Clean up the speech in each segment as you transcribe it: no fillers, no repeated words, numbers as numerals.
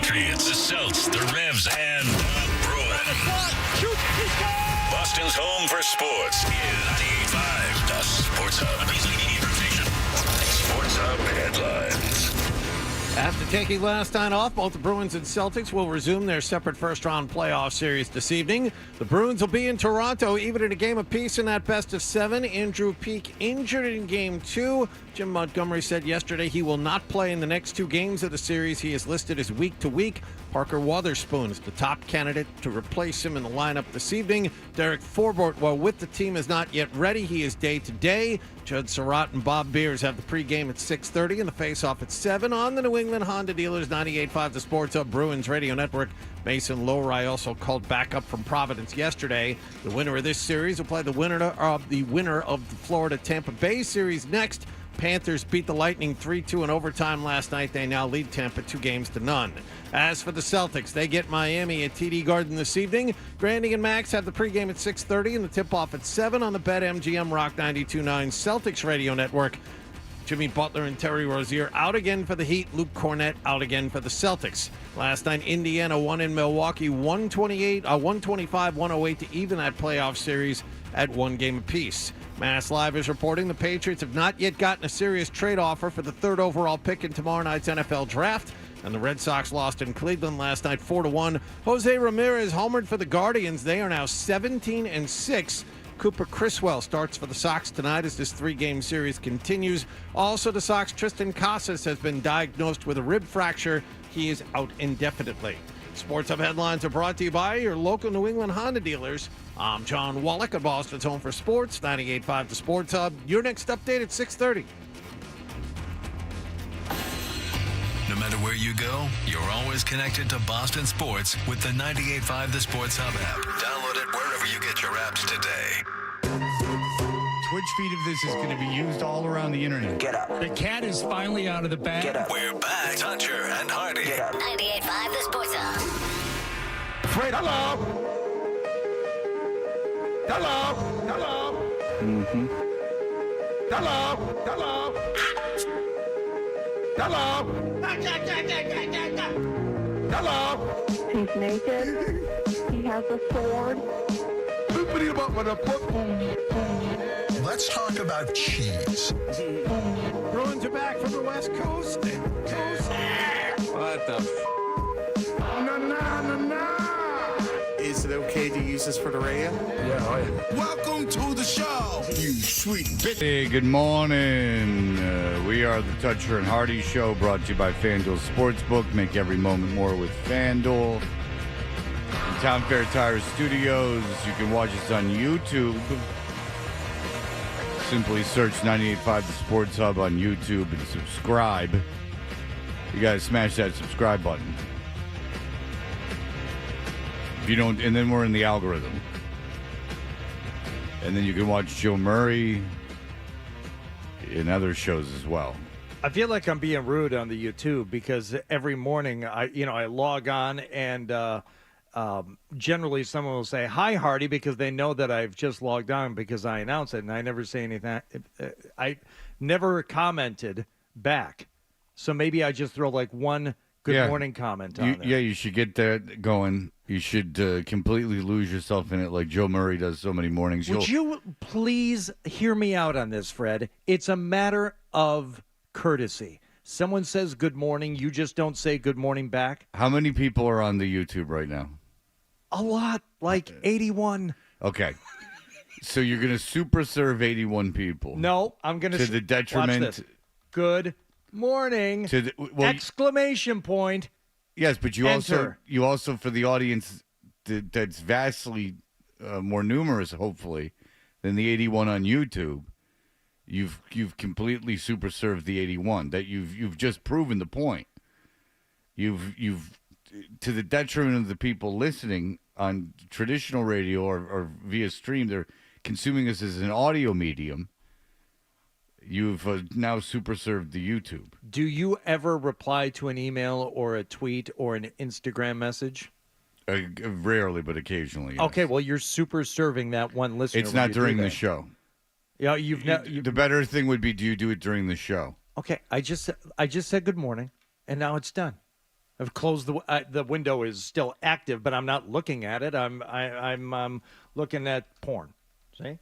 Patriots, the Celts, the Revs, and the Bruins. Boston's home for sports is 98.5, the Sports Hub. Sports Hub headlines. After taking last night off, both the Bruins and Celtics will resume their separate first-round playoff series this evening. The Bruins will be in Toronto, even in a game apiece in that best-of-7. Andrew Peeke injured in Game 2. Jim Montgomery said yesterday he will not play in the next two games of the series. He is listed as week-to-week. Parker Wotherspoon is the top candidate to replace him in the lineup this evening. Derek Forbort, while with the team, is not yet ready. He is day-to-day. Judd Surratt and Bob Beers have the pregame at 6:30 and the face-off at 7 on the New England Honda Dealers 98.5 The Sports Hub Bruins Radio Network. Mason Lowry also called back up from Providence yesterday. The winner of this series will play the winner of the Florida-Tampa Bay series next. Panthers beat the Lightning 3-2 in overtime last night. They now lead Tampa 2-0. As for the Celtics, they get Miami at TD Garden this evening. Grandy and Max have the pregame at 6:30 and the tip-off at 7 on the BetMGM Rock 92.9 Celtics Radio Network. Jimmy Butler and Terry Rozier out again for the Heat. Luke Cornett out again for the Celtics. Last night, Indiana won in Milwaukee 125-108 to even that playoff series at one game apiece. Mass Live is reporting the Patriots have not yet gotten a serious trade offer for the third overall pick in tomorrow night's NFL draft. And the Red Sox lost in Cleveland last night 4-1. Jose Ramirez homered for the Guardians. They are now 17-6. Cooper Criswell starts for the Sox tonight as this three-game series continues. Also, the Sox Tristan Casas has been diagnosed with a rib fracture. He is out indefinitely. Sports Hub headlines are brought to you by your local New England Honda dealers. I'm John Wallach at Boston's Home for Sports, 98.5 The Sports Hub. Your next update at 6:30. No matter where you go, you're always connected to Boston sports with the 98.5 The Sports Hub app. Download it wherever you get your apps today. Twitch feed of this is going to be used all around the internet. Get up. The cat is finally out of the bag. Get up. We're back. Toucher and Hardy. Get up. 98.5 The Sports Hub. Fred, hello. Hello. Hello. Mm-hmm. Hello. Hello. Hello. Hello. He's naked. He has a sword. Let's talk about cheese. Bruins are back from the West Coast. What the Is it okay to use this for the radio? Welcome to the show, you sweet bitch. Hey, good morning. We are the Toucher and Hardy Show, brought to you by FanDuel Sportsbook. Make every moment more with FanDuel. In Town Fair Tire Studios, you can watch us on YouTube. Simply search 98.5 The Sports Hub on YouTube and subscribe. You got to smash that subscribe button. If you don't, and then we're in the algorithm. And then you can watch Joe Murray in other shows as well. I feel like I'm being rude on the YouTube because every morning I log on and generally someone will say, "Hi, Hardy," because they know that I've just logged on because I announce it, and I never say anything. I never commented back. So maybe I just throw like one good morning comment on there. Yeah, you should get that going. You should completely lose yourself in it like Joe Murray does so many mornings. Would you please hear me out on this, Fred? It's a matter of courtesy. Someone says good morning, you just don't say good morning back. How many people are on the YouTube right now? A lot, like 81. Okay. So you're going to super serve 81 people. No, I'm going to the detriment. Watch this. Good morning. To the, exclamation point. Yes, but you Enter. also for the audience that's vastly more numerous, hopefully, than the 81 on YouTube. You've completely super served the 81. That you've just proven the point. You've to the detriment of the people listening on traditional radio or via stream. They're consuming us as an audio medium. You've now super served the YouTube. Do you ever reply to an email or a tweet or an Instagram message? Rarely, but occasionally. Yes. Okay, well, you're super serving that one listener. It's not during the show. Yeah, the better thing would be, do you do it during the show? Okay, I just said good morning, and now it's done. I've closed the window is still active, but I'm not looking at it. I'm looking at porn. See?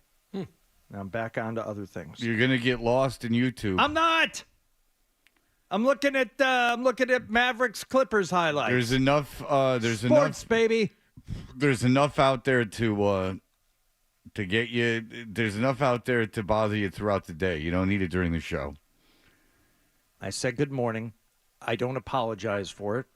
I'm back on to other things. You're gonna get lost in YouTube. I'm not. I'm looking at Mavericks-Clippers highlights. There's enough. There's Sports, enough, baby. There's enough out there to get you. There's enough out there to bother you throughout the day. You don't need it during the show. I said good morning. I don't apologize for it.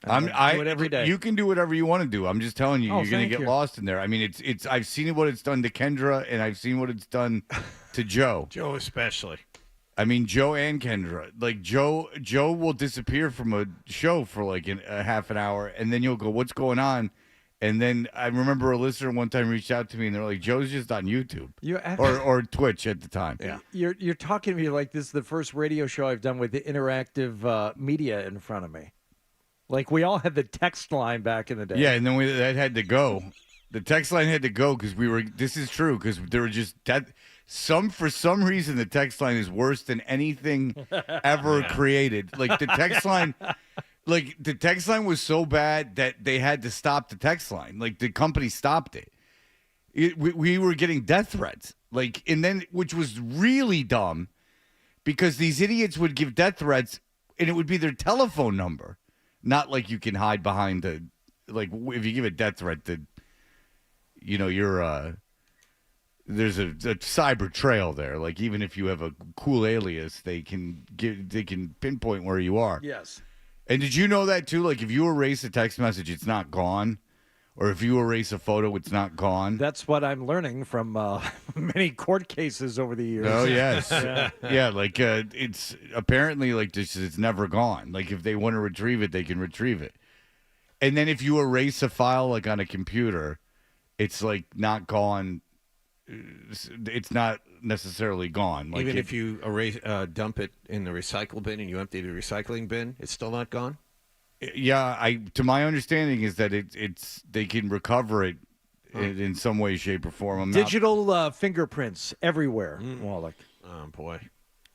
Do it every day. You can do whatever you want to do. I'm just telling you, you're going to get you. lost in there. I mean, it's. I've seen what it's done to Kendra, and I've seen what it's done to Joe. Joe especially. I mean, Joe and Kendra. Like Joe will disappear from a show for like a half an hour, and then you'll go, "What's going on?" And then I remember a listener one time reached out to me, and they're like, "Joe's just on YouTube or Twitch at the time." Yeah, you're talking to me like this is the first radio show I've done with the interactive media in front of me. Like we all had the text line back in the day. Yeah, and then that had to go. The text line had to go because we were. This is true because there were just that. For some reason, the text line is worse than anything ever created. Like the text line. Like, the text line was so bad that they had to stop the text line. Like, the company stopped it. We were getting death threats. Like, and then, which was really dumb because these idiots would give death threats and it would be their telephone number. Not like you can hide behind like, if you give a death threat, there's a cyber trail there. Like, even if you have a cool alias, they can pinpoint where you are. Yes. And did you know that, too? Like, if you erase a text message, it's not gone. Or if you erase a photo, it's not gone. That's what I'm learning from many court cases over the years. Oh, yes. Yeah, like, it's apparently, like, it's never gone. Like, if they want to retrieve it, they can retrieve it. And then if you erase a file, like, on a computer, it's, like, not gone. It's not necessarily gone. Like even if you dump it in the recycle bin and you empty the recycling bin, it's still not gone. Yeah, to my understanding is that they can recover it in some way, shape, or form. Digital fingerprints everywhere. Wallach. Oh boy.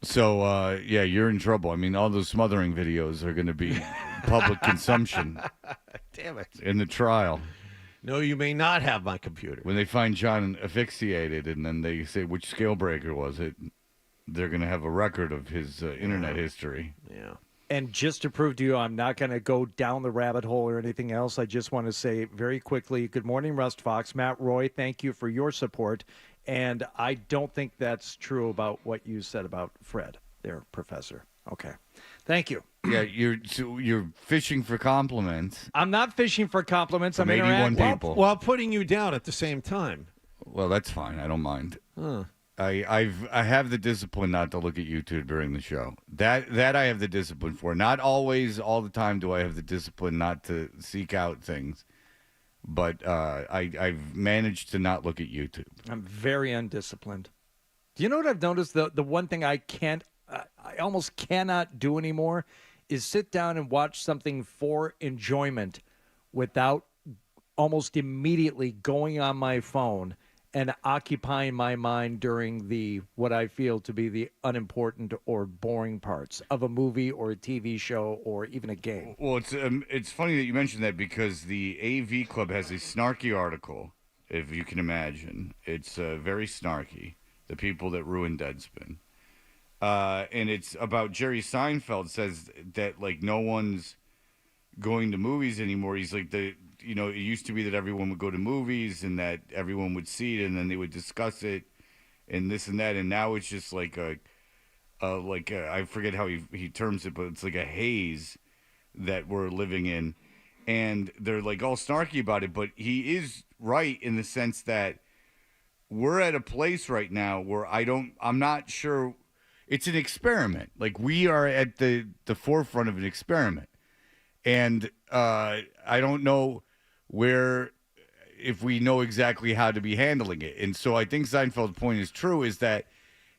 So yeah, you're in trouble. I mean, all those smothering videos are going to be public consumption. Damn it! In the trial. No, you may not have my computer. When they find John asphyxiated and then they say which scale breaker was it, they're going to have a record of his internet history. Yeah. And just to prove to you I'm not going to go down the rabbit hole or anything else, I just want to say very quickly, good morning, Rust Fox. Matt Roy, thank you for your support. And I don't think that's true about what you said about Fred, there, Professor. Okay. Thank you. Yeah, you're fishing for compliments. I'm not fishing for compliments. I'm 81 interacting. people. While putting you down at the same time. Well, that's fine. I don't mind. Huh. I have the discipline not to look at YouTube during the show. That I have the discipline for. Not always, all the time, do I have the discipline not to seek out things. But I've managed to not look at YouTube. I'm very undisciplined. Do you know what I've noticed? The one thing I almost cannot do anymore is sit down and watch something for enjoyment without almost immediately going on my phone and occupying my mind during what I feel to be the unimportant or boring parts of a movie or a TV show or even a game. Well, it's funny that you mentioned that because the AV Club has a snarky article, if you can imagine. It's very snarky, the people that ruined Deadspin. And it's about Jerry Seinfeld says that, like, no one's going to movies anymore. He's like, it used to be that everyone would go to movies and that everyone would see it and then they would discuss it and this and that. And now it's just like I forget how he terms it, but it's like a haze that we're living in. And they're like all snarky about it, but he is right in the sense that we're at a place right now where I'm not sure. It's an experiment. Like, we are at the forefront of an experiment. And I don't know if we know exactly how to be handling it. And so I think Seinfeld's point is true, is that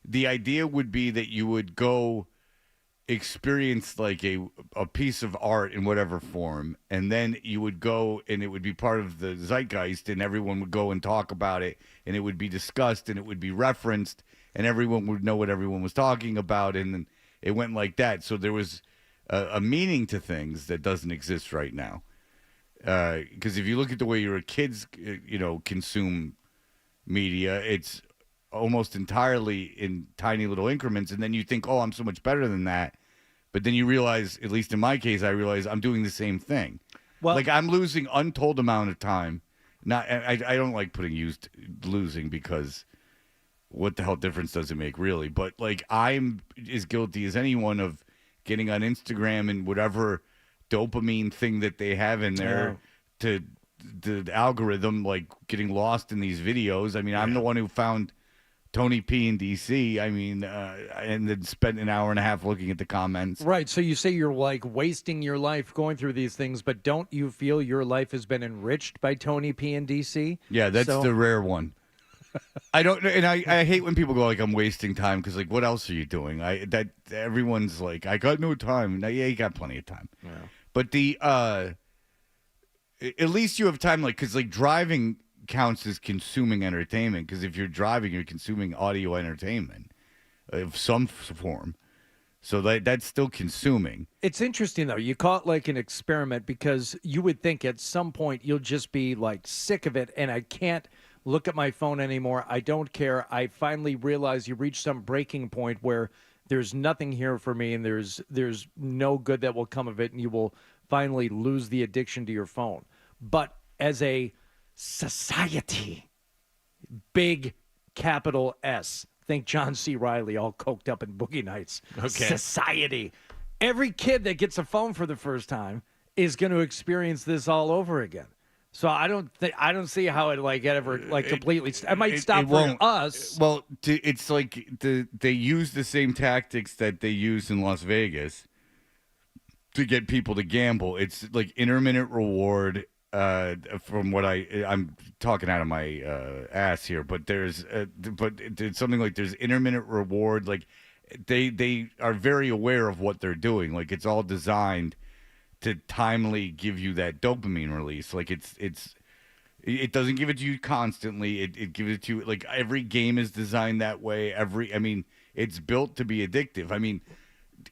the idea would be that you would go experience like a piece of art in whatever form, and then you would go and it would be part of the zeitgeist and everyone would go and talk about it and it would be discussed and it would be referenced and everyone would know what everyone was talking about, and it went like that. So there was a meaning to things that doesn't exist right now. Because if you look at the way your kids, consume media, it's almost entirely in tiny little increments, and then you think, oh, I'm so much better than that. But then you realize, at least in my case, I realize I'm doing the same thing. Well, like I'm losing untold amount of time. I don't like putting used losing because what the hell difference does it make really? But like I'm as guilty as anyone of getting on Instagram and whatever dopamine thing that they have in there to the algorithm, like getting lost in these videos. I mean, I'm the one who found Tony P in DC. I mean, and then spent an hour and a half looking at the comments. Right. So you say you're like wasting your life going through these things, but don't you feel your life has been enriched by Tony P in DC? Yeah, that's the rare one. I don't, and I hate when people go like I'm wasting time because like what else are you doing? Everyone's like I got no time. Now, yeah, you got plenty of time. Yeah. But at least you have time, like because like driving counts as consuming entertainment because if you're driving, you're consuming audio entertainment of some form. So that's still consuming. It's interesting, though. You call it like an experiment because you would think at some point you'll just be like sick of it and I can't look at my phone anymore. I don't care. I finally realize you reach some breaking point where there's nothing here for me and there's no good that will come of it and you will finally lose the addiction to your phone. But as a society, big capital S, think John C. Reilly all coked up in Boogie Nights. Okay. Society. Every kid that gets a phone for the first time is going to experience this all over again. So I don't see how it completely. It might stop for us. Well, it's like they use the same tactics that they use in Las Vegas to get people to gamble. It's like intermittent reward. From what I'm talking out of my ass here, but there's something like there's intermittent reward. Like they are very aware of what they're doing. Like it's all designed to timely give you that dopamine release. Like it doesn't give it to you constantly. It gives it to you like every game is designed that way. It's built to be addictive. I mean,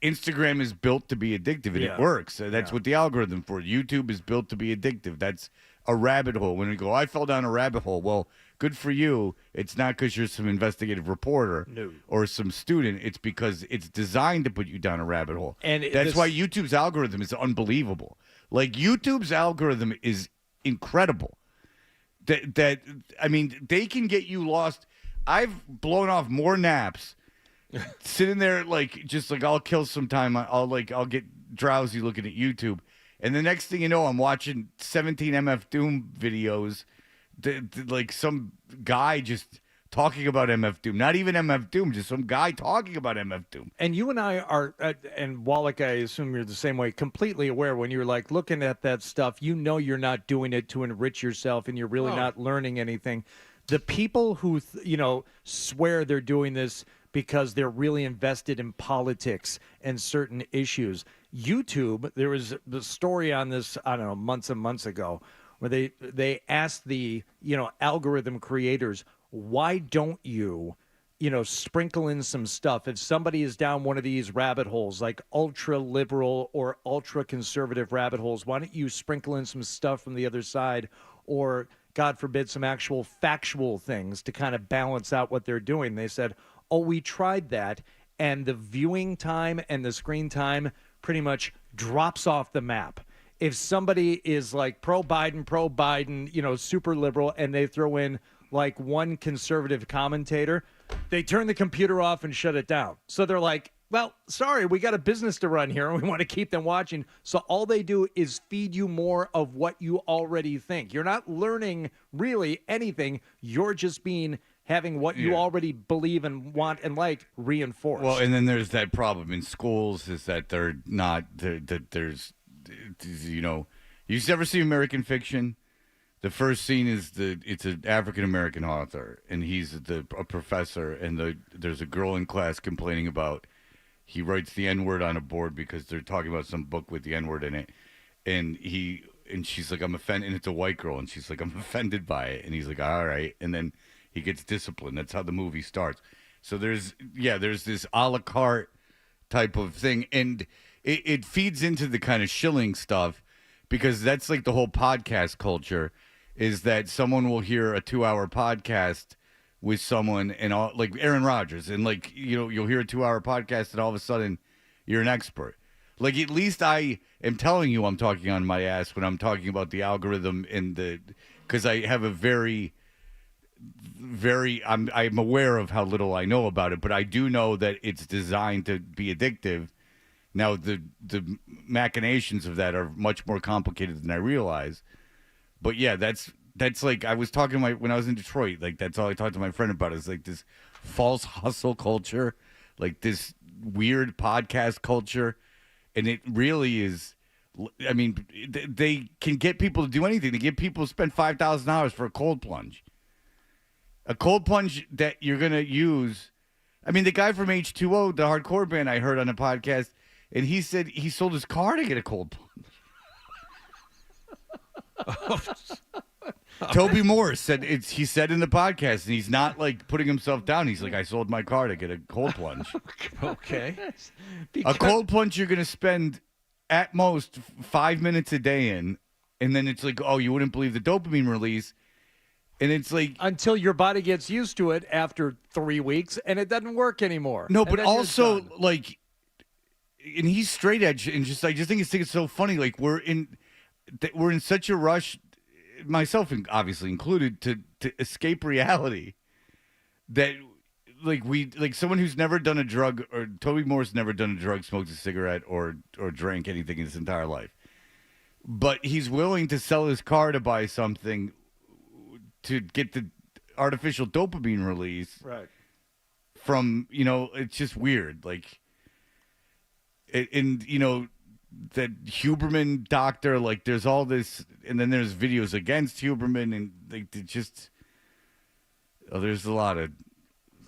Instagram is built to be addictive and it works. That's what the algorithm for. YouTube is built to be addictive. That's a rabbit hole. When we go, I fell down a rabbit hole. Well, good for you. It's not because you're some investigative reporter or some student. It's because it's designed to put you down a rabbit hole. And that's why YouTube's algorithm is unbelievable. Like YouTube's algorithm is incredible. I mean, they can get you lost. I've blown off more naps sitting there just I'll kill some time. I'll get drowsy looking at YouTube. And the next thing you know, I'm watching 17 MF Doom videos, like some guy just talking about MF Doom. Not even MF Doom, just some guy talking about MF Doom. And you and I are, and Wallach, I assume you're the same way, completely aware when you're like looking at that stuff, you know you're not doing it to enrich yourself and you're really not learning anything. The people who, swear they're doing this because they're really invested in politics and certain issues. YouTube, there was the story on this, I don't know, months and months ago, where they asked the, algorithm creators, why don't you, sprinkle in some stuff? If somebody is down one of these rabbit holes, like ultra-liberal or ultra-conservative rabbit holes, why don't you sprinkle in some stuff from the other side or, God forbid, some actual factual things to kind of balance out what they're doing? They said, oh, we tried that, and the viewing time and the screen time pretty much drops off the map. If somebody is like pro-Biden, super liberal, and they throw in like one conservative commentator, they turn the computer off and shut it down. So they're like, well, sorry, we got a business to run here, and we want to keep them watching. So all they do is feed you more of what you already think. You're not learning really anything. You're just having what you already believe and want and like reinforced. Well, and then there's that problem in schools is that they're not, there's, you ever see American Fiction? The first scene is it's an African-American author, and he's a professor, and there's a girl in class complaining about he writes the N-word on a board because they're talking about some book with the N-word in it, and she's like, I'm offended, and it's a white girl, and she's like, I'm offended by it, and he's like, all right, and then he gets disciplined. That's how the movie starts. So there's this a la carte type of thing, and it feeds into the kind of shilling stuff because that's like the whole podcast culture is that someone will hear a 2-hour podcast with someone and all like Aaron Rodgers and like, you'll hear a 2-hour podcast and all of a sudden you're an expert. Like at least I am telling you I'm talking on my ass when I'm talking about the algorithm because I have a very I'm aware of how little I know about it, but I do know that it's designed to be addictive. Now the machinations of that are much more complicated than I realize. But yeah, that's like I was talking when I was in Detroit, like that's all I talked to my friend about is like this false hustle culture, like this weird podcast culture, and it really is. I mean, they can get people to do anything. They get people to spend $5,000 for a cold plunge. A cold plunge that you're going to use. I mean, the guy from H2O, the hardcore band I heard on a podcast, and he said he sold his car to get a cold plunge. Toby Morris said he said in the podcast, and he's not like putting himself down. He's like, I sold my car to get a cold plunge. Okay. A cold plunge you're going to spend at most 5 minutes a day in, and then it's like, oh, you wouldn't believe the dopamine release. And it's like until your body gets used to it after 3 weeks and it doesn't work anymore. No, but also like, and he's straight edge and I just think it's so funny. Like we're in such a rush, myself obviously included, to escape reality that like someone who's never done a drug, or Toby Moore's never done a drug, smoked a cigarette or drank anything in his entire life. But he's willing to sell his car to buy something to get the artificial dopamine release, right? From it's just weird. Like, and that Huberman doctor. Like, there's all this, and then there's videos against Huberman, and like there's a lot of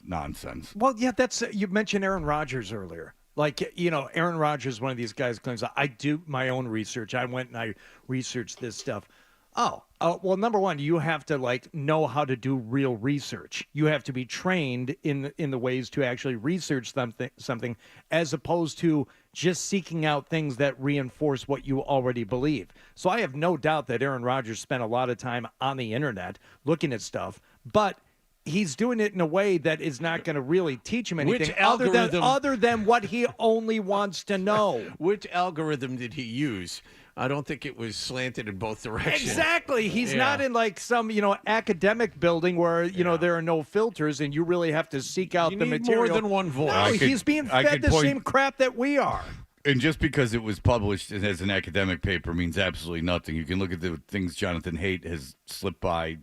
nonsense. Well, yeah, you mentioned Aaron Rodgers earlier. Like, Aaron Rodgers, one of these guys claims, I do my own research. I went and I researched this stuff. Well, number one, you have to know how to do real research. You have to be trained in the ways to actually research something, as opposed to just seeking out things that reinforce what you already believe. So I have no doubt that Aaron Rodgers spent a lot of time on the internet looking at stuff, but he's doing it in a way that is not going to really teach him anything other than what he only wants to know. Which algorithm did he use? I don't think it was slanted in both directions. Exactly. He's not in some, academic building where, there are no filters and you really have to seek out the material. More than one voice. No, he's being fed the same crap that we are. And just because it was published as an academic paper means absolutely nothing. You can look at the things Jonathan Haidt has slipped by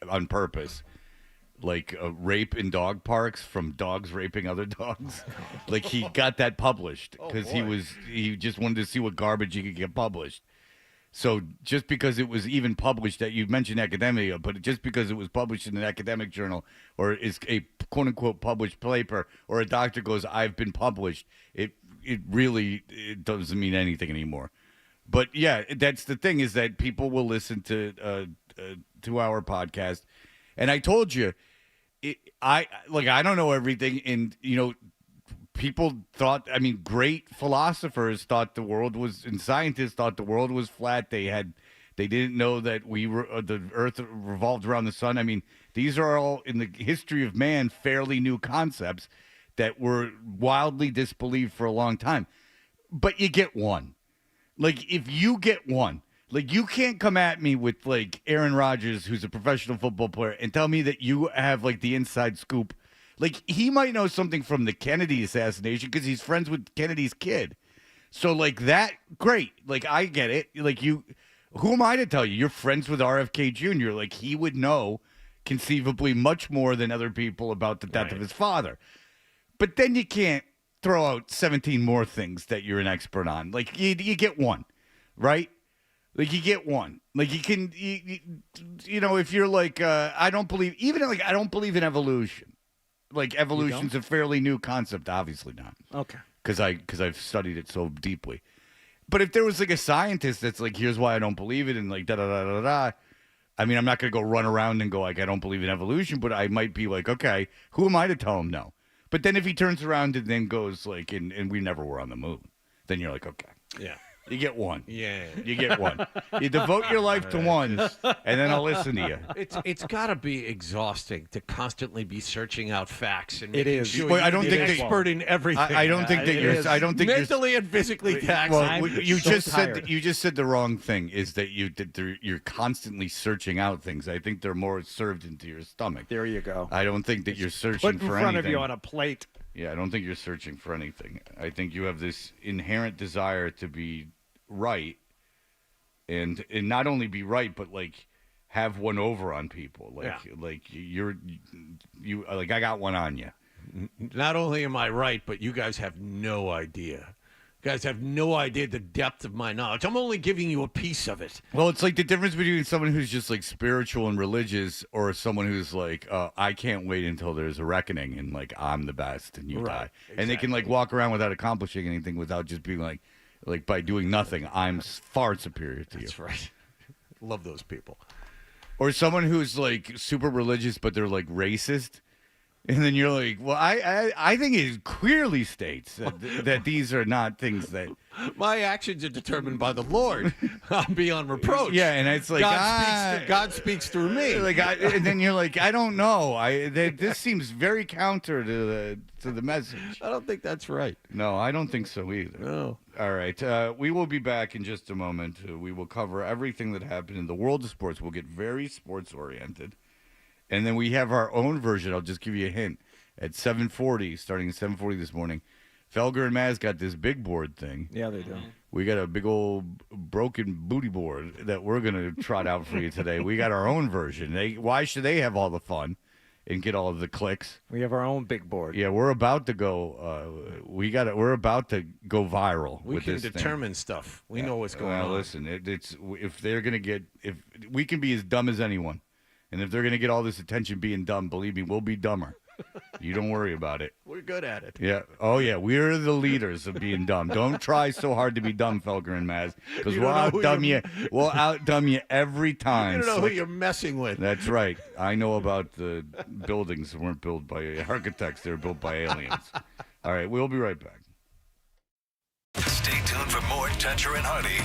on purpose. Like rape in dog parks from dogs raping other dogs. Like he got that published because he just wanted to see what garbage he could get published. So just because it was even published, that you mentioned academia, but just because it was published in an academic journal or is a quote unquote published paper, or a doctor goes, I've been published, it really doesn't mean anything anymore. But yeah, that's the thing, is that people will listen to a 2-hour podcast. And I told you, I don't know everything, and people thought, great philosophers thought the world was, and scientists thought the world was flat. They didn't know that the Earth revolved around the sun. These are all in the history of man fairly new concepts that were wildly disbelieved for a long time. But you get one. Like, if you get one. Like, you can't come at me with, Aaron Rodgers, who's a professional football player, and tell me that you have, the inside scoop. Like, he might know something from the Kennedy assassination because he's friends with Kennedy's kid. So, that, great. I get it. Who am I to tell you? You're friends with RFK Jr. He would know, conceivably, much more than other people about the death of his father. But then you can't throw out 17 more things that you're an expert on. You get one, right? You get one. You can, if you're I don't believe, I don't believe in evolution. Evolution's a fairly new concept. Obviously not. Okay. Because I've studied it so deeply. But if there was a scientist that's here's why I don't believe it, and da-da-da-da-da, I'm not going to go run around and go I don't believe in evolution, but I might be okay, who am I to tell him no? But then if he turns around and then goes and we never were on the moon. then you're like, okay. Yeah. You get one. Yeah. You get one. You devote your life to one, and then I'll listen to you. It's got to be exhausting to constantly be searching out facts and It making is. sure Well, you're I don't the think that- expert in everything. I don't think that It you're. is. I don't think you're. mentally and physically taxing. Well, I'm you so just tired. said you just said the wrong thing. Is that you're constantly searching out things? I think they're more served into your stomach. There you go. I don't think that you're searching Put in for front anything. of you on a plate. Yeah, I don't think you're searching for anything. I think you have this inherent desire to be right, and not only be right, but like have one over on people. Like you like I got one on you. Not only am I right, but you guys have no idea. You guys have no idea the depth of my knowledge. I'm only giving you a piece of it. Well, it's like the difference between someone who's just like spiritual and religious, or someone who's like, I can't wait until there's a reckoning, and like I'm the best, and you die, and they can like walk around without accomplishing anything, without just being like by doing nothing, I'm far superior to you. That's right. Love those people. Or someone who's like super religious, but they're like racist. And then you're like, well, I think it clearly states that these are not things that. My actions are determined by the Lord. I'm beyond reproach. Yeah, and it's like God speaks through me. And then you're like, I don't know. This seems very counter to the message. I don't think that's right. No, I don't think so either. No. All right, we will be back in just a moment. We will cover everything that happened in the world of sports. We'll get very sports oriented. And then we have our own version. I'll just give you a hint. At 7:40, starting at 7:40 this morning, Felger and Maz got this big board thing. Yeah, they do. We got a big old broken booty board that we're going to trot out for you today. We got our own version. Why should they have all the fun and get all of the clicks? We have our own big board. Yeah, we're about to go. We're about to go viral. We with can this thing. determine stuff. We know what's going on. Listen, it's if they're going to get if we can be as dumb as anyone. And if they're going to get all this attention being dumb, believe me, we'll be dumber. You don't worry about it. We're good at it. Yeah. Oh, yeah. We're the leaders of being dumb. Don't try so hard to be dumb, Felger and Maz, because You we'll don't know who out-dumb you. you're- We'll out-dumb you every time. You don't know Slick. who you're messing with. That's right. I know about the buildings that weren't built by architects. They were built by aliens. All right. We'll be right back. Stay tuned for more Toucher and Hardy.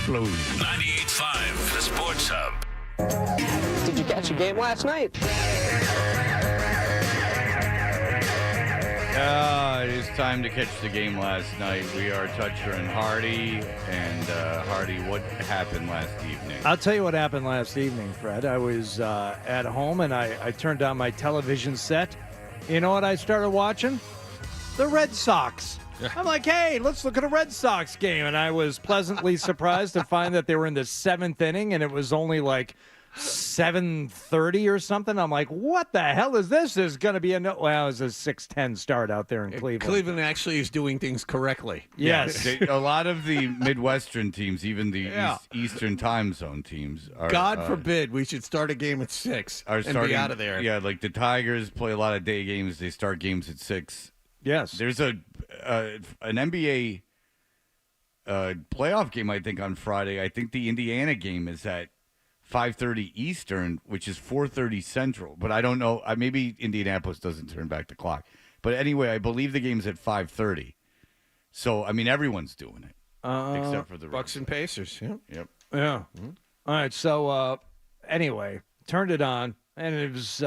explode. 98.5 The Sports Hub. Did you catch a game last night? It is time to catch the game last night. We are Toucher and Hardy. And Hardy, what happened last evening? I'll tell you what happened last evening, Fred. I was at home, and I turned on my television set. You know what I started watching? The Red Sox. I'm like, hey, let's look at a Red Sox game. And I was pleasantly surprised to find that they were in the seventh inning, and it was only like 7:30 or something. I'm like, what the hell is this? There's going to be well, it was a 6:10 start out there in Cleveland. Cleveland actually is doing things correctly. Yes. A lot of the Midwestern teams, even the Eastern time zone teams, are. God forbid we should start a game at 6 and be out of there. Yeah, like the Tigers play a lot of day games. They start games at 6. Yes. There's an NBA playoff game, I think, on Friday. I think the Indiana game is at 5:30 Eastern, which is 4:30 Central. But I don't know. Maybe Indianapolis doesn't turn back the clock. But anyway, I believe the game's at 5:30. So, I mean, everyone's doing it. Except for the Bucks and Pacers. Yeah. Yep. Yeah. All right. So, anyway, turned it on, and it was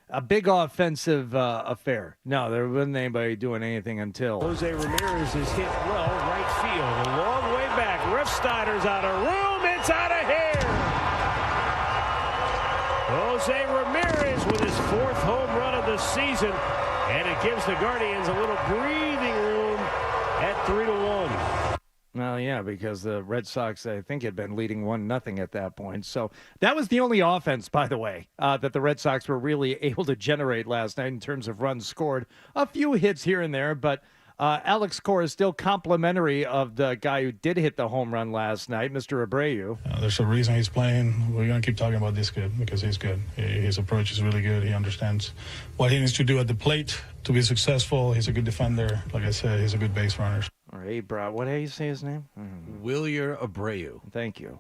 a big offensive affair. No, there wasn't anybody doing anything until Jose Ramirez is hit well right field. A long way back. Riffsteiner's out of room. It's out of here. Jose Ramirez with his 4th home run of the season. And it gives the Guardians a little breathing room at 3-1. Well, yeah, because the Red Sox, I think, had been leading 1-0 at that point. So that was the only offense, by the way, that the Red Sox were really able to generate last night in terms of runs scored. A few hits here and there, but Alex Cora is still complimentary of the guy who did hit the home run last night, Mr. Abreu. There's a reason he's playing. We're going to keep talking about this kid because he's good. His approach is really good. He understands what he needs to do at the plate to be successful. He's a good defender. Like I said, he's a good base runner. All right, bro. What did you say his name? Wilyer Abreu. Thank you.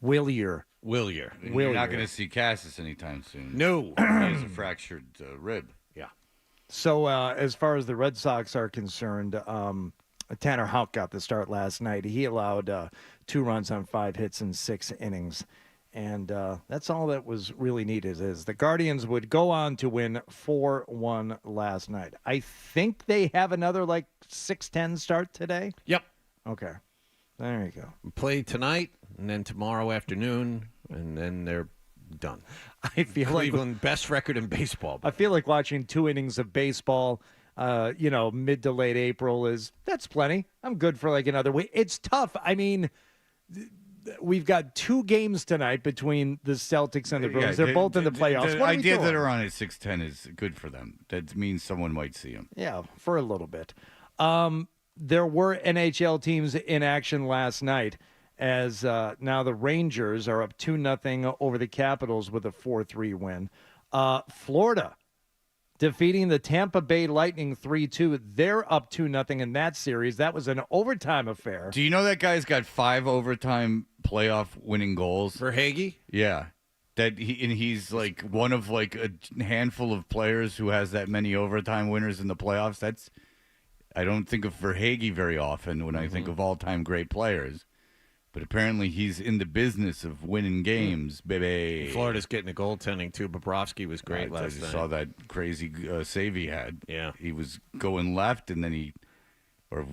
Wilyer. You're not going to see Cassis anytime soon. No. He has a fractured rib. Yeah. So as far as the Red Sox are concerned, Tanner Houck got the start last night. He allowed 2 runs on 5 hits in 6 innings. And that's all that was really needed is the Guardians would go on to win 4-1 last night. I think they have another 6-10 start today. Yep. Okay. There you go. Play tonight and then tomorrow afternoon, and then they're done. I feel Cleveland, best record in baseball. I feel like watching 2 innings of baseball, mid to late April that's plenty. I'm good for another week. It's tough. I mean, we've got 2 games tonight between the Celtics and the Bruins. They're both in the playoffs. The idea that are on at 6:10 is good for them. That means someone might see them. Yeah, for a little bit. There were NHL teams in action last night as now the Rangers are up 2-0 over the Capitals with a 4-3 win. Florida defeating the Tampa Bay Lightning 3-2. They're up 2-0 in that series. That was an overtime affair. Do you know that guy's got 5 overtime playoff winning goals? For Hagee? Yeah. He's one of a handful of players who has that many overtime winners in the playoffs. I don't think of Verhaeghe very often when I think of all-time great players. But apparently he's in the business of winning games, baby. Florida's getting a goaltending, too. Bobrovsky was great last night. I saw that crazy save he had. Yeah. He was going left, and then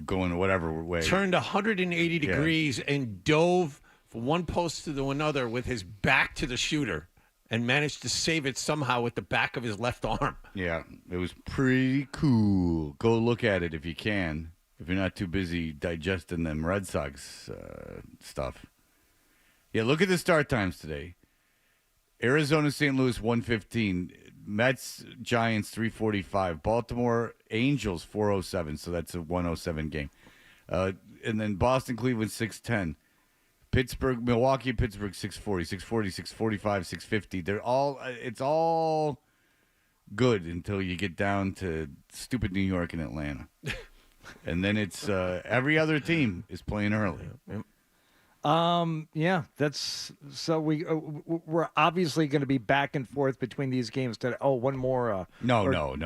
going whatever way. Turned 180 degrees and dove from one post to another with his back to the shooter and managed to save it somehow with the back of his left arm. Yeah, it was pretty cool. Go look at it if you can. If you're not too busy digesting them Red Sox stuff. Yeah, look at the start times today. Arizona, St. Louis, 1:15. Mets, Giants, 3:45. Baltimore, Angels, 4:07. So that's a 1:07 game. And then Boston, Cleveland, 6:10. Pittsburgh, Milwaukee, Pittsburgh, 6:40. 6:40, 6:45, 6:50. It's all good until you get down to stupid New York and Atlanta. And then it's every other team is playing early. Yeah, that's so we're obviously going to be back and forth between these games today. Oh, one more. No.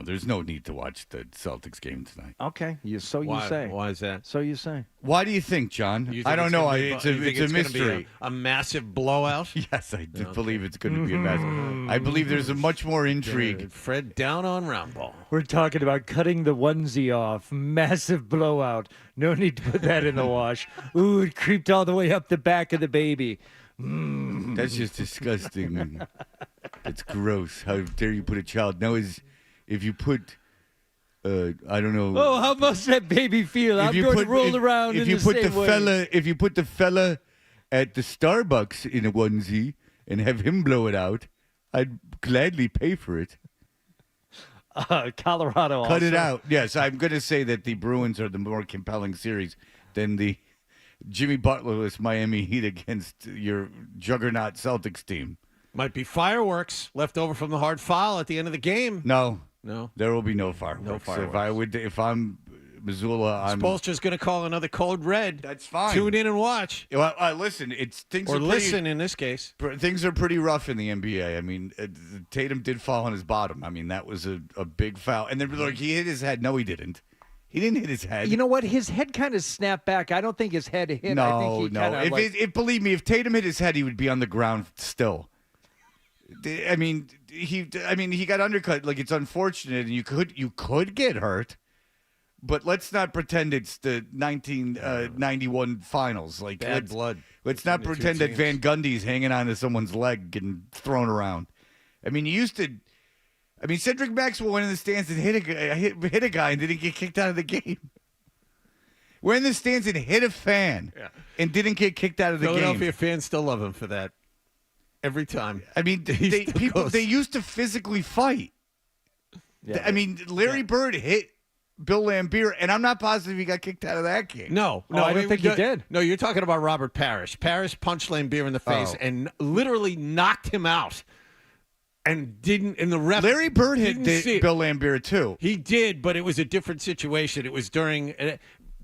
There's no need to watch the Celtics game tonight. Okay, you say. Why is that? So you say. Why do you think, John? You think I don't it's know. gonna be- It's you a think it's a gonna be mystery. a massive blowout. Yes, I do believe it's going to be a mess. I believe there's a much more intrigue. Fred down on round ball. We're talking about cutting the onesie off. Massive blowout. No need to put that in the wash. Ooh, it creeped all the way up the back of the baby. That's just disgusting. It's gross. How dare you put a child? Now, if you put, I don't know. Oh, how must that baby feel? I'm going to roll around in the same way. If you put the fella at the Starbucks in a onesie and have him blow it out, I'd gladly pay for it. Colorado Cut it out. Yes, I'm going to say that the Bruins are the more compelling series than the Jimmy Butlerless Miami Heat against your juggernaut Celtics team. Might be fireworks left over from the hard foul at the end of the game. No, No. there will be no fireworks. No fireworks. If I'm Missoula, I'm. Spoelstra's going to call another code red. That's fine. Tune in and watch. Well, listen, things Or are listen in this case. Things are pretty rough in the NBA. I mean, Tatum did fall on his bottom. I mean, that was a big foul. And then like he hit his head. No, he didn't. He didn't hit his head. You know what? His head kind of snapped back. I don't think his head hit. I think he Believe me, if Tatum hit his head, he would be on the ground still. I mean, he got undercut. Like, it's unfortunate, and you could get hurt. But let's not pretend it's the 1991 finals. Like, Bad blood. Let's not pretend that Van Gundy's hanging onto someone's leg getting thrown around. I mean, Cedric Maxwell went in the stands and hit a guy and didn't get kicked out of the game. Went in the stands and hit a fan and didn't get kicked out of the game. Philadelphia fans still love him for that. Every time. I mean, they used to physically fight. Yeah, I mean, Larry Bird hit Bill Laimbeer, and I'm not positive he got kicked out of that game. No, I don't think he did. No, you're talking about Robert Parrish. Parrish punched Laimbeer in the face and literally knocked him out. And the ref. Larry Bird hit didn't Bill Laimbeer too. He did, but it was a different situation. It was during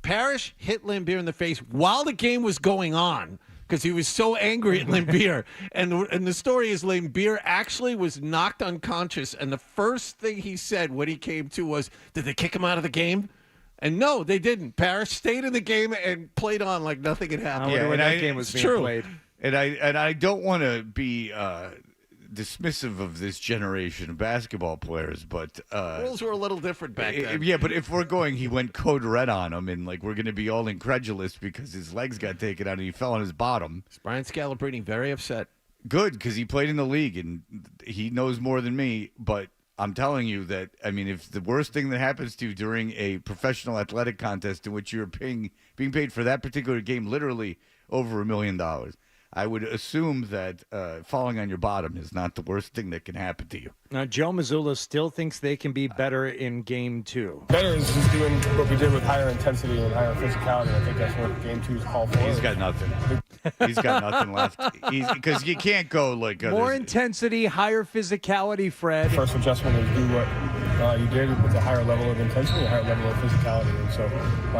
Parrish hit Laimbeer in the face while the game was going on because he was so angry at Laimbeer. and the story is Laimbeer actually was knocked unconscious, and the first thing he said when he came to was, "Did they kick him out of the game?" And no, they didn't. Parrish stayed in the game and played on like nothing had happened. When that game was being played. And I don't want to be dismissive of this generation of basketball players, but rules were a little different back then. Yeah, but if we're going, he went code red on him, and like we're going to be all incredulous because his legs got taken out and he fell on his bottom. Brian Scalabrine very upset. Good, because he played in the league and he knows more than me. But I'm telling you that, I mean, if the worst thing that happens to you during a professional athletic contest in which you're being paid for that particular game literally over $1 million, I would assume that falling on your bottom is not the worst thing that can happen to you. Now, Joe Mazzulla still thinks they can be better in Game 2. Better is just doing what we did with higher intensity and higher physicality. I think that's what Game 2 is called for. He's got nothing. He's got nothing left. Because you can't go like... More intensity, higher physicality, Fred. First adjustment is do what you did with a higher level of intensity, a higher level of physicality. And so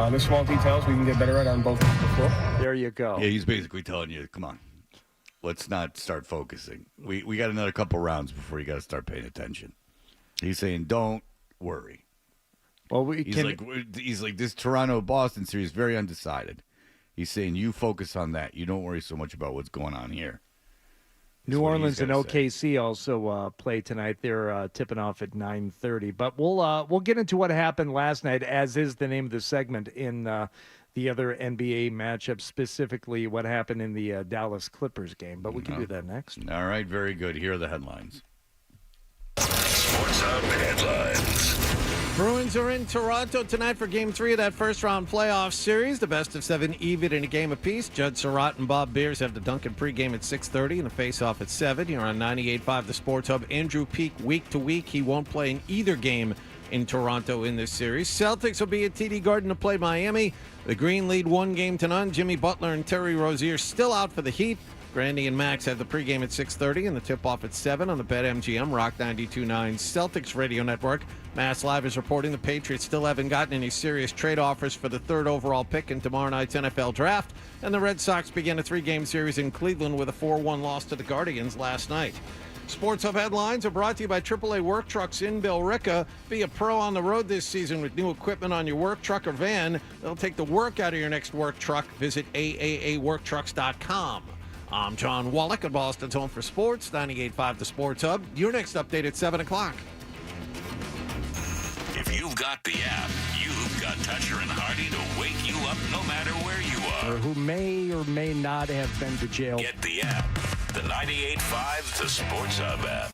there's small details we can get better at on both ends of the floor. There you go. Yeah, he's basically telling you, come on. Let's not start focusing. We got another couple rounds before you got to start paying attention. He's saying, don't worry. Well, he's like this Toronto-Boston series is very undecided. He's saying you focus on that. You don't worry so much about what's going on here. New Orleans and OKC also play tonight. They're tipping off at 9:30. But we'll get into what happened last night, as is the name of the segment in the other NBA matchup, specifically what happened in the Dallas Clippers game. But we can do that next. All right, very good. Here are the headlines. Sports Hub headlines. Bruins are in Toronto tonight for Game 3 of that first-round playoff series. The best-of-7 even in a game apiece. Judd Surratt and Bob Beers have the Duncan pregame at 6:30 and a face-off at 7. You're on 98.5 The Sports Hub. Andrew Peak week to week. He won't play in either game in Toronto in this series. Celtics will be at TD Garden to play Miami. The Green lead 1-0. Jimmy Butler and Terry Rozier still out for the Heat. Grandy and Max have the pregame at 6:30 and the tip-off at 7 on the BetMGM Rock 92.9 Celtics Radio Network. Mass Live is reporting the Patriots still haven't gotten any serious trade offers for the third overall pick in tomorrow night's NFL Draft, and the Red Sox began a 3-game series in Cleveland with a 4-1 loss to the Guardians last night. Sports Hub headlines are brought to you by AAA Work Trucks in Billerica. Be a pro on the road this season with new equipment on your work truck or van. They'll take the work out of your next work truck. Visit AAAWorkTrucks.com. I'm John Wallach at Boston's Home for Sports, 98.5 The Sports Hub. Your next update at 7 o'clock. If you've got the app, you've got Toucher and Hardy to wake you up no matter where you are. Or who may or may not have been to jail. Get the app. The 98.5 The Sports Hub app.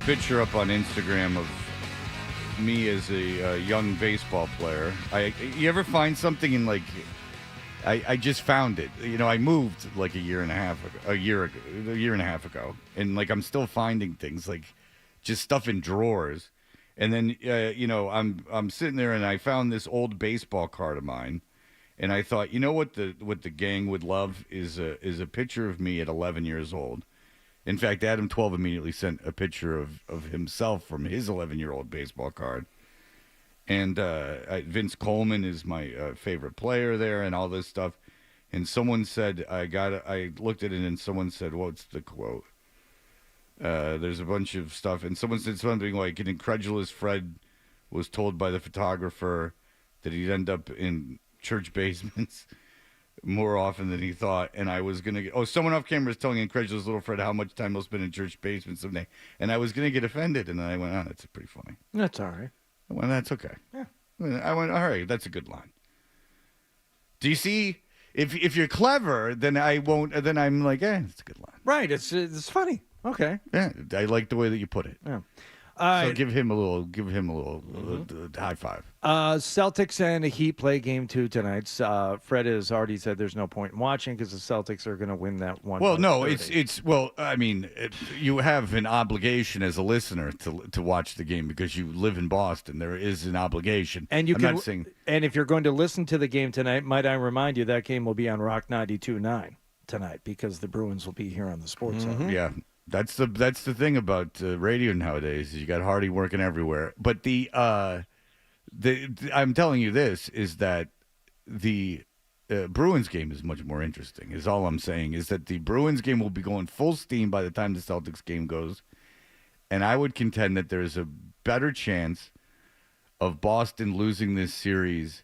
picture up on Instagram of me as a young baseball player. You ever find something in like? I just found it. I moved like a year and a half ago, and like I'm still finding things like just stuff in drawers. And then I'm sitting there and I found this old baseball card of mine, and I thought, what the gang would love is a picture of me at 11 years old. In fact, Adam 12 immediately sent a picture of himself from his 11-year-old baseball card. And Vince Coleman is my favorite player there, and all this stuff. And someone said, I looked at it, and someone said, what's the quote? There's a bunch of stuff, and someone said something like, an incredulous Fred was told by the photographer that he'd end up in church basements more often than he thought. And I was going to, someone off camera is telling incredulous little Fred how much time he'll spend in church basements someday. And I was going to get offended, and then I went, that's pretty funny. That's all right. Well, that's okay. Yeah. I went, all right, that's a good line. Do you see? If you're clever, then I won't. Then I'm like, it's a good line. Right. It's funny. Okay. Yeah, I like the way that you put it. Yeah. So give him a little high five. Celtics and the Heat play game 2 tonight. Fred has already said there's no point in watching because the Celtics are going to win that one. Well, no, you have an obligation as a listener to watch the game because you live in Boston. There is an obligation. And and if you're going to listen to the game tonight, might I remind you that game will be on Rock 92.9 tonight because the Bruins will be here on the Sports Hub. Yeah. That's the thing about radio nowadays. Is you got Hardy working everywhere. But I'm telling you this is that the Bruins game is much more interesting. Is all I'm saying is that the Bruins game will be going full steam by the time the Celtics game goes, and I would contend that there is a better chance of Boston losing this series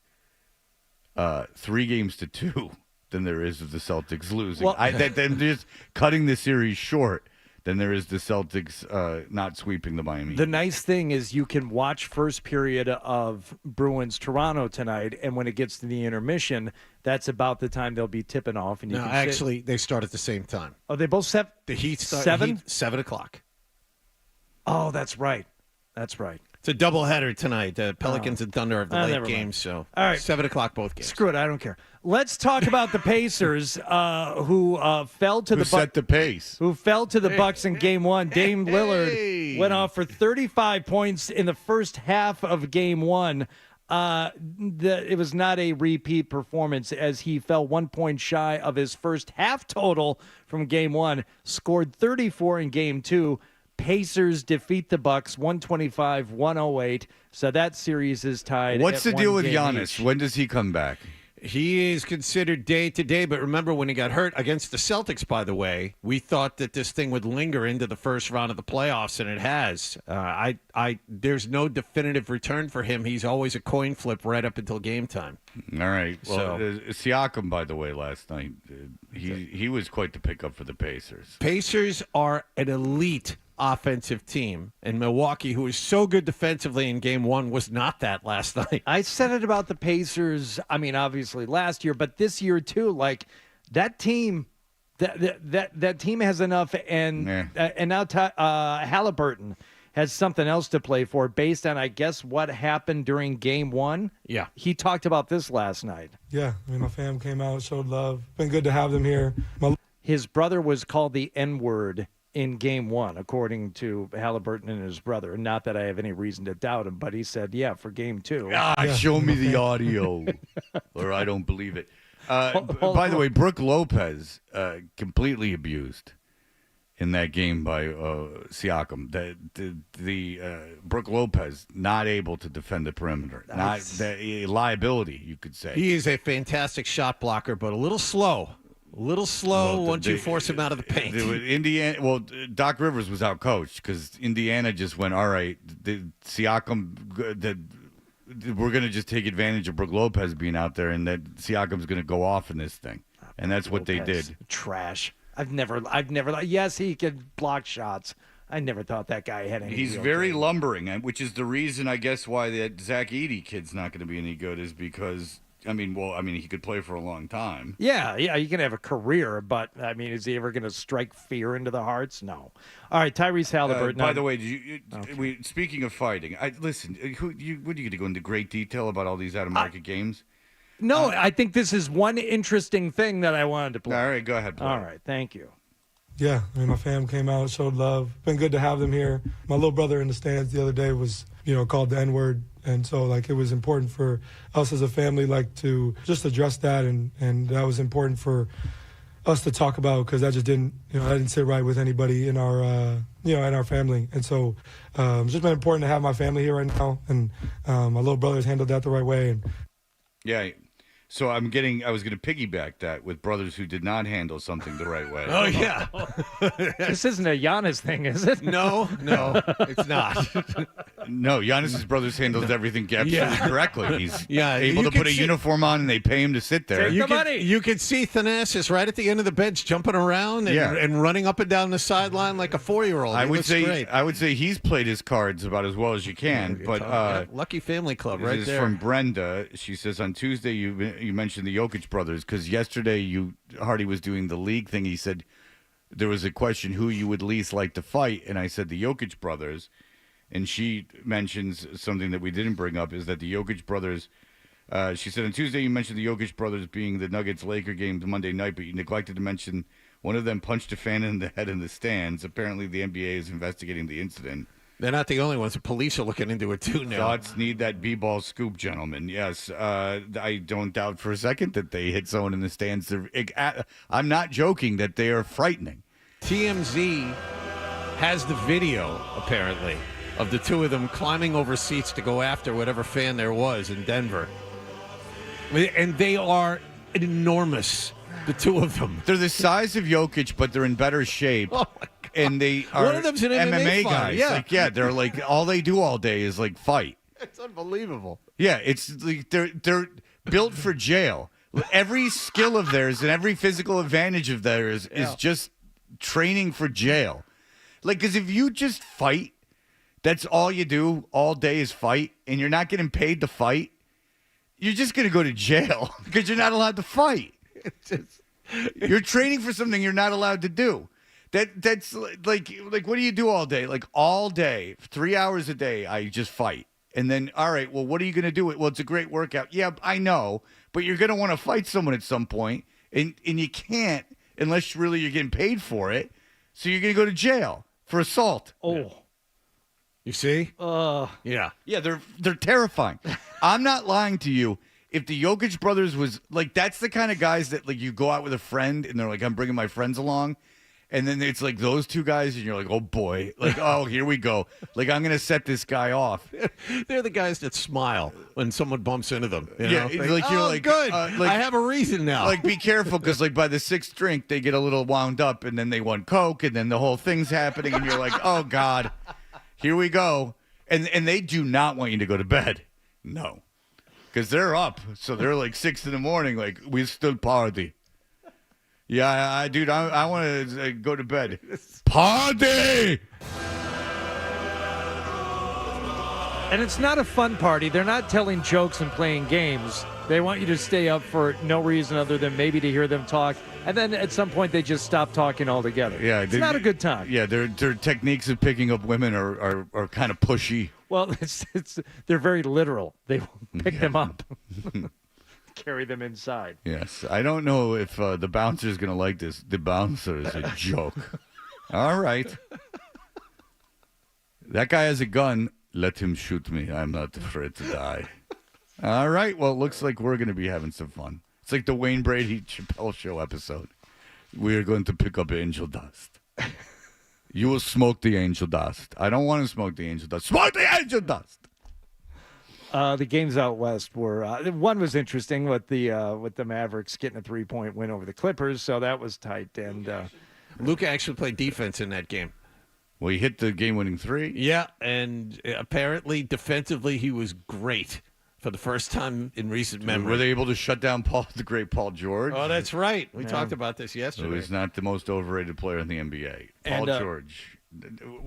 3-2 than there is of the Celtics losing. Than just cutting the series short than there is the Celtics not sweeping the Miami. The nice thing is you can watch first period of Bruins-Toronto tonight, and when it gets to the intermission, that's about the time they'll be tipping off. And they start at the same time. Oh, they both set? The Heat start 7? 7 o'clock. Oh, that's right. That's right. It's a doubleheader tonight. Pelicans and Thunder of the late game. So, all right, 7 o'clock both games. Screw it, I don't care. Let's talk about the Pacers, who fell to set the pace. Who fell to the Bucks in Game 1. Dame Lillard went off for 35 points in the first half of Game 1. It was not a repeat performance as he fell 1 point shy of his first half total from Game 1. Scored 34 in Game 2. Pacers defeat the Bucks 125-108. So that series is tied. What's the deal with Giannis? When does he come back? He is considered day to day, but remember when he got hurt against the Celtics, by the way, we thought that this thing would linger into the first round of the playoffs, and it has. There's no definitive return for him. He's always a coin flip right up until game time. All right. Well, Siakam, by the way, last night, he was quite the pickup for the Pacers. Pacers are an elite offensive team, and Milwaukee, who is so good defensively in Game 1, was not that last night. I said it about the Pacers, I mean, obviously last year, but this year too, like that team, that team has enough, and now Halliburton has something else to play for based on, I guess, what happened during Game 1. Yeah. He talked about this last night. Yeah, I mean, my fam came out, showed love. Been good to have them here. His brother was called the N-word in Game 1, according to Halliburton and his brother. Not that I have any reason to doubt him, but he said, for Game 2. Show me the audio, or I don't believe it. By the way, Brooke Lopez completely abused in that game by Siakam. The Brooke Lopez not able to defend the perimeter. Not liability, you could say. He is a fantastic shot blocker, but a little slow. Once you force him out of the paint. Indiana. Well, Doc Rivers was out coached because Indiana just went, all right, Siakam, we're going to just take advantage of Brooke Lopez being out there, and that Siakam's going to go off in this thing, and that's what they did. Trash. I've never. Yes, he could block shots. I never thought that guy had any. He's very lumbering, which is the reason, I guess, why that Zach Edey kid's not going to be any good, is because he could play for a long time. Yeah, you can have a career, but I mean, is he ever going to strike fear into the hearts? No. All right, Tyrese Halliburton. By the way, speaking of fighting, listen. What are you going to go into great detail about all these out-of-market games? No, I think this is one interesting thing that I wanted to play. All right, go ahead. Play. All right, thank you. Yeah, I mean, my fam came out, showed love. Been good to have them here. My little brother in the stands the other day was, called the N-word. And so, it was important for us as a family, to just address that. And that was important for us to talk about because that just didn't, that didn't sit right with anybody in our, in our family. And so it's just been important to have my family here right now. And my little brother's handled that the right way. And yeah. So I was going to piggyback that with brothers who did not handle something the right way. Oh, yeah. This isn't a Giannis thing, is it? No, it's not. No, Giannis's brothers handled everything absolutely correctly. He's able to put a uniform on, and they pay him to sit there. You could see Thanasis right at the end of the bench jumping around and running up and down the sideline like a 4-year-old. I would say he's played his cards about as well as you can. But lucky family club right there. This is from Brenda. She says, on Tuesday you mentioned the Jokic brothers because yesterday Hardy was doing the league thing. He said there was a question who you would least like to fight, and I said the Jokic brothers. And she mentions something that we didn't bring up is that the Jokic brothers, she said on Tuesday you mentioned the Jokic brothers being the Nuggets-Laker game Monday night, but you neglected to mention one of them punched a fan in the head in the stands. Apparently the NBA is investigating the incident. They're not the only ones. The police are looking into it too now. Thoughts need that b-ball scoop, gentlemen. Yes, I don't doubt for a second that they hit someone in the stands. I'm not joking that they are frightening. TMZ has the video, apparently, of the two of them climbing over seats to go after whatever fan there was in Denver. And they are enormous, the two of them. They're the size of Jokic, but they're in better shape. Oh, my God. And they are one of them's an MMA guys. Yeah. They're like, all they do all day is fight. It's unbelievable. Yeah, it's like they're built for jail. Every skill of theirs and every physical advantage of theirs is just training for jail. Because if you just fight, that's all you do all day is fight, and you're not getting paid to fight, you're just going to go to jail because you're not allowed to fight. You're training for something you're not allowed to do. That's like what do you do all day? All day, 3 hours a day, I just fight. And then, all right, well, what are you going to do? Well, it's a great workout. Yeah, I know, but you're going to want to fight someone at some point, and you can't unless really you're getting paid for it. So you're going to go to jail for assault. Oh. You see? Yeah. Yeah, they're terrifying. I'm not lying to you. If the Jokic brothers was that's the kind of guys that you go out with a friend and they're like, I'm bringing my friends along. And then it's those two guys, and you're like, oh, boy. Oh, here we go. I'm going to set this guy off. They're the guys that smile when someone bumps into them. You know? You're good. I have a reason now. Be careful, because by the sixth drink, they get a little wound up, and then they want Coke, and then the whole thing's happening, and you're like, oh, God, here we go. And they do not want you to go to bed. No. Because they're up. So they're 6 in the morning, we still party. Yeah, dude, I want to go to bed. Party! And it's not a fun party. They're not telling jokes and playing games. They want you to stay up for no reason other than maybe to hear them talk. And then at some point, they just stop talking altogether. Yeah, it's not a good time. Yeah, their techniques of picking up women are kind of pushy. Well, they're very literal. They pick them up. Carry them inside. Yes. I don't know if the bouncer's going to like this. The bouncer is a joke. All right. That guy has a gun. Let him shoot me. I'm not afraid to die. All right. Well, it looks like we're going to be having some fun. It's like the Wayne Brady Chappelle Show episode. We are going to pick up angel dust. You will smoke the angel dust. I don't want to smoke the angel dust. Smoke the angel dust. The games out west were one was interesting with the Mavericks getting a 3-point win over the Clippers, so that was tight. And Luka actually played defense in that game. Well, he hit the game-winning 3. Yeah, and apparently defensively he was great for the first time in recent memory. Were they able to shut down the great Paul George? Oh, that's right. We talked about this yesterday. So he's not the most overrated player in the NBA. Paul George.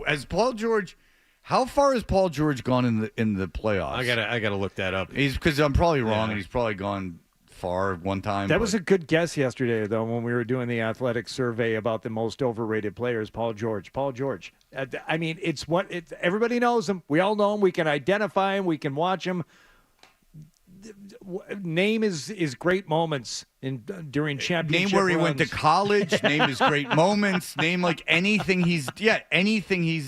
As Paul George. How far has Paul George gone in the playoffs? I gotta look that up. Because I'm probably wrong, and he's probably gone far one time. That was a good guess yesterday, though, when we were doing the athletic survey about the most overrated players. Paul George. I mean, everybody knows him. We all know him. We can identify him. We can watch him. Name is great moments during championship Name where he runs. went to college. Name his great moments. Name like anything he's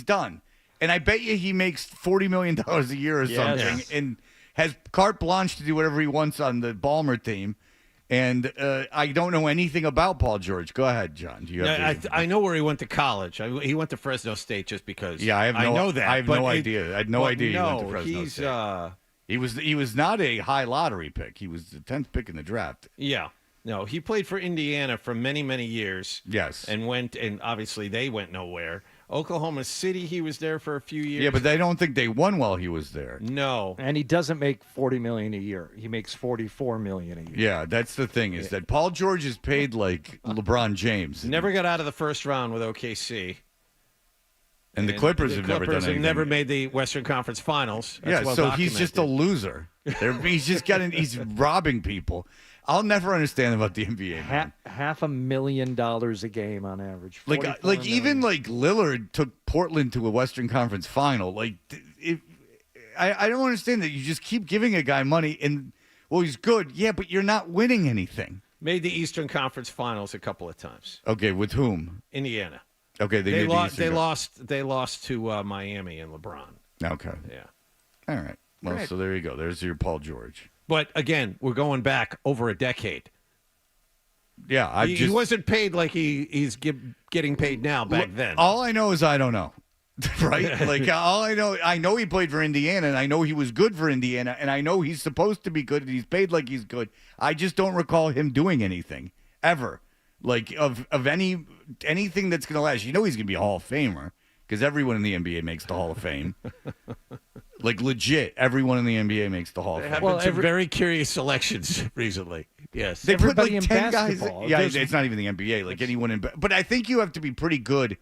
done. And I bet you he makes $40 million a year or something, and has carte blanche to do whatever he wants on the Ballmer team. And I don't know anything about Paul George. Go ahead, John. Do you have I know where he went to college. He went to Fresno State just because. Yeah, I know that. I have no idea. I had no idea he went to Fresno he's, State. He was not a high lottery pick. He was the 10th pick in the draft. Yeah. No, he played for Indiana for many, many years. Yes. And obviously they went nowhere. Oklahoma City, he was there for a few years. Yeah, but I don't think they won while he was there. No. And he doesn't make $40 million a year. He makes $44 million a year. Yeah, that's the thing, is that Paul George is paid like LeBron James. Never got out of the first round with OKC. And the Clippers have never done anything. Have never made the Western Conference Finals. That's well so documented. he's just a loser. He's robbing people. I'll never understand about the NBA. Man. $500,000 a game on average. Like even like Lillard took Portland to a Western Conference Final. Like, I don't understand that you just keep giving a guy money and he's good, yeah, but you're not winning anything. Made the Eastern Conference Finals a couple of times. Okay, with whom? Indiana. Okay, they lost. They lost to Miami and LeBron. Okay. Yeah. All right. Well, so there you go. There's your Paul George. But again, we're going back over a decade. Yeah, he wasn't paid like he's getting paid now back then. All I know is I don't know. Right? Like all I know he played for Indiana, and I know he was good for Indiana, and I know he's supposed to be good, and he's paid like he's good. I just don't recall him doing anything ever. Like of anything that's going to last. You know he's going to be a Hall of Famer because everyone in the NBA makes the Hall of Fame. Like legit, everyone in the NBA makes the Hall of Fame. There have been some very curious selections recently. Yes, they put like in 10 guys. basketball. Yeah, it's not even the NBA. Like anyone in, but I think you have to be pretty good.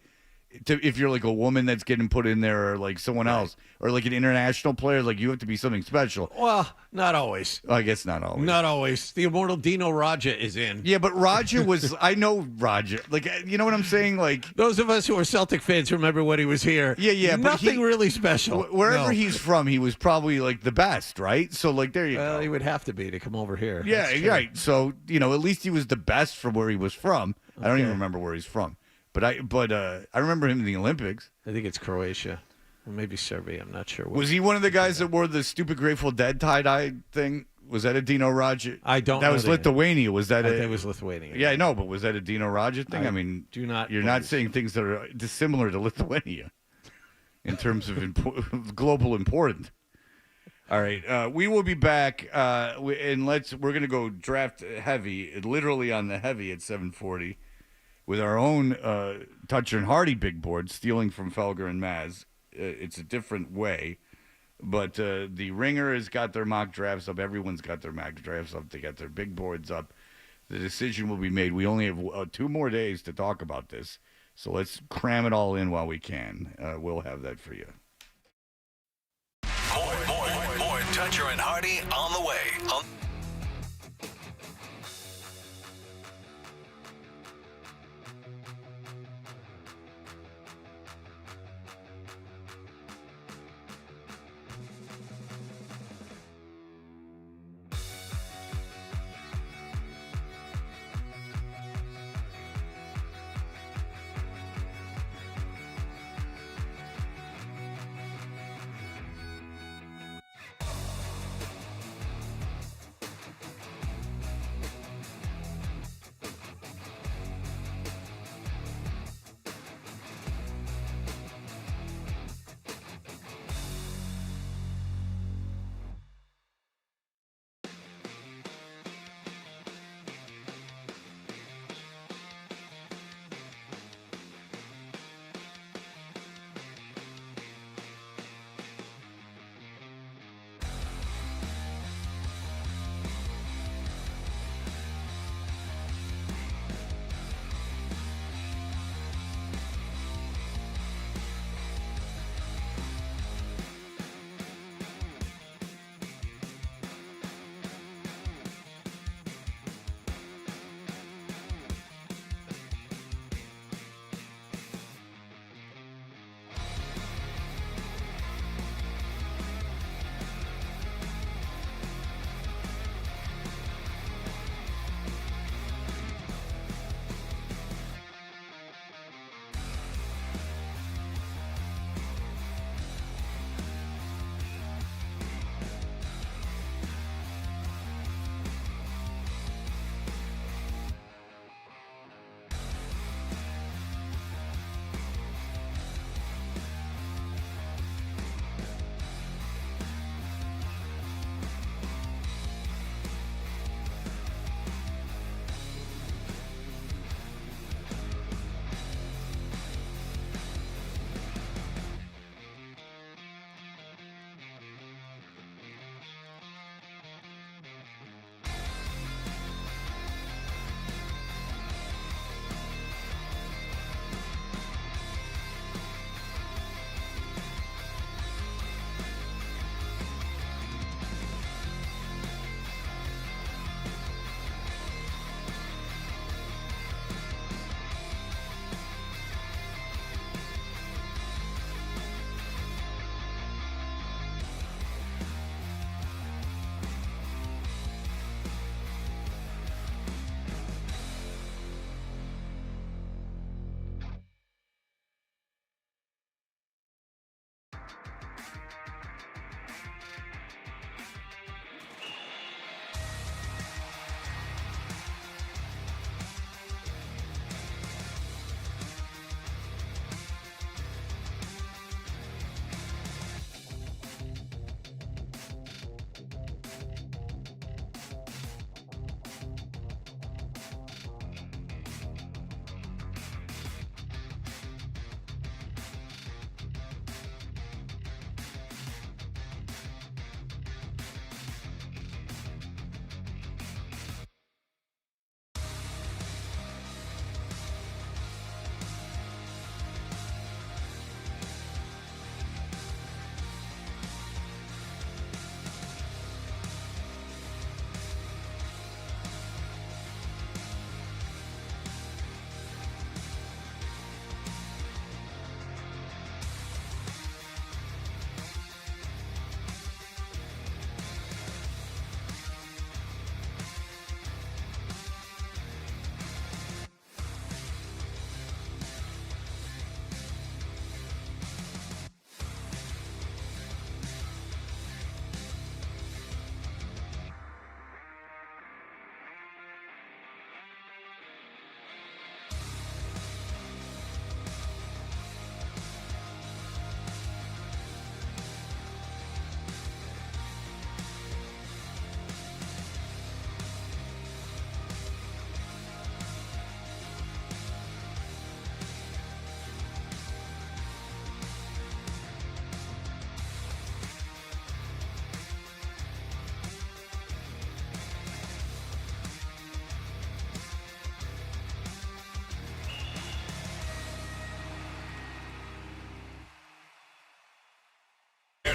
If you're like a woman that's getting put in there, or like someone else, or like an international player, like you have to be something special. Well, not always. I guess not always. Not always. The immortal Dino Raja is in. Yeah, but Raja was. I know Raja. Like, you know what I'm saying? Like those of us who are Celtic fans remember when he was here. Yeah. Nothing really special. Wherever he's from, he was probably like the best, right? So like there you go. Well, he would have to be to come over here. Yeah, right. So at least he was the best from where he was from. Okay. I don't even remember where he's from. But I remember him in the Olympics. I think it's Croatia, or maybe Serbia. I'm not sure. Was he one of the guys that wore the stupid Grateful Dead tie-dye thing? Was that a Dino Raja? I don't. That was Lithuania. Was that? That was Lithuania. Yeah, I know, but was that a Dino Raja thing? I mean, You're not saying things that are dissimilar to Lithuania in terms of global importance. All right, we will be back, and we're going to go draft heavy, literally on the heavy at 7:40. With our own Toucher and Hardy big board, stealing from Felger and Maz. It's a different way. But the Ringer has got their mock drafts up. Everyone's got their mock drafts up. They got their big boards up. The decision will be made. We only have 2 more days to talk about this. So let's cram it all in while we can. We'll have that for you. More Toucher and Hardy on the way.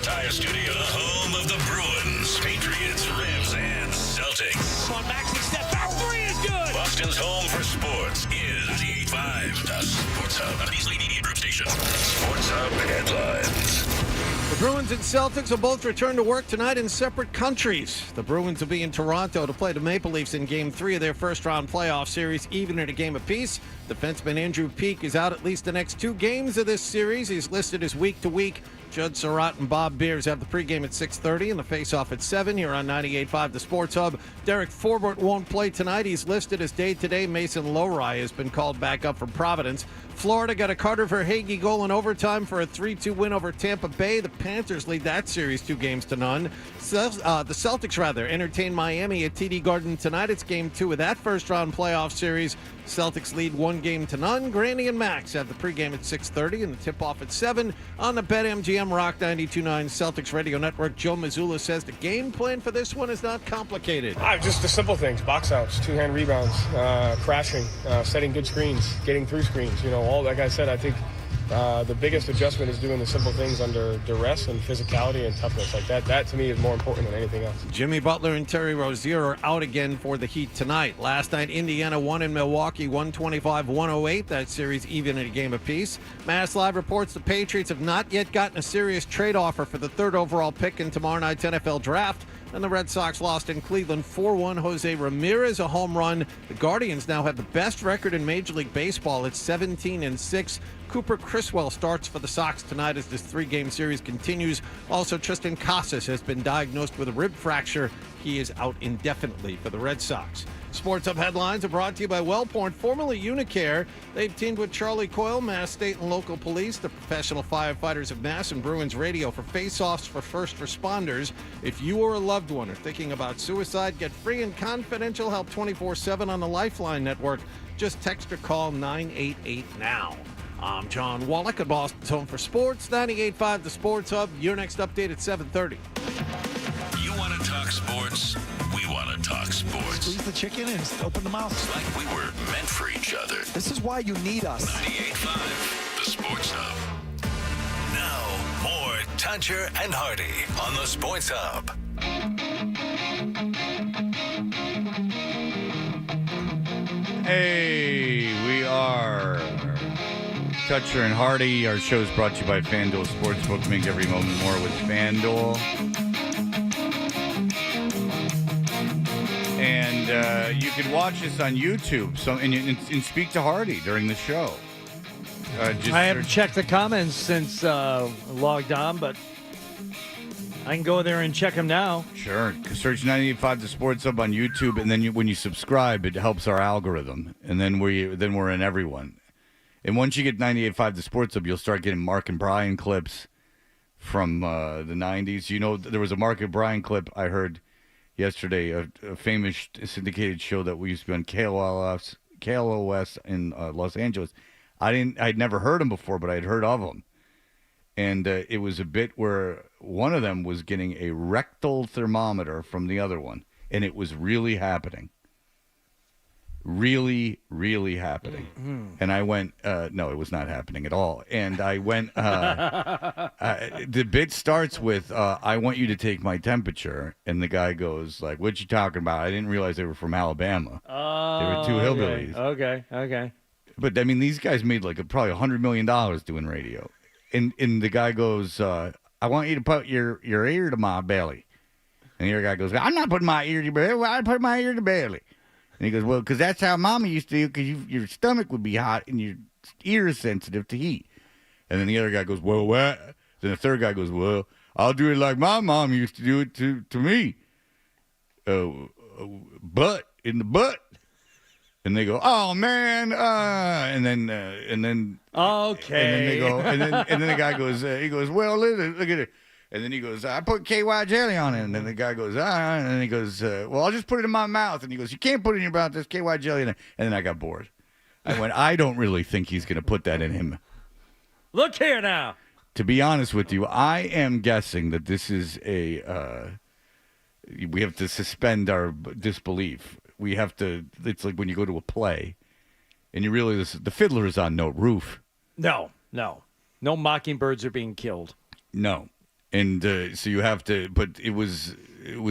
Tire Studio, home of the Bruins, Patriots, Revs, and Celtics. On Maxi step back three is good. Boston's home for sports is 98.5, the Sports Hub, the Easily Media Group Station. Sports Hub headlines. The Bruins and Celtics will both return to work tonight in separate countries. The Bruins will be in Toronto to play the Maple Leafs in Game 3 of their first-round playoff series, even at a game apiece. Defenseman Andrew Peeke is out at least the next 2 games of this series. He's listed as week-to-week. Judd Surratt and Bob Beers have the pregame at 6:30 and the face-off at 7 here on 98.5 The Sports Hub. Derek Forbort won't play tonight. He's listed as day-to-day. Mason Lowry has been called back up from Providence. Florida got a Carter Verhaeghe goal in overtime for a 3-2 win over Tampa Bay. The Panthers lead that series 2-0. The Celtics, entertain Miami at TD Garden tonight. It's Game 2 of that first-round playoff series. Celtics lead 1-0. Granny and Max have the pregame at 6:30 and the tip-off at 7 on the BetMGM Rock 92.9 Celtics Radio Network. Joe Mazzulla says the game plan for this one is not complicated. Just the simple things: box outs, two-hand rebounds, crashing, setting good screens, getting through screens. All like I said, I think the biggest adjustment is doing the simple things under duress and physicality and toughness. Like that to me is more important than anything else. Jimmy Butler and Terry Rozier are out again for the Heat tonight. Last night, Indiana won in Milwaukee, 125-108. That series even at a game apiece. Mass Live reports the Patriots have not yet gotten a serious trade offer for the 3rd overall pick in tomorrow night's NFL draft. And the Red Sox lost in Cleveland 4-1. Jose Ramirez a home run. The Guardians now have the best record in Major League Baseball. It's 17-6. Cooper Criswell starts for the Sox tonight as this 3-game series continues. Also, Tristan Casas has been diagnosed with a rib fracture. He is out indefinitely for the Red Sox. Sports Hub headlines are brought to you by WellPoint, formerly Unicare. They've teamed with Charlie Coyle, Mass State and Local Police, the professional firefighters of Mass, and Bruins Radio for face-offs for first responders. If you or a loved one are thinking about suicide, get free and confidential help 24/7 on the Lifeline Network. Just text or call 988 now. I'm John Wallach at Boston's Home for Sports, 98.5 The Sports Hub. Your next update at 7:30. You want to talk sports? We want to talk sports. Squeeze the chicken and open the mouth. It's like we were meant for each other. This is why you need us. 98.5 The Sports Hub. Now, more Toucher and Hardy on the Sports Hub. Hey, we are Toucher and Hardy. Our show is brought to you by FanDuel Sportsbook. Make every moment more with FanDuel. And you can watch us on YouTube and speak to Hardy during the show. I haven't checked the comments since logged on, but I can go there and check them now. Sure. Search 98.5 The Sports Hub on YouTube, and then when you subscribe, it helps our algorithm. And then we're in everyone. And once you get 98.5 The Sports Hub, you'll start getting Mark and Brian clips from the 90s. There was a Mark and Brian clip I heard yesterday, a famous syndicated show that we used to be on KLOS in Los Angeles. I'd never heard him before, but I'd heard of him. And it was a bit where one of them was getting a rectal thermometer from the other one, and it was really happening. Really, really happening. And I went, no, it was not happening at all. And I went, the bit starts with, I want you to take my temperature. And the guy goes, like, what you talking about? I didn't realize they were from Alabama. Oh, they were two hillbillies. Okay. But, I mean, these guys made probably $100 million doing radio. And the guy goes, I want you to put your ear to my belly. And the other guy goes, I'm not putting my ear to your belly. I put my ear to belly. And he goes, well, because that's how Mama used to do, because your stomach would be hot and your ear is sensitive to heat. And then the other guy goes, well, what? Then the third guy goes, well, I'll do it like my mom used to do it to me. Butt, in the butt. And they go, oh, man. And then okay. And then they go, and then the guy goes, he goes, well, look at it. And then he goes, I put KY jelly on it. And then the guy goes, and then he goes, well, I'll just put it in my mouth. And he goes, you can't put it in your mouth. There's KY jelly in it. And then I got bored. I went, I don't really think he's going to put that in him. Look here now. To be honest with you, I am guessing that this is we have to suspend our disbelief. We have to, it's like when you go to a play and you realize the fiddler is on no roof. No mockingbirds are being killed. No. And so you have to, but it was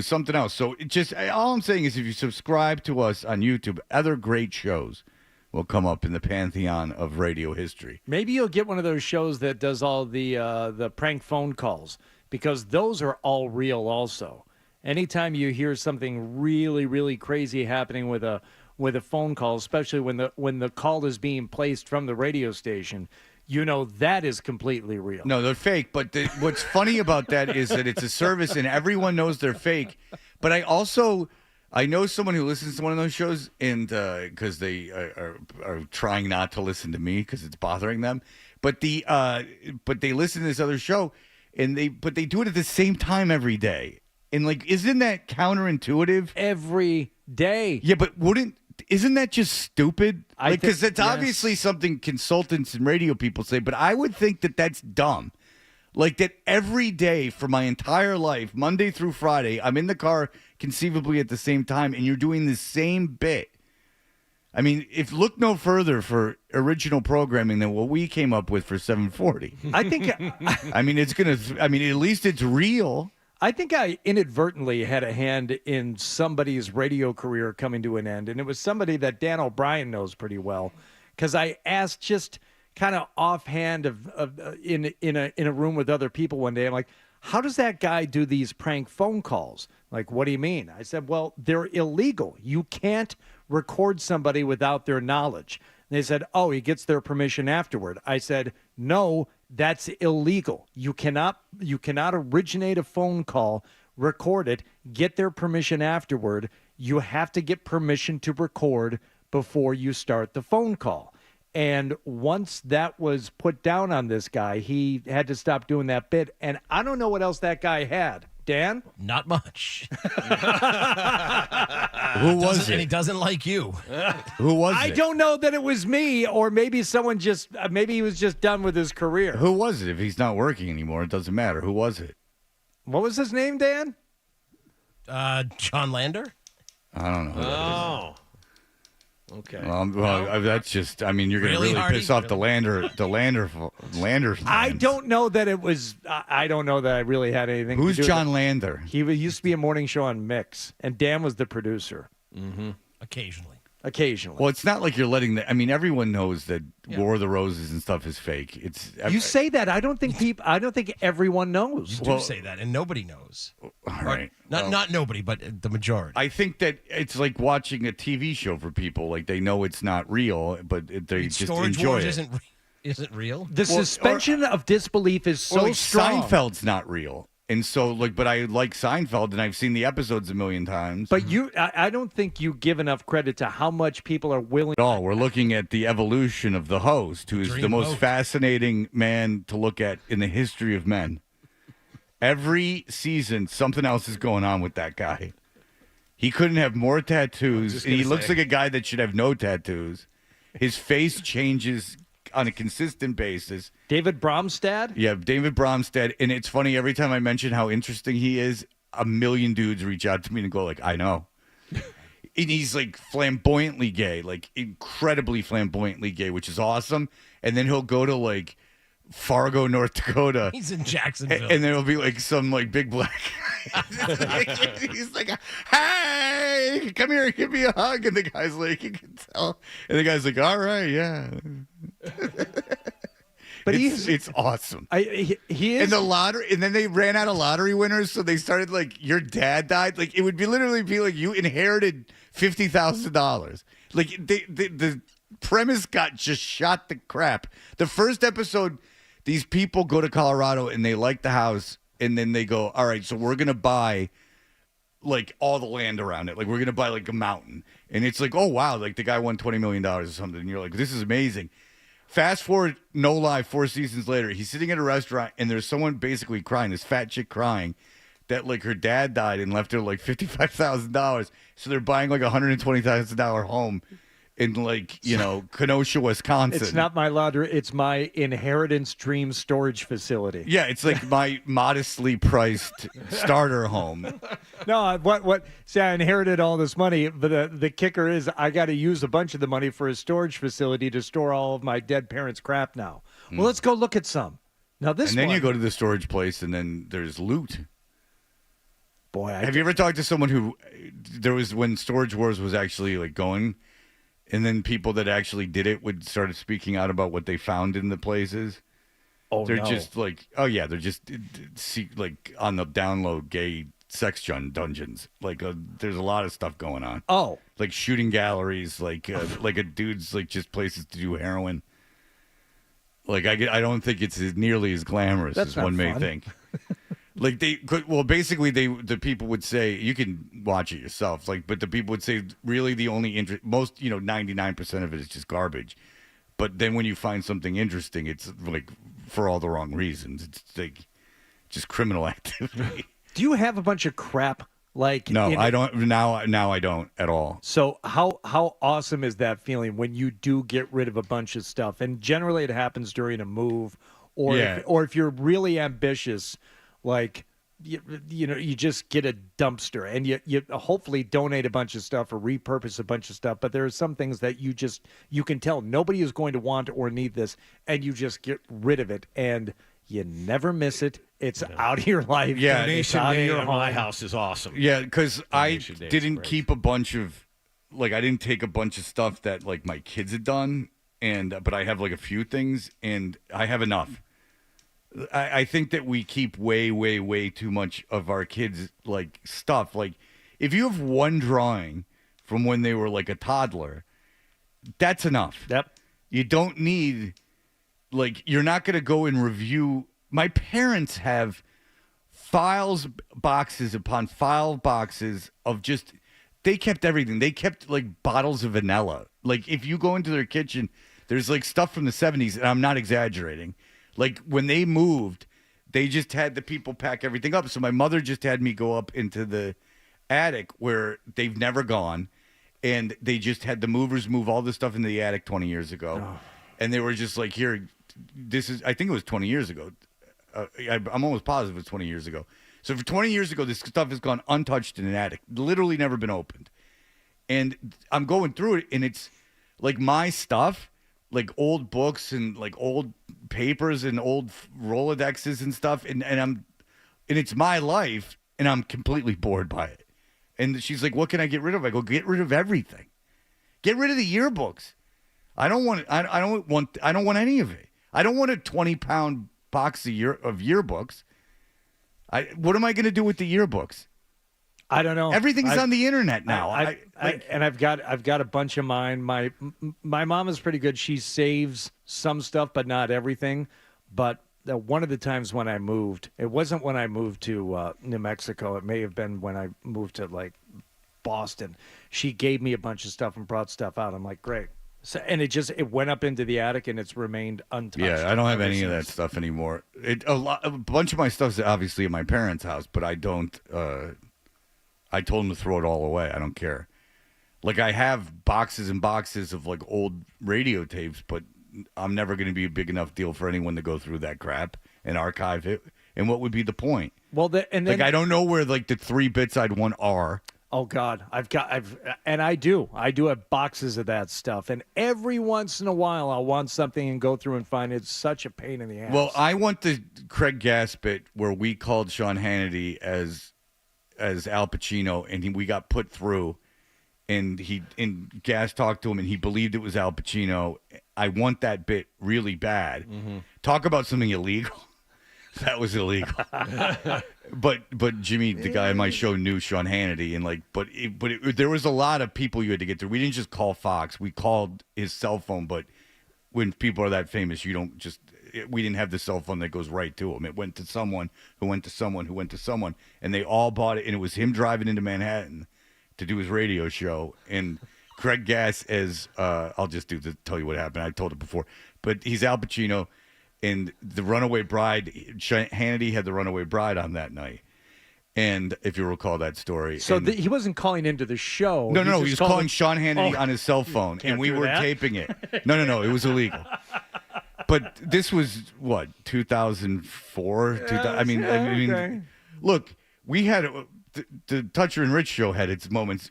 something else. So it just, all I'm saying is if you subscribe to us on YouTube, other great shows will come up in the pantheon of radio history. Maybe you'll get one of those shows that does all the prank phone calls, because those are all real also. Anytime you hear something really, really crazy happening with a phone call, especially when the call is being placed from the radio station, you know that is completely real. No, they're fake. But what's funny about that is that it's a service and everyone knows they're fake. But I know someone who listens to one of those shows, and because they are trying not to listen to me because it's bothering them. But they listen to this other show, and they do it at the same time every day. And like, isn't that counterintuitive? Every day. Yeah, but isn't that just stupid? Because that's obviously something consultants and radio people say, but I would think that that's dumb. Like that every day for my entire life, Monday through Friday, I'm in the car conceivably at the same time, and you're doing the same bit. I mean, look no further for original programming than what we came up with for 740. I think. I mean, at least it's real. I think I inadvertently had a hand in somebody's radio career coming to an end, and it was somebody that Dan O'Brien knows pretty well, because I asked just kind of offhand in a room with other people one day. I'm like, how does that guy do these prank phone calls? Like, what do you mean? I said, well, they're illegal. You can't record somebody without their knowledge. And they said, oh, he gets their permission afterward. I said, no, that's illegal. You cannot originate a phone call, record it, get their permission afterward. You have to get permission to record before you start the phone call. And once that was put down on this guy, he had to stop doing that bit. And I don't know what else that guy had. Dan? Not much. Who was it? And he doesn't like you. Who was it? I don't know that it was me, or maybe someone maybe he was just done with his career. Who was it? If he's not working anymore, it doesn't matter. Who was it? What was his name, Dan? John Lander? I don't know. Who that is. Okay. That's just. I mean, you're going to really piss off the Lander. I don't know that it was. I don't know that I really had anything. Who's to do John with it. Lander? He used to be a morning show on Mix, and Dan was the producer. Mm-hmm. Occasionally. Well, it's not like you're letting the. I mean, everyone knows that War of the Roses and stuff is fake. You say that. I don't think everyone knows. You do say that, and nobody knows. All right. Not nobody, but the majority. I think that it's like watching a TV show for people. Like they know it's not real, but they just Storage enjoy Wars it. isn't real. The suspension of disbelief is so strong. Seinfeld's not real. And so, but I like Seinfeld, and I've seen the episodes a million times. But I don't think you give enough credit to how much people are willing. We're looking at the evolution of the host, who is the most fascinating man to look at in the history of men. Every season, something else is going on with that guy. He couldn't have more tattoos, and he looks like a guy that should have no tattoos. His face changes on a consistent basis. David Bromstad? Yeah, David Bromstad. And it's funny, every time I mention how interesting he is, a million dudes reach out to me and go like, I know. And he's like flamboyantly gay, like incredibly flamboyantly gay, which is awesome. And then he'll go to like Fargo, North Dakota. He's in Jacksonville. And there'll be like some like big black guy. He's like, hey, come here, give me a hug. And the guy's like, you can tell. And the guy's like, all right, yeah. But it's awesome. He is. And the lottery, and then they ran out of lottery winners, so they started like, your dad died. Like it would literally be like you inherited $50,000. Like the premise got just shot to crap. The first episode, these people go to Colorado and they like the house, and then they go, all right, so we're gonna buy like all the land around it. Like we're gonna buy like a mountain, and it's like, oh wow, like the guy won $20 million or something. And you're like, this is amazing. Fast forward, no lie, 4 seasons later, he's sitting at a restaurant, and there's someone basically crying, this fat chick crying, that like her dad died and left her like $55,000. So they're buying like a $120,000 home in like, Kenosha, Wisconsin. It's not my lottery. It's my inheritance dream storage facility. Yeah, it's like my modestly priced starter home. No, what? See, I inherited all this money, but the kicker is I got to use a bunch of the money for a storage facility to store all of my dead parents' crap now. Well, let's go look at some. Now this and then one, you go to the storage place, and then there's loot. Boy, have you ever talked to someone who there was when Storage Wars was actually like going, and then people that actually did it would start speaking out about what they found in the places? Oh, they're no. just like, oh yeah, they're just like on the download gay sex dungeons. Like there's a lot of stuff going on. Oh, like shooting galleries, like a dude's like just places to do heroin. Like I don't think it's nearly as glamorous as one may think. Like basically the people would say, you can watch it yourself. Like, but the people would say really the only most 99% of it is just garbage. But then when you find something interesting, it's like for all the wrong reasons. It's like just criminal activity. Do you have a bunch of crap? Like no, I don't now. I don't at all. So how awesome is that feeling when you do get rid of a bunch of stuff? And generally it happens during a move, or if you're really ambitious, like you just get a dumpster and you hopefully donate a bunch of stuff or repurpose a bunch of stuff. But there are some things that you can tell nobody is going to want or need this, and you just get rid of it and you never miss it. It's out of your life. Yeah, donation day at my house is awesome. Yeah, because I didn't keep a bunch of, I didn't take a bunch of stuff that like my kids had done, but I have like a few things, and I have enough. I think that we keep way, way, way too much of our kids like stuff. Like, if you have one drawing from when they were like a toddler, that's enough. Yep. You don't need, you're not going to go and review. My parents have files, boxes upon file boxes of they kept everything. They kept bottles of vanilla. Like, if you go into their kitchen, there's stuff from the 70s, and I'm not exaggerating. Like, when they moved, they just had the people pack everything up. So my mother just had me go up into the attic where they've never gone, and they just had the movers move all this stuff into the attic 20 years ago. Oh. And they were just like, here, I think it was 20 years ago. I'm almost positive it's 20 years ago. So for 20 years ago, this stuff has gone untouched in an attic, literally never been opened. And I'm going through it, and it's like my stuff, like old books and like old papers and old Rolodexes and stuff, and it's my life, and I'm completely bored by it. And she's like, "What can I get rid of?" I go, "Get rid of everything. Get rid of the yearbooks. I don't want any of it. I don't want a 20-pound box of yearbooks. What am I going to do with the yearbooks? I don't know. Everything's on the internet now. I've got a bunch of mine. My mom is pretty good. She saves some stuff, but not everything. But one of the times when I moved, it wasn't when I moved to New Mexico. It may have been when I moved to Boston. She gave me a bunch of stuff and brought stuff out. I'm like, great. So, and it went up into the attic, and it's remained untouched. Yeah, I don't have any of that stuff anymore. A bunch of my stuff's obviously at my parents' house, but I don't. I told them to throw it all away. I don't care. I have boxes and boxes of old radio tapes, but I'm never going to be a big enough deal for anyone to go through that crap and archive it. And what would be the point? Well, I don't know where the 3 bits I'd want are. Oh God, I do have boxes of that stuff, and every once in a while I'll want something and go through and find it's such a pain in the ass. Well, I want the Craig Gass bit where we called Sean Hannity as Al Pacino, and we got put through, and Gass talked to him, and he believed it was Al Pacino. I want that bit really bad. Mm-hmm. Talk about something illegal. That was illegal. But Jimmy, the guy on my show, knew Sean Hannity, and there was a lot of people you had to get through. We didn't just call Fox; we called his cell phone. But when people are that famous, you don't just. We didn't have the cell phone that goes right to him. It went to someone who went to someone who went to someone, and they all bought it. And it was him driving into Manhattan to do his radio show, and Craig Gass as I'll just tell you what happened. I told it before, but he's Al Pacino. And the Runaway Bride, Hannity had the Runaway Bride on that night. And if you recall that story. So he wasn't calling into the show. No, he was calling Sean Hannity on his cell phone. And we were taping it. No, it was illegal. But this was, 2004? Okay. Look, we had, the Toucher and Rich show had its moments.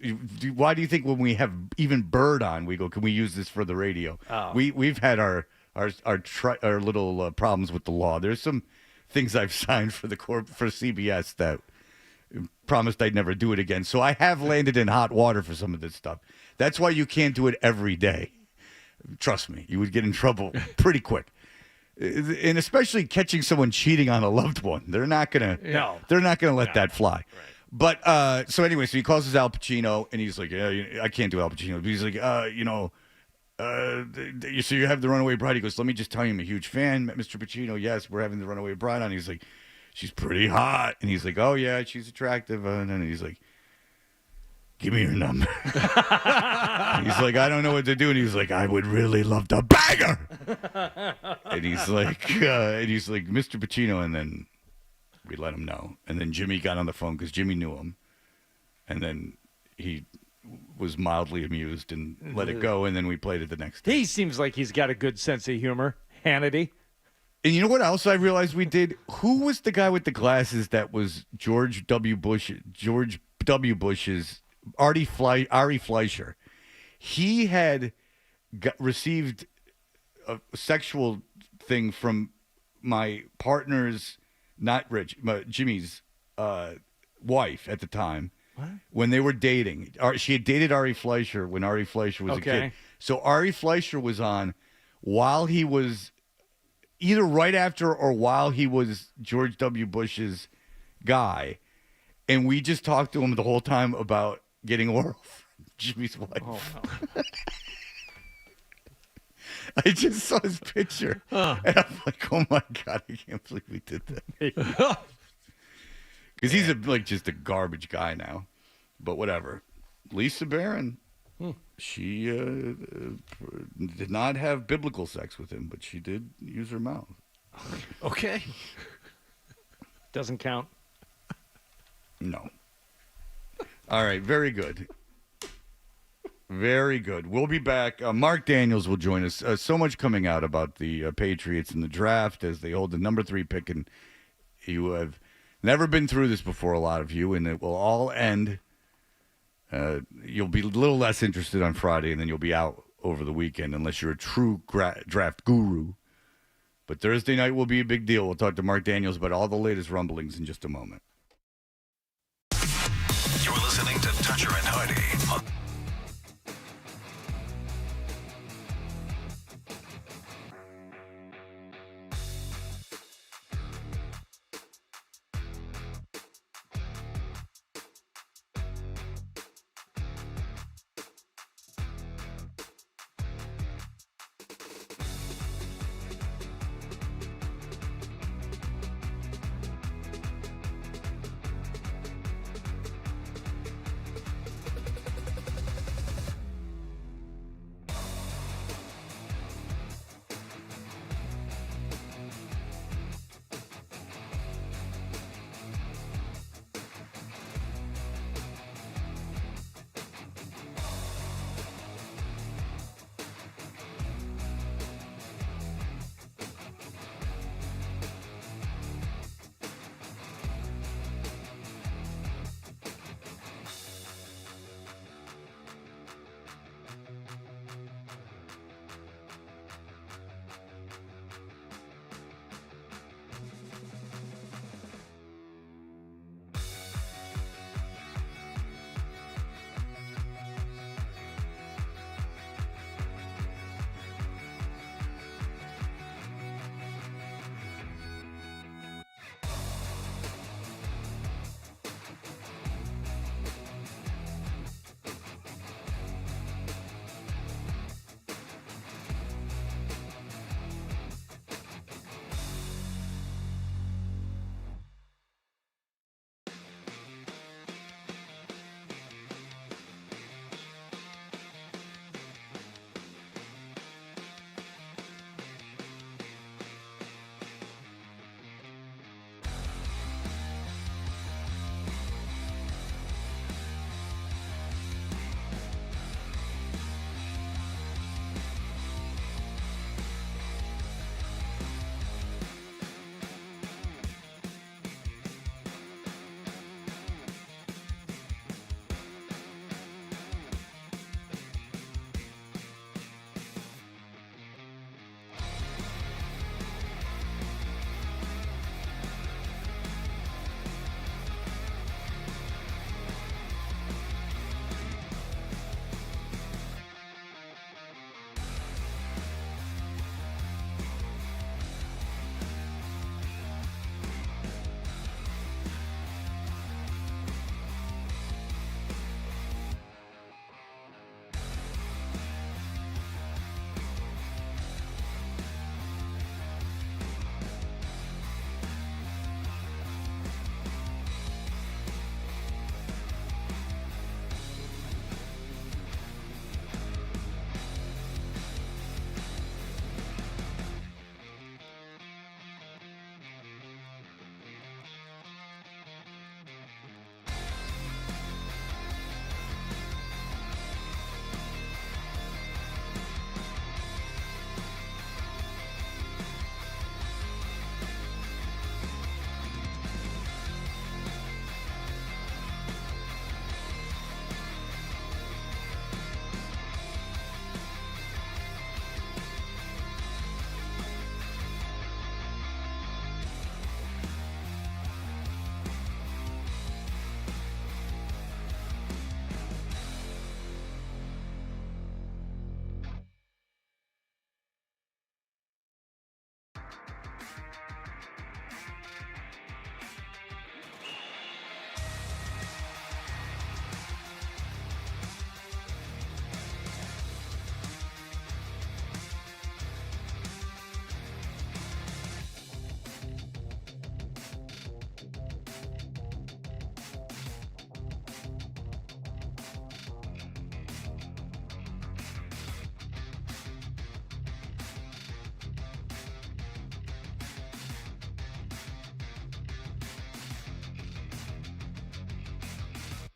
Why do you think when we have even Bird on, we go, can we use this for the radio? Oh. We've had our our little problems with the law. There's some things I've signed for for CBS that promised I'd never do it again. So I have landed in hot water for some of this stuff. That's why you can't do it every day. Trust me, you would get in trouble pretty quick. And especially catching someone cheating on a loved one. They're not gonna let that fly. Right. But so anyway, so he calls us Al Pacino, and he's like, "Yeah, I can't do Al Pacino." But he's like, so you have the Runaway Bride. He goes, "Let me just tell you, I'm a huge fan, Mr. Pacino. Yes, we're having the Runaway Bride on." He's like, "She's pretty hot," and he's like, "Oh yeah, she's attractive." And then he's like, "Give me your number." He's like, "I don't know what to do," and he's like, "I would really love to bang her." And he's like, "Mr. Pacino," and then we let him know. And then Jimmy got on the phone because Jimmy knew him, and then he was mildly amused and let it go, and then we played it the next day. He seems like he's got a good sense of humor, Hannity. And you know what else I realized we did? Who was the guy with the glasses that was George W. Bush's Ari Fleischer? He had received a sexual thing from my partner's, not Rich, but Jimmy's wife at the time. What? When they were dating. She had dated Ari Fleischer when Ari Fleischer was a kid. So Ari Fleischer was on while he was either right after or while he was George W. Bush's guy. And we just talked to him the whole time about getting oral from Jimmy's wife. Oh, no. I just saw his picture. And I'm like, oh my God, I can't believe we did that. Because he's just a garbage guy now. But whatever. Lisa Barron, she did not have biblical sex with him, but she did use her mouth. Okay. Doesn't count. No. All right, very good. Very good. We'll be back. Mark Daniels will join us. So much coming out about the Patriots in the draft as they hold the number 3 pick, and you have never been through this before, a lot of you, and it will all end. You'll be a little less interested on Friday, and then you'll be out over the weekend unless you're a true draft guru. But Thursday night will be a big deal. We'll talk to Mark Daniels about all the latest rumblings in just a moment. You're listening to Toucher and Hardy.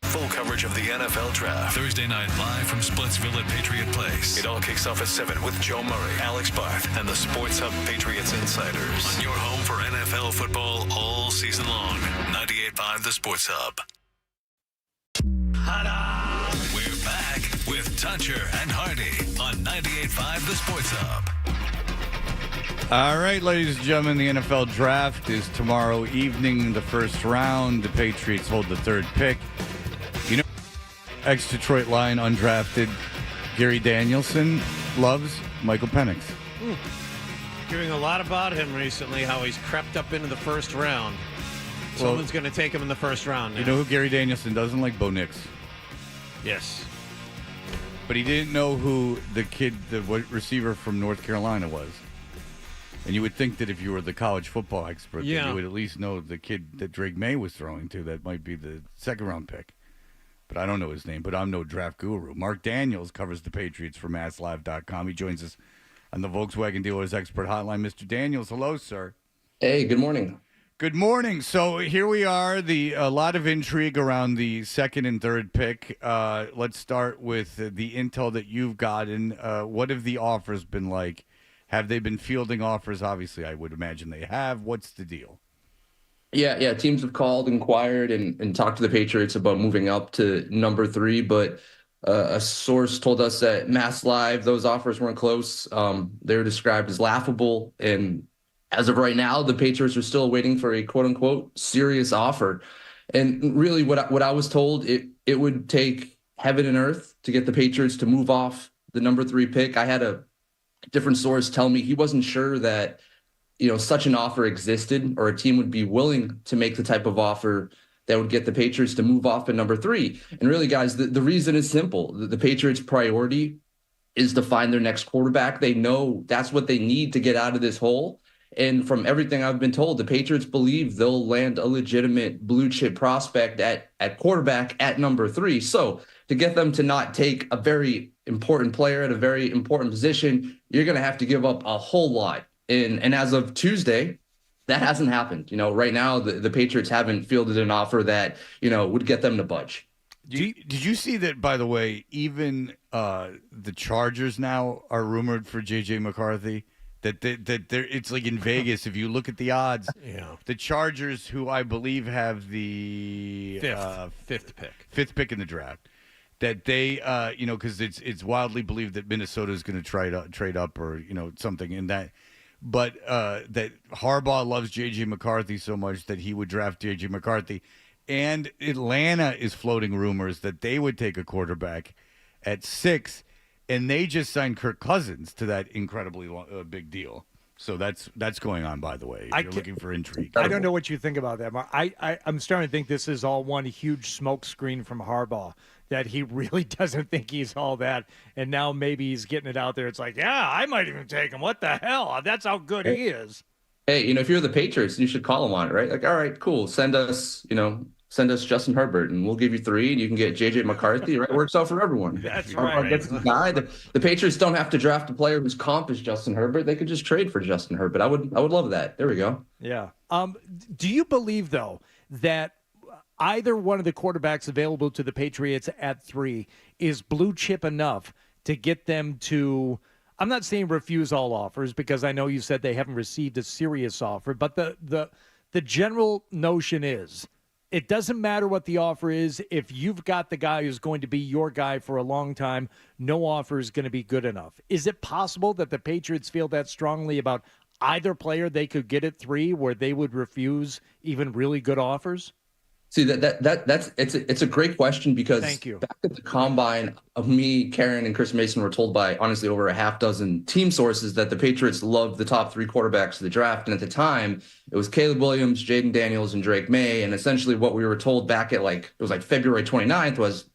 Full coverage of the NFL Draft. Thursday night live from Splitsville at Patriot Place. It all kicks off at 7 with Joe Murray, Alex Barth, and the Sports Hub Patriots Insiders. On your home for NFL football all season long. 98.5 The Sports Hub. We're back with Toucher and Hardy on 98.5 The Sports Hub. All right, ladies and gentlemen, the NFL Draft is tomorrow evening, the first round. The Patriots hold the third pick. You know, ex-Detroit Lion, undrafted, Gary Danielson loves Michael Penix. Hearing a lot about him recently, how he's crept up into the first round. Someone's going to take him in the first round now. You know who Gary Danielson doesn't like? Bo Nix. Yes. But he didn't know who the receiver from North Carolina was. And you would think that if you were the college football expert, that you would at least know the kid that Drake May was throwing to. That might be the second-round pick. But I don't know his name, but I'm no draft guru. Mark Daniels covers the Patriots for MassLive.com. He joins us on the Volkswagen Dealers Expert Hotline. Mr. Daniels, hello, sir. Hey, good morning. Good morning. So here we are, a lot of intrigue around the second and third pick. Let's start with the intel that you've gotten. What have the offers been like? Have they been fielding offers? Obviously, I would imagine they have. What's the deal? Yeah. Teams have called, inquired, and talked to the Patriots about moving up to number 3. But a source told us that Mass Live, those offers weren't close. They were described as laughable. And as of right now, the Patriots are still waiting for a quote unquote serious offer. And really, what I was told, it would take heaven and earth to get the Patriots to move off the number 3 pick. I had a different source tell me he wasn't sure that, such an offer existed or a team would be willing to make the type of offer that would get the Patriots to move off at number 3. And really, guys, the reason is simple. The Patriots' priority is to find their next quarterback. They know that's what they need to get out of this hole. And from everything I've been told, the Patriots believe they'll land a legitimate blue chip prospect at quarterback at number 3. So to get them to not take a very important player at a very important position, you're going to have to give up a whole lot. And as of Tuesday, that hasn't happened. Right now, the Patriots haven't fielded an offer that, would get them to budge. Did you see that, by the way, even the Chargers now are rumored for J.J. McCarthy? That it's like in Vegas, if you look at the odds, the Chargers, who I believe have the fifth pick. Fifth pick in the draft, that they, because it's wildly believed that Minnesota is going to trade up or, something in that. But that Harbaugh loves J.J. McCarthy so much that he would draft J.J. McCarthy. And Atlanta is floating rumors that they would take a quarterback at 6, and they just signed Kirk Cousins to that incredibly big deal. So that's going on, by the way, if you're looking for intrigue. I don't know what you think about that, Mark. I'm starting to think this is all one huge smoke screen from Harbaugh, that he really doesn't think he's all that, and now maybe he's getting it out there. It's like, yeah, I might even take him. What the hell? That's how good he is. Hey, if you're the Patriots, you should call him on it, right? Like, all right, cool. Send us Justin Herbert, and we'll give you 3, and you can get J.J. McCarthy, right? It works out for everyone. That's right. Gets the guy. The Patriots don't have to draft a player whose comp is Justin Herbert. They could just trade for Justin Herbert. I would love that. There we go. Yeah. Do you believe, though, that either one of the quarterbacks available to the Patriots at 3 is blue chip enough to get them to, I'm not saying refuse all offers, because I know you said they haven't received a serious offer, but the general notion is, it doesn't matter what the offer is. If you've got the guy who's going to be your guy for a long time, no offer is going to be good enough. Is it possible that the Patriots feel that strongly about either player they could get at 3 where they would refuse even really good offers? See, it's a great question, because Thank you. Back at the combine, of me, Karen, and Chris Mason were told by honestly over a half dozen team sources that the Patriots loved the top 3 quarterbacks of the draft. And at the time, it was Caleb Williams, Jaden Daniels, and Drake May. And essentially what we were told back at February 29th was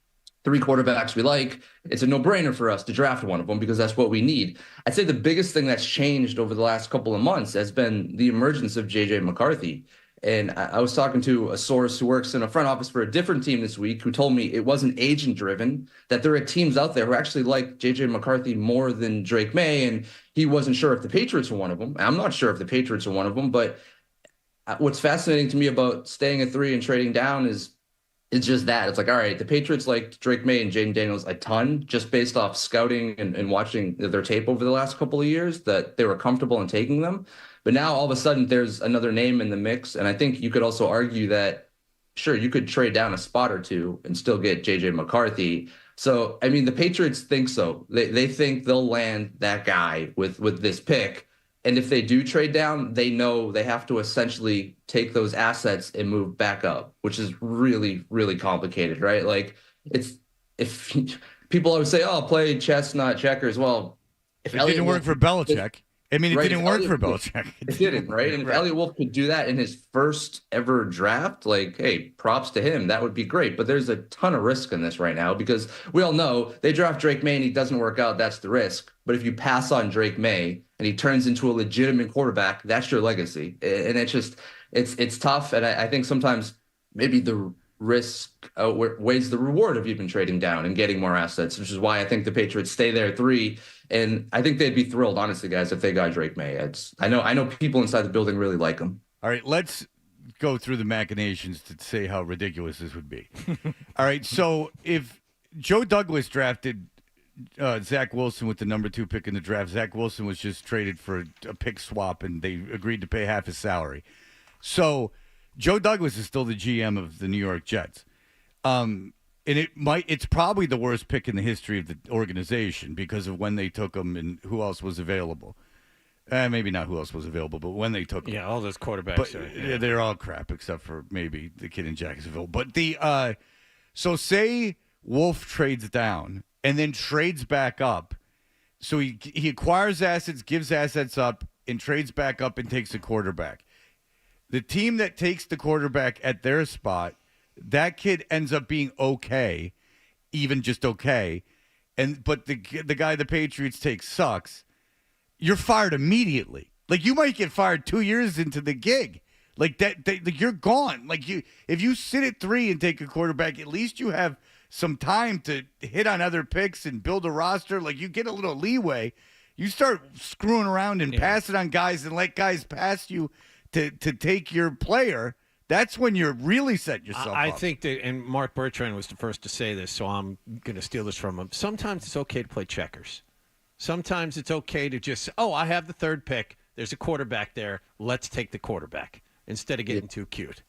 3 quarterbacks we like. It's a no-brainer for us to draft one of them because that's what we need. I'd say the biggest thing that's changed over the last couple of months has been the emergence of J.J. McCarthy. And I was talking to a source who works in a front office for a different team this week who told me it wasn't agent-driven, that there are teams out there who actually like J.J. McCarthy more than Drake May, and he wasn't sure if the Patriots were one of them. I'm not sure if the Patriots are one of them, but what's fascinating to me about staying at 3 and trading down is it's just that. It's like, all right, the Patriots liked Drake May and Jaden Daniels a ton just based off scouting and watching their tape over the last couple of years, that they were comfortable in taking them. But now all of a sudden there's another name in the mix. And I think you could also argue that, sure, you could trade down a spot or two and still get J.J. McCarthy. So, I mean, the Patriots think so. They think they'll land that guy with this pick. And if they do trade down, they know they have to essentially take those assets and move back up, which is really, really complicated, right? Like, if people always say, "Oh, play chess, not checkers." Well, if it didn't work for Belichick. I mean, it right, didn't work for Belichick. It didn't, right? And if Elliott Wolf could do that in his first ever draft, like, hey, props to him. That would be great. But there's a ton of risk in this right now because we all know they draft Drake May and he doesn't work out. That's the risk. But if you pass on Drake May and he turns into a legitimate quarterback, that's your legacy. And it's just, it's tough. And I think sometimes maybe the risk outweighs the reward of even trading down and getting more assets, which is why I think the Patriots stay there 3. And I think they'd be thrilled, honestly, guys, if they got Drake May. I know people inside the building really like him. All right, let's go through the machinations to say how ridiculous this would be. All right, so if Joe Douglas drafted Zach Wilson with the number 2 pick in the draft, Zach Wilson was just traded for a pick swap, and they agreed to pay half his salary. So Joe Douglas is still the GM of the New York Jets. And it's probably the worst pick in the history of the organization because of when they took him and who else was available. Maybe not who else was available, but when they took him. Yeah, all those quarterbacks. They're all crap except for maybe the kid in Jacksonville. But so say Wolf trades down and then trades back up. So he acquires assets, gives assets up, and trades back up and takes a quarterback. The team that takes the quarterback at their spot, that kid ends up being okay, even just okay. But the guy the Patriots take sucks. You're fired immediately. Like, you might get fired 2 years into the gig. Like like you're gone. Like, if you sit at 3 and take a quarterback, at least you have some time to hit on other picks and build a roster. Like, you get a little leeway. You start screwing around and passing on guys and let guys pass you to take your player. That's when you're really setting yourself up. I think that, and Mark Bertrand was the first to say this, so I'm going to steal this from him. Sometimes it's okay to play checkers. Sometimes it's okay to just, I have the 3rd pick. There's a quarterback there. Let's take the quarterback instead of getting too cute.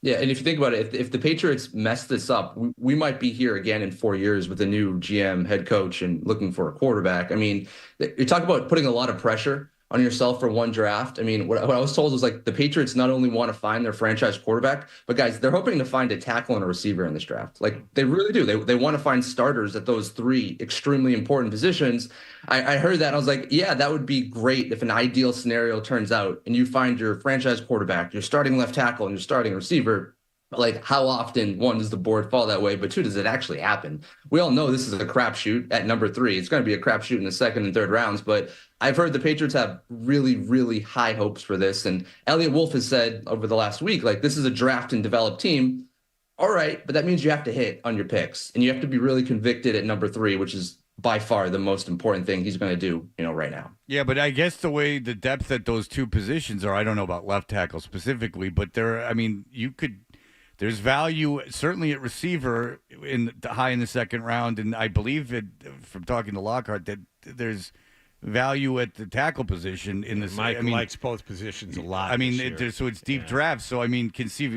Yeah, and if you think about it, if the Patriots mess this up, we might be here again in 4 years with a new GM, head coach, and looking for a quarterback. I mean, you talk about putting a lot of pressure on yourself for one draft. I mean, what I was told was, like, the Patriots not only want to find their franchise quarterback, but guys, they're hoping to find a tackle and a receiver in this draft. Like, they really do. They want to find starters at those 3 extremely important positions. I heard that and I was like, yeah, that would be great if an ideal scenario turns out and you find your franchise quarterback, your starting left tackle, and your starting receiver. Like, how often, 1, does the board fall that way, but 2, does it actually happen? We all know this is a crapshoot at number 3. It's going to be a crapshoot in the 2nd and 3rd rounds, but I've heard the Patriots have really, really high hopes for this. And Elliott Wolf has said over the last week, like, this is a draft and develop team. All right, but that means you have to hit on your picks, and you have to be really convicted at number 3, which is by far the most important thing he's going to do, right now. Yeah, but I guess the way the depth at those 2 positions are, I don't know about left tackle specifically, but there's value certainly at receiver high in the 2nd round, and I believe from talking to Lockhart that there's value at the tackle position in the. Mike likes both positions a lot. I mean, so it's deep drafts. So I mean,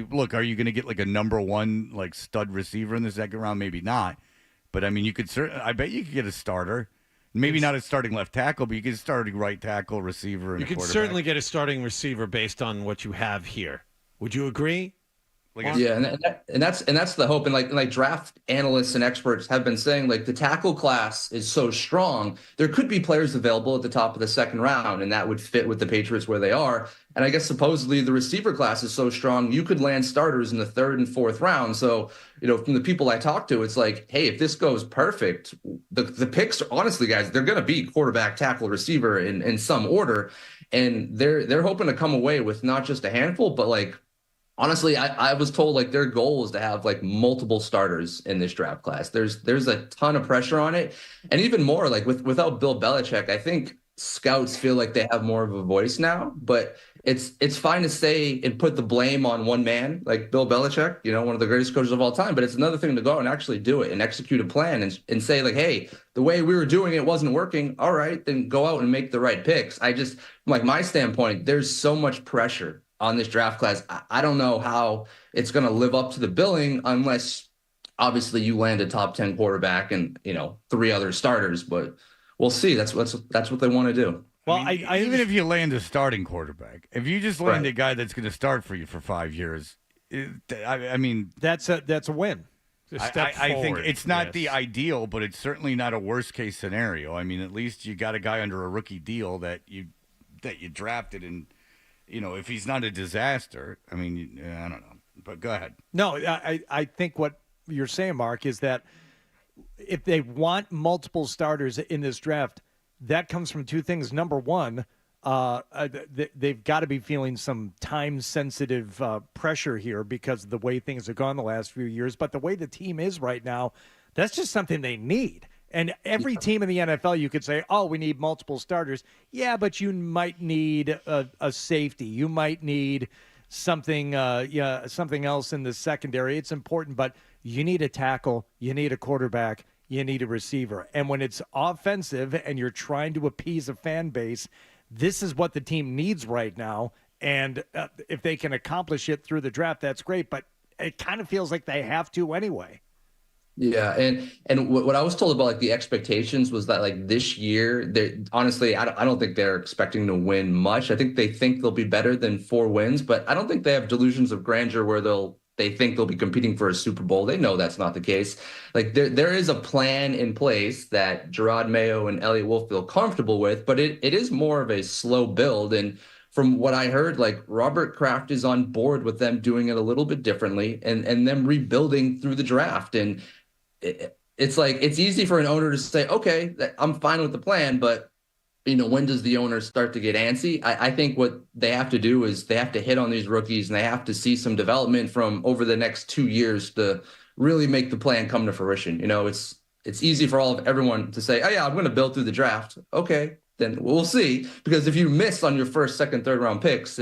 look, are you going to get like a number 1 like stud receiver in the 2nd round? Maybe not, but I mean, you could I bet you could get a starter. Maybe not a starting left tackle, but you get a starting right tackle, receiver, and you could certainly get a starting receiver based on what you have here. Would you agree? Yeah, and that's the hope. And like draft analysts and experts have been saying, like, the tackle class is so strong, there could be players available at the top of the 2nd round, and that would fit with the Patriots where they are. And I guess supposedly the receiver class is so strong, you could land starters in the 3rd and 4th round. So, from the people I talk to, it's like, hey, if this goes perfect, the picks, honestly, guys, they're going to be quarterback, tackle, receiver in some order. And they're hoping to come away with not just a handful, but like, honestly, I was told, like, their goal is to have, like, multiple starters in this draft class. There's a ton of pressure on it. And even more, like, without Bill Belichick, I think scouts feel like they have more of a voice now. But it's fine to say and put the blame on one man like Bill Belichick, one of the greatest coaches of all time. But it's another thing to go and actually do it and execute a plan and say like, hey, the way we were doing it wasn't working. All right, then go out and make the right picks. I just like my standpoint. There's so much pressure on this draft class. I don't know how it's going to live up to the billing unless obviously you land a top 10 quarterback and 3 other starters. But we'll see. That's what they want to do. Well, even if you land a starting quarterback, if you just land a guy that's going to start for you for 5 years, I mean, that's a win. I think it's not the ideal, but it's certainly not a worst case scenario. I mean, at least you got a guy under a rookie deal that you drafted, and if he's not a disaster, I mean, I don't know. But go ahead. No, I think what you're saying, Mark, is that if they want multiple starters in this draft, that comes from 2 things. Number one, they've got to be feeling some time-sensitive pressure here because of the way things have gone the last few years. But the way the team is right now, that's just something they need. And every team in the NFL, you could say, oh, we need multiple starters. Yeah, but you might need a safety. You might need something else in the secondary. It's important, but you need a tackle. You need a quarterback. You need a receiver. And when it's offensive and you're trying to appease a fan base, this is what the team needs right now. And if they can accomplish it through the draft, that's great. But it kind of feels like they have to anyway. Yeah, and what I was told about like the expectations was that like this year, honestly, I don't think they're expecting to win much. I think they think they'll be better than 4 wins, but I don't think they have delusions of grandeur where they think they'll be competing for a Super Bowl. They know that's not the case. Like there is a plan in place that Gerard Mayo and Elliott Wolf feel comfortable with, but it is more of a slow build. And from what I heard, like Robert Kraft is on board with them doing it a little bit differently and them rebuilding through the draft. And it's like it's easy for an owner to say, okay, I'm fine with the plan, but when does the owner start to get antsy? I think what they have to do is they have to hit on these rookies and they have to see some development from over the next 2 years to really make the plan come to fruition. It's easy for everyone to say, oh yeah, I'm going to build through the draft. Okay, then we'll see. Because if you miss on your first, second, third round picks,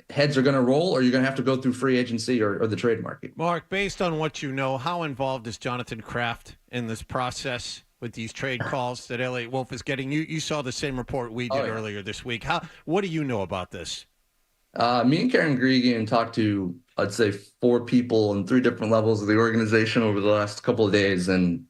heads are going to roll, or you're going to have to go through free agency or the trade market. Mark, based on what you know, how involved is Jonathan Kraft in this process with these trade calls that Elliott Wolf is getting? You saw the same report we did earlier this week. What do you know about this? Me and Karen Gregan talked to, I'd say, 4 people in 3 different levels of the organization over the last couple of days, and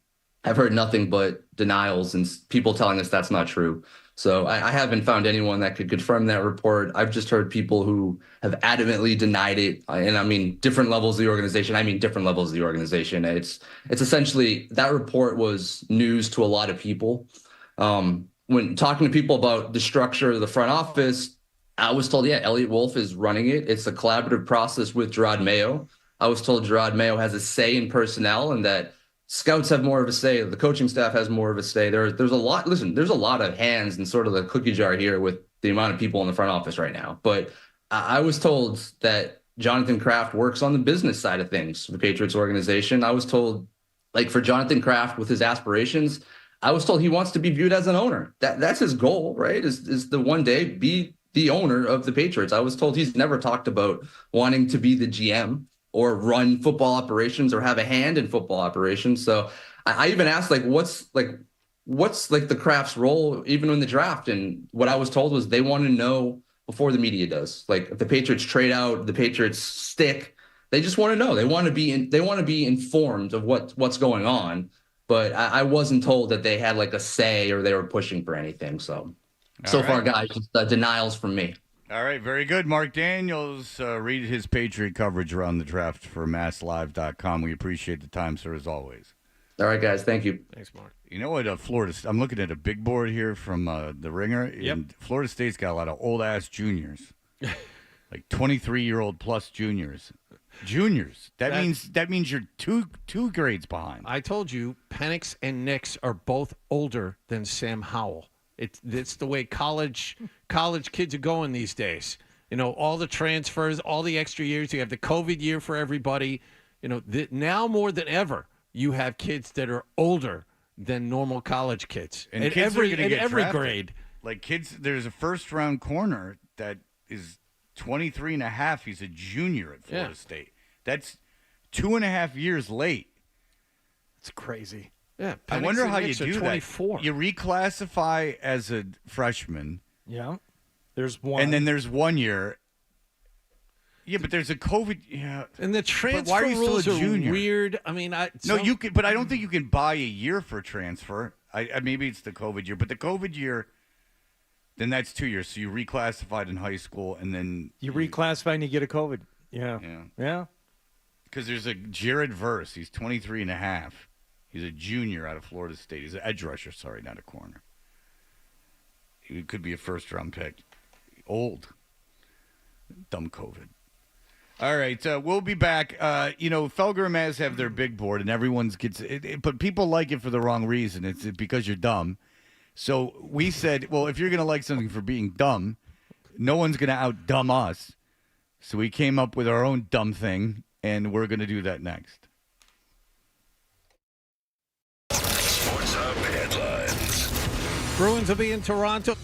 I've heard nothing but denials and people telling us that's not true. So I haven't found anyone that could confirm that report. I've just heard people who have adamantly denied it. And I mean, different levels of the organization. It's essentially that report was news to a lot of people. When talking to people about the structure of the front office, I was told, yeah, Elliott Wolf is running it. It's a collaborative process with Gerard Mayo. I was told Gerard Mayo has a say in personnel and that scouts have more of a say. The coaching staff has more of a say. There's a lot. Listen, there's a lot of hands in sort of the cookie jar here with the amount of people in the front office right now. But I was told that Jonathan Kraft works on the business side of things for the Patriots organization. I was told, like for Jonathan Kraft with his aspirations, I was told he wants to be viewed as an owner. That's his goal, right? Is the one day be the owner of the Patriots. I was told he's never talked about wanting to be the GM or run football operations or have a hand in football operations. So I even asked, what's the Kraft's role even in the draft? And what I was told was they want to know before the media does. Like if the Patriots trade out, the Patriots stick, they just want to know. They want to be informed of what's going on. But I wasn't told that they had like a say or they were pushing for anything. So far, guys, just denials from me. All right, very good. Mark Daniels, read his Patriot coverage around the draft for masslive.com. We appreciate the time, sir, as always. All right, guys. Thank you. Thanks, Mark. You know what, Florida, I'm looking at a big board here from the Ringer. Yep. And Florida State's got a lot of old-ass juniors, like 23-year-old plus juniors. Juniors. That means you're two grades behind. I told you, Penix and Nix are both older than Sam Howell. It's the way college kids are going these days. All the transfers, all the extra years. You have the COVID year for everybody. Now more than ever, you have kids that are older than normal college kids. And in kids every are gonna get every drafted. grade. Like kids, there's a first-round corner that is 23 and a half. He's a junior at Florida State. That's 2.5 years late. It's crazy. Yeah, I wonder how you do 24. that. You reclassify as a freshman. Yeah. There's one. And then there's 1 year. Yeah, but there's a COVID. Yeah. And the transfer why are you still rules a are junior? weird. I mean, you can, but I don't think you can buy a year for transfer. I maybe it's the COVID year, but the COVID year, then that's 2 years. So you reclassified in high school, and then you reclassify and you get a COVID. Yeah. Yeah. Because there's a Jared Verse. He's 23 and a half. He's a junior out of Florida State. He's an edge rusher. Sorry, not a corner. He could be a first-round pick. Old. Dumb COVID. All right, we'll be back. Felger and Maz have their big board, and everyone's gets it, but people like it for the wrong reason. It's because you're dumb. So we said, well, if you're going to like something for being dumb, no one's going to out-dumb us. So we came up with our own dumb thing, and we're going to do that next. Sports Hub headlines. Bruins will be in Toronto.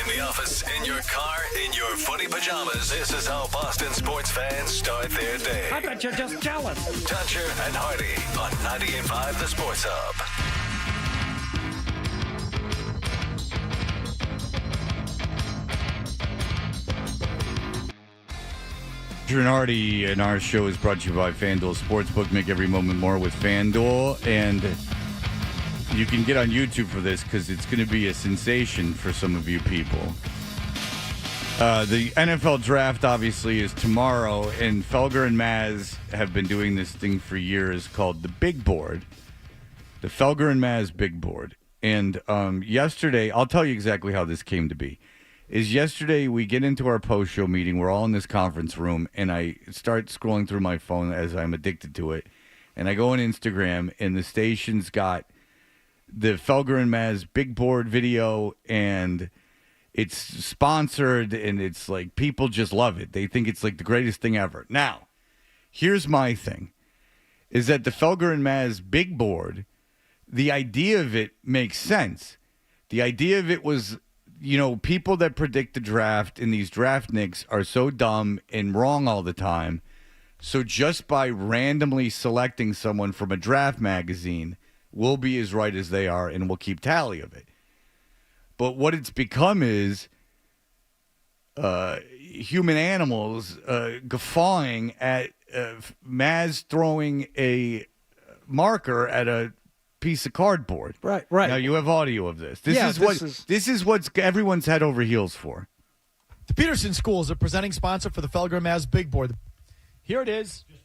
In the office, in your car, in your footy pajamas, this is how Boston sports fans start their day. I bet you're just jealous. Toucher and Hardy on 98.5 The Sports Hub. Hardy and our show is brought to you by FanDuel Sportsbook. Make every moment more with FanDuel. And you can get on YouTube for this because it's going to be a sensation for some of you people. The NFL draft obviously is tomorrow, and Felger and Maz have been doing this thing for years called the Big Board. The Felger and Maz Big Board. And yesterday, I'll tell you exactly how this came to be. Yesterday we get into our post-show meeting. We're all in this conference room, and I start scrolling through my phone as I'm addicted to it. And I go on Instagram, and the station's got the Felger and Maz Big Board video, and it's sponsored, and it's like people just love it. They think it's like the greatest thing ever. Now, here's my thing, is that the Felger and Maz Big Board, the idea of it makes sense. The idea of it was, you know, people that predict the draft in these draft nicks are so dumb and wrong all the time. So just by randomly selecting someone from a draft magazine, we'll be as right as they are, and we'll keep tally of it. But what it's become is human animals guffawing at Maz throwing a marker at a piece of cardboard. Right. Now you have audio of this. This is what everyone's head over heels for. The Peterson School is a presenting sponsor for the Felger and Maz Big Board. Here it is. Just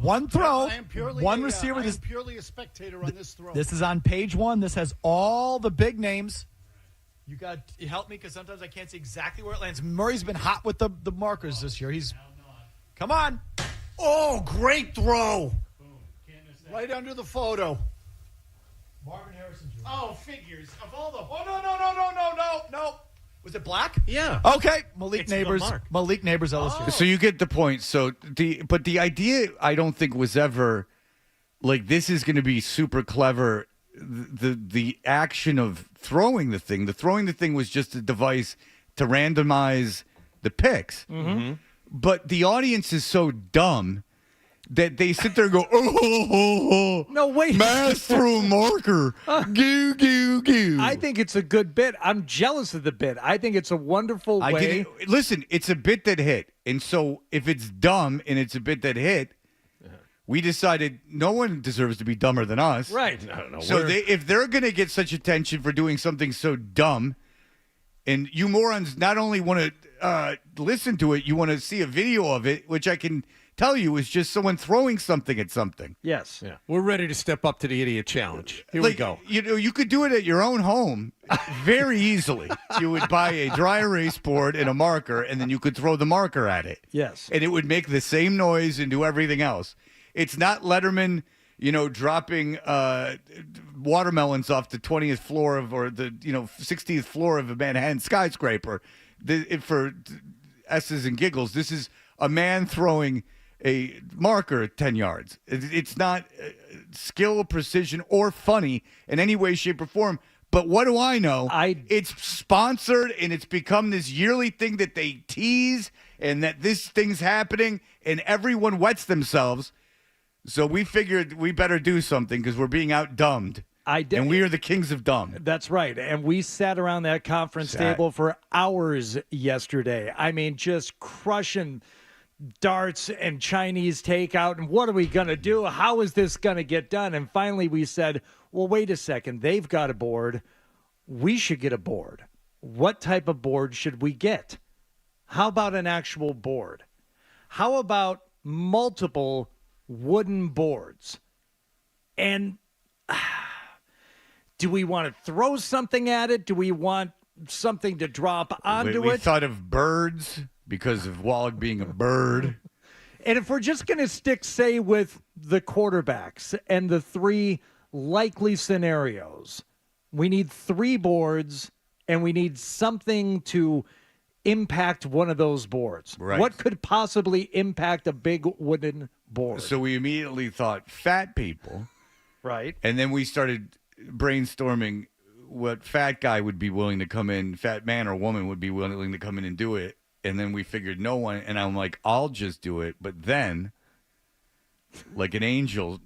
one throw. I am purely one receiver. I am purely a spectator on this throw. This is on page 1. This has all the big names. You help me because sometimes I can't see exactly where it lands. Murray's been hot with the markers this year. Come on. Oh, great throw. Right under the photo. Marvin Harrison Jr. Oh, figures. Of all the... Oh, no. Was it black? Yeah. Okay. Malik Neighbors LSU. So you get the point. So the idea, I don't think, was ever like this is going to be super clever. The action of throwing the thing was just a device to randomize the picks. Mm-hmm. But the audience is so dumb that they sit there and go, oh. No, wait. Maz threw a marker. Goo. I think it's a good bit. I'm jealous of the bit. I think it's a wonderful way. Listen, it's a bit that hit. And so if it's dumb and it's a bit that hit, we decided no one deserves to be dumber than us. Right. No, so if they're going to get such attention for doing something so dumb, and you morons not only want to listen to it, you want to see a video of it, which I can tell you is just someone throwing something at something. Yes. Yeah. We're ready to step up to the idiot challenge. Here we go. You know, you could do it at your own home very easily. You would buy a dry erase board and a marker, and then you could throw the marker at it. Yes. And it would make the same noise and do everything else. It's not Letterman, dropping watermelons off the 20th floor or the 60th floor of a Manhattan skyscraper. For S's and giggles, this is a man throwing a marker at 10 yards. It's not skill, precision, or funny in any way, shape, or form. But what do I know? It's sponsored, and it's become this yearly thing that they tease, and that this thing's happening, and everyone wets themselves. So we figured we better do something because we're being out-dumbed. And we are the kings of dumb. That's right. And we sat around that conference table for hours yesterday. I mean, just crushing darts and Chinese takeout. And what are we going to do? How is this going to get done? And finally we said, well, wait a second. They've got a board. We should get a board. What type of board should we get? How about an actual board? How about multiple wooden boards? And do we want to throw something at it? Do we want something to drop onto we it? thought of birds because of Wallach being a bird. And if we're just going to stick, say, with the quarterbacks and the three likely scenarios, we need 3 boards and we need something to impact one of those boards. Right. What could possibly impact a big wooden board? So we immediately thought fat people. Right. And then we started brainstorming what fat guy would be willing to come in, fat man or woman would be willing to come in and do it. And then we figured no one, and I'm like, I'll just do it. But then, like an angel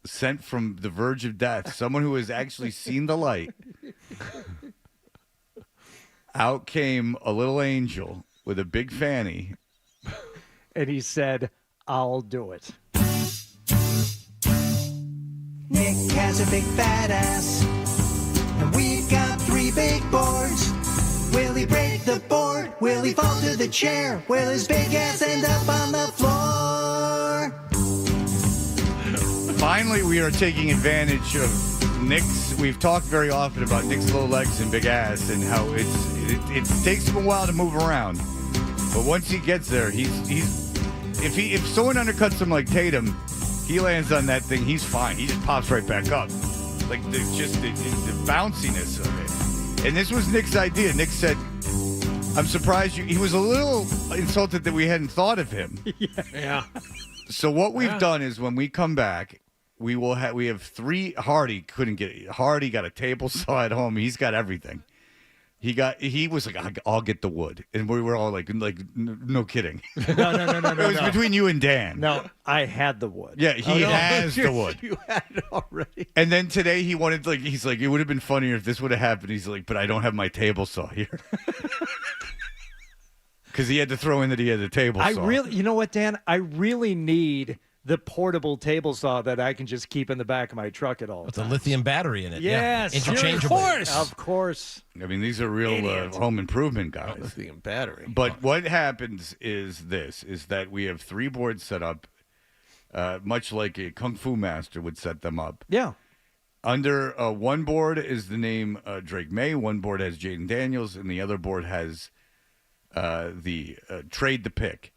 sent from the verge of death, someone who has actually seen the light, out came a little angel with a big fanny. And he said, I'll do it. Nick has a big fat ass, and we've got 3 big boards. Will he break the board? Will he fall to the chair? Will his big ass end up on the floor? Finally, we are taking advantage of Nick's. We've talked very often about Nick's low legs and big ass and how it takes him a while to move around. But once he gets there, if someone undercuts him like Tatum, he lands on that thing, he's fine. He just pops right back up. Like the bounciness of it. And this was Nick's idea. Nick said, I'm surprised you. He was a little insulted that we hadn't thought of him. Yeah. So what we've done is when we come back, we have 3. Hardy couldn't get it. Hardy got a table saw at home. He's got everything. He was like, I'll get the wood. And we were all like no kidding. No. It was between you and Dan. No, I had the wood. Yeah, he has the wood. You had it already. And then today he wanted, he's like, it would have been funnier if this would have happened. He's like, but I don't have my table saw here. Because he had to throw in that he had a table saw. You know what, Dan? I really need the portable table saw that I can just keep in the back of my truck at all With times. a lithium battery in it. Yes. Yeah. Interchangeable. Of course. I mean, these are real home improvement guys. Lithium battery. But what happens is that we have 3 boards set up, much like a Kung Fu master would set them up. Yeah. Under one board is the name Drake May, one board has Jaden Daniels, and the other board has the trade the pick.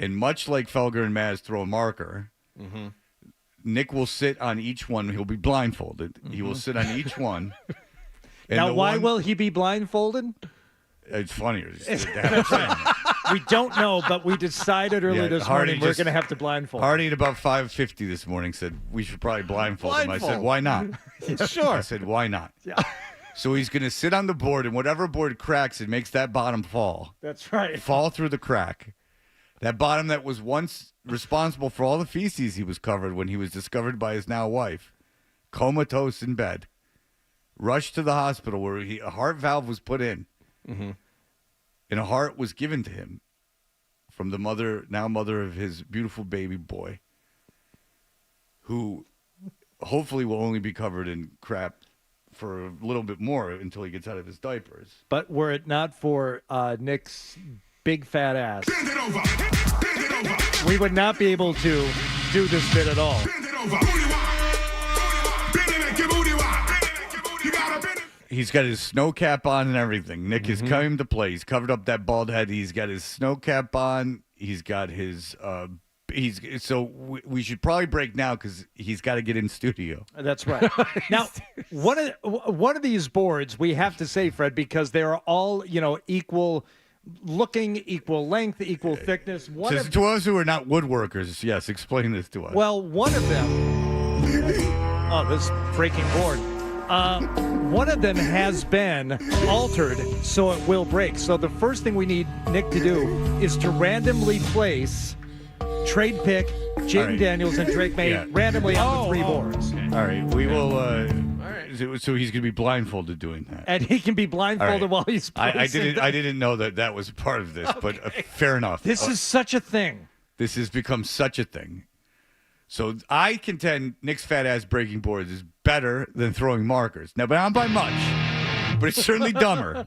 And much like Felger and Maz throw a marker, Nick will sit on each one. He'll be blindfolded. He will sit on each one. And now, why will he be blindfolded? It's funnier. We don't know, but we decided earlier this morning we're going to have to blindfold. Hardy at about 5:50 this morning said we should probably blindfold him. I said, why not? Sure. I said, why not? Yeah. So he's going to sit on the board, and whatever board cracks, it makes that bottom fall. That's right. Fall through the crack. That bottom that was once responsible for all the feces he was covered when he was discovered by his now wife, comatose in bed, rushed to the hospital where a heart valve was put in, and a heart was given to him from the mother of his beautiful baby boy, who hopefully will only be covered in crap for a little bit more until he gets out of his diapers. But were it not for Nick's big fat ass, we would not be able to do this bit at all. He's got his snow cap on and everything. Nick has come to play. He's covered up that bald head. He's got his snow cap on. He's got his we should probably break now because he's got to get in studio. That's right. Now, one of these boards we have to say, Fred, because they're all equal looking, equal length, equal thickness. To us who are not woodworkers, yes, explain this to us. Well, one of them. Oh, this breaking board. One of them has been altered so it will break. So the first thing we need Nick to do is to randomly place trade pick Jaden Daniels and Drake May randomly on the 3 boards. All right, we will. So he's going to be blindfolded doing that, and he can be blindfolded while he's placing I didn't know that was part of this, but fair enough. This is such a thing. This has become such a thing. So I contend Nick's fat ass breaking boards is better than throwing markers. Now, but not by much, but it's certainly dumber.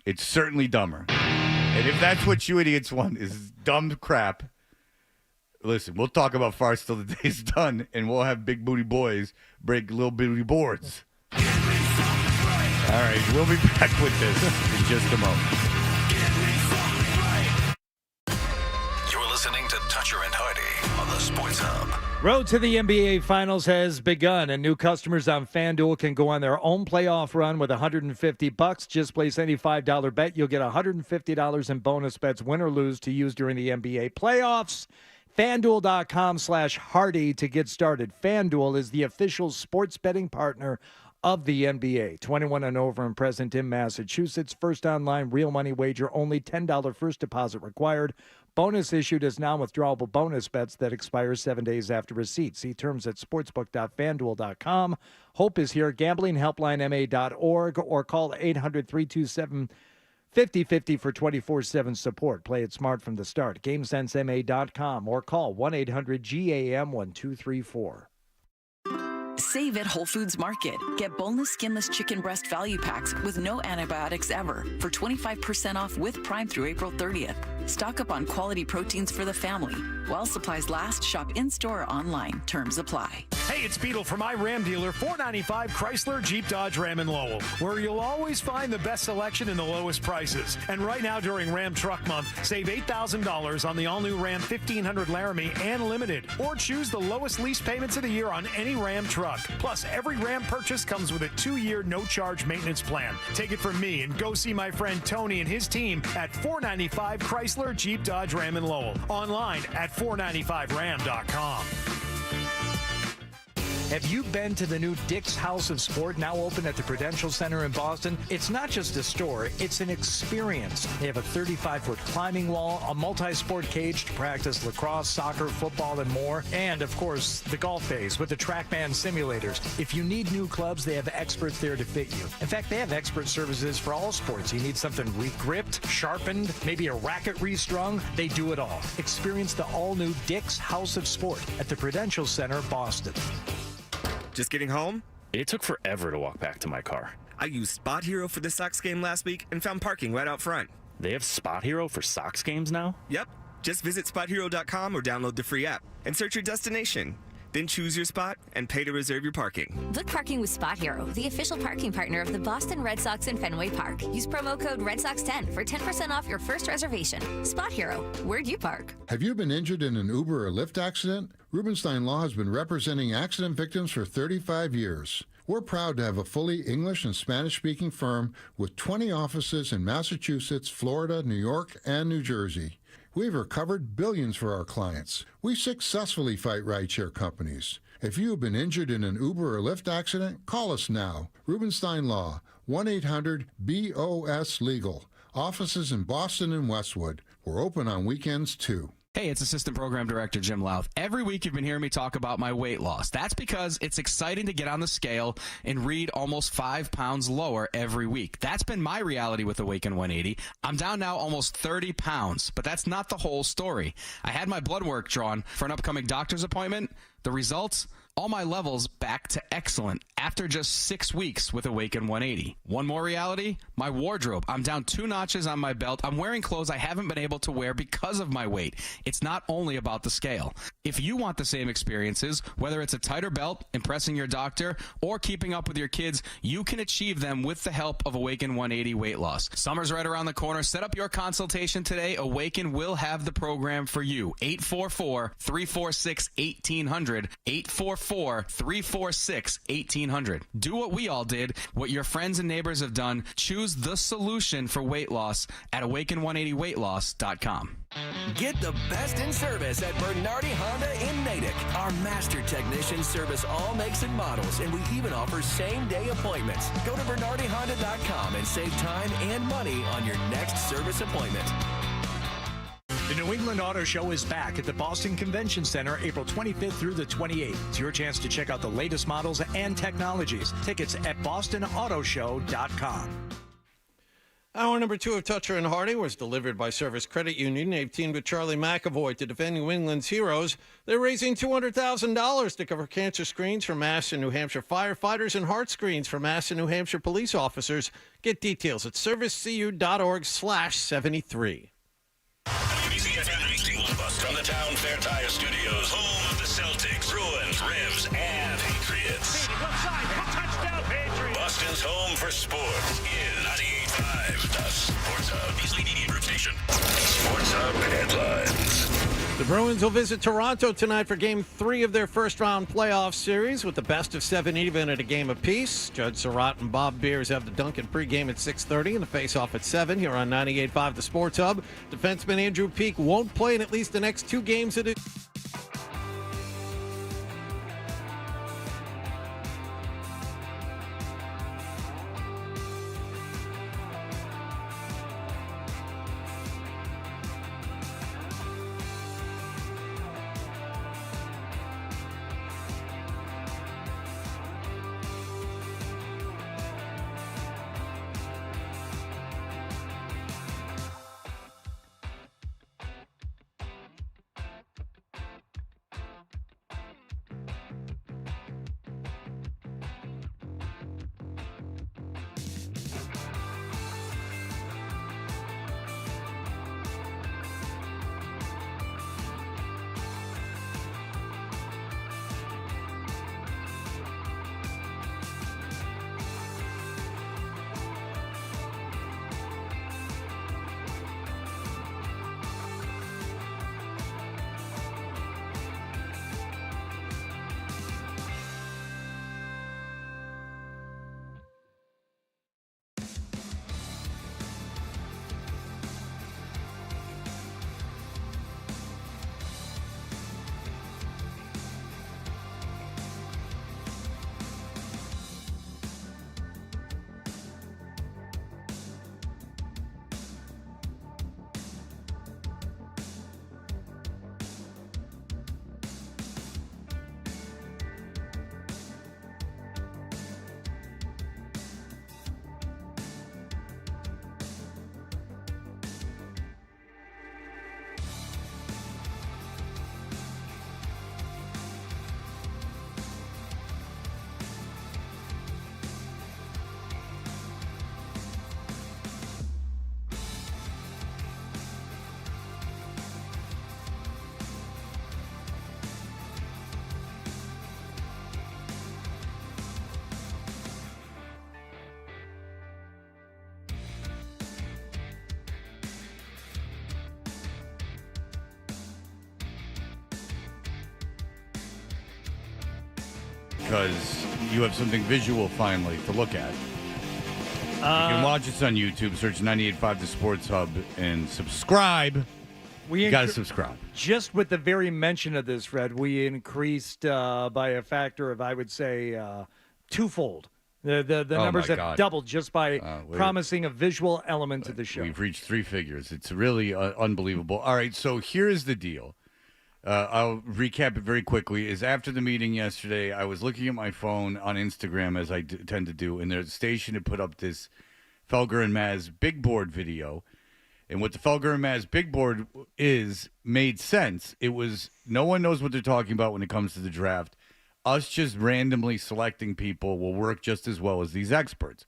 It's certainly dumber. And if that's what you idiots want is dumb crap, listen, we'll talk about farts till the day's done, and we'll have big booty boys break little booty boards. All right, we'll be back with this in just a moment. You're listening to Toucher and Hardy on the Sports Hub. Road to the NBA Finals has begun, and new customers on FanDuel can go on their own playoff run with $150. Just place any $5 bet. You'll get $150 in bonus bets, win or lose, to use during the NBA playoffs. FanDuel.com/Hardy to get started. FanDuel is the official sports betting partner of the NBA. 21 and over and present in Massachusetts. First online real money wager, only $10 first deposit required. Bonus issued is non-withdrawable bonus bets that expire 7 days after receipt. See terms at sportsbook.fanduel.com. Hope is here. GamblingHelplineMA.org or call 800-327-5050 for 24/7 support. Play it smart from the start. GameSenseMA.com or call 1-800-GAM-1234. Save at Whole Foods Market. Get boneless, skinless chicken breast value packs with no antibiotics ever for 25% off with Prime through April 30th. Stock up on quality proteins for the family. While supplies last, shop in-store or online. Terms apply. Hey, it's Beetle from my Ram dealer, 495 Chrysler Jeep Dodge Ram in Lowell, where you'll always find the best selection and the lowest prices. And right now during Ram Truck Month, save $8,000 on the all-new Ram 1500 Laramie and Limited, or choose the lowest lease payments of the year on any Ram truck. Plus, every Ram purchase comes with a 2-year no-charge maintenance plan. Take it from me and go see my friend Tony and his team at 495 Chrysler Jeep Dodge Ram in Lowell. Online at 495ram.com. Have you been to the new Dick's House of Sport, now open at the Prudential Center in Boston? It's not just a store, it's an experience. They have a 35-foot climbing wall, a multi-sport cage to practice lacrosse, soccer, football, and more. And, of course, the golf bays with the TrackMan simulators. If you need new clubs, they have experts there to fit you. In fact, they have expert services for all sports. You need something re-gripped, sharpened, maybe a racket restrung, they do it all. Experience the all-new Dick's House of Sport at the Prudential Center, Boston. Just getting home? It took forever to walk back to my car. I used Spot Hero for the Sox game last week and found parking right out front. They have Spot Hero for Sox games now? Yep. Just visit SpotHero.com or download the free app and search your destination. Then choose your spot and pay to reserve your parking. Book parking with Spot Hero, the official parking partner of the Boston Red Sox in Fenway Park. Use promo code RedSox10 for 10% off your first reservation. Spot Hero, where'd you park? Have you been injured in an Uber or Lyft accident? Rubenstein Law has been representing accident victims for 35 years. We're proud to have a fully English and Spanish-speaking firm with 20 offices in Massachusetts, Florida, New York, and New Jersey. We've recovered billions for our clients. We successfully fight rideshare companies. If you have been injured in an Uber or Lyft accident, call us now. Rubenstein Law, 1-800-BOS-LEGAL. Offices in Boston and Westwood. We're open on weekends, too. Hey, it's Assistant Program Director Jim Louth. Every week you've been hearing me talk about my weight loss. That's because it's exciting to get on the scale and read almost 5 pounds lower every week. That's been my reality with Awaken 180. I'm down now almost 30 pounds, but that's not the whole story. I had my blood work drawn for an upcoming doctor's appointment. The results? All my levels back to excellent after just 6 weeks with Awaken 180. One more reality, my wardrobe. I'm down 2 notches on my belt. I'm wearing clothes I haven't been able to wear because of my weight. It's not only about the scale. If you want the same experiences, whether it's a tighter belt, impressing your doctor, or keeping up with your kids, you can achieve them with the help of Awaken 180 Weight Loss. Summer's right around the corner. Set up your consultation today. Awaken will have the program for you. 844-346-1800. 844-346-1800. Do what we all did, what your friends and neighbors have done. Choose the solution for weight loss at awaken180weightloss.com. Get the best in service at Bernardi Honda in Natick. Our master technicians service all makes and models, and we even offer same-day appointments. Go to BernardiHonda.com and save time and money on your next service appointment. The New England Auto Show is back at the Boston Convention Center April 25th through the 28th. It's your chance to check out the latest models and technologies. Tickets at bostonautoshow.com. Hour number 2 of Toucher and Hardy was delivered by Service Credit Union. They've teamed with Charlie McAvoy to defend New England's heroes. They're raising $200,000 to cover cancer screens for Mass and New Hampshire firefighters and heart screens for Mass and New Hampshire police officers. Get details at servicecu.org/73. From the Town Fair Tire Studios, home of the Celtics, Bruins, Revs, and Patriots. Touchdown, Patriots! Boston's home for sports is 98.5, the Sports Hub. Easily DD Group Station. Sports Hub headlines. The Bruins will visit Toronto tonight for Game 3 of their first-round playoff series with the best-of-7 even at a game apiece. Judd Surratt and Bob Beers have the Duncan pregame at 6:30 and the face-off at 7 here on 98.5 The Sports Hub. Defenseman Andrew Peeke won't play in at least the next 2 games of the because you have something visual finally to look at. You can watch us on YouTube. Search 98.5 The Sports Hub and subscribe. You got to subscribe. Just with the very mention of this, Fred, we increased by a factor of, I would say, twofold. The numbers have doubled just by promising a visual element to the show. We've reached 3 figures. It's really unbelievable. All right, so here's the deal. I'll recap it very quickly. Is after the meeting yesterday, I was looking at my phone on Instagram, as I tend to do, and their station had put up this Felger and Maz big board video. And what the Felger and Maz big board made sense. It was no one knows what they're talking about when it comes to the draft. Us just randomly selecting people will work just as well as these experts.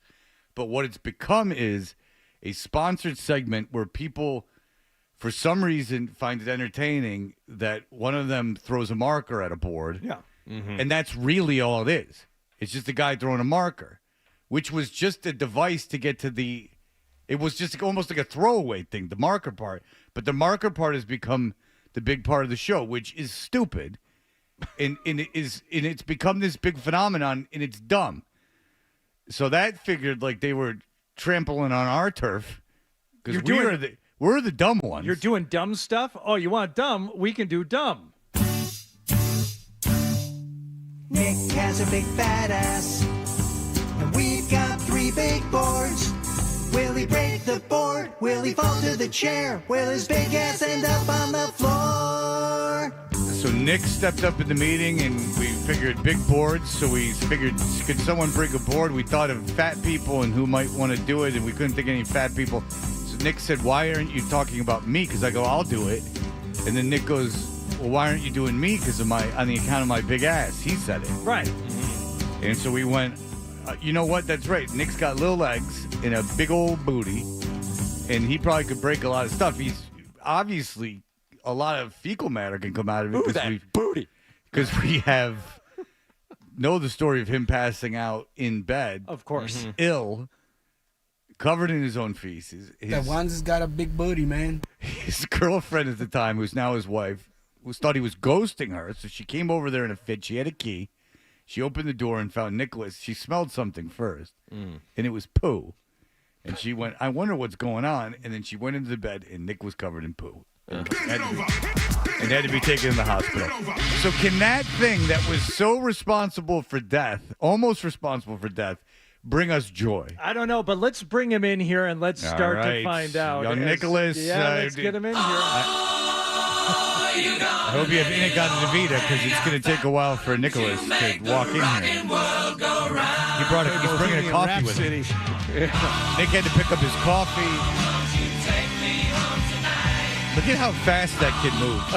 But what it's become is a sponsored segment where people, for some reason, find it entertaining that one of them throws a marker at a board. Yeah. Mm-hmm. And that's really all it is. It's just a guy throwing a marker, which was just a device to get to the... It was just almost like a throwaway thing, the marker part. But the marker part has become the big part of the show, which is stupid. And it's become this big phenomenon, and it's dumb. So that figured like they were trampling on our turf because we're the dumb ones. You're doing dumb stuff? Oh, you want dumb? We can do dumb. Nick has a big fat ass, and we've got 3 big boards. Will he break the board? Will he fall to the chair? Will his big ass end up on the floor? So Nick stepped up at the meeting, and we figured big boards. So we figured, could someone break a board? We thought of fat people and who might want to do it, and we couldn't think of any fat people. So Nick said, why aren't you talking about me? Because I go, I'll do it. And then Nick goes, well, why aren't you doing me? Because on the account of my big ass. He said it. Right. And so we went, you know what? That's right. Nick's got little legs and a big old booty, and he probably could break a lot of stuff. He's obviously... A lot of fecal matter can come out of it. Ooh, that booty. Because we know the story of him passing out in bed. Of course. Ill, covered in his own feces. That one's got a big booty, man. His girlfriend at the time, who's now his wife, thought he was ghosting her. So she came over there in a fit. She had a key. She opened the door and found Nicholas. She smelled something first, and it was poo. And she went, I wonder what's going on. And then she went into the bed, and Nick was covered in poo. And had to be taken in the hospital. So can that thing that was so responsible for death, almost responsible for death, bring us joy? I don't know, but let's bring him in here and let's start to find out. Young Nicholas. Let's get him in here. I hope you have Inagata Davida, because it's going to take a while for Nicholas to walk in here. He's bringing a coffee with him. Nick had to pick up his coffee. Look at how fast that kid moves.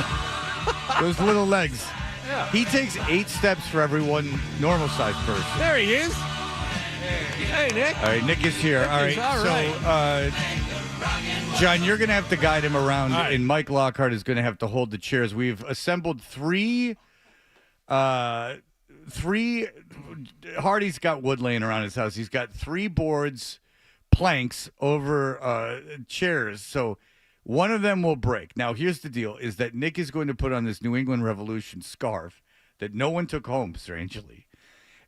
Those little legs. Yeah. He takes 8 steps for every one normal-sized person. There he is. Hey, Nick. All right, Nick is here. All right. So, John, you're going to have to guide him around, and Mike Lockhart is going to have to hold the chairs. We've assembled 3. Hardy's got wood laying around his house. He's got 3 boards, planks over chairs. So one of them will break. Now, here's the deal, is that Nick is going to put on this New England Revolution scarf that no one took home, strangely.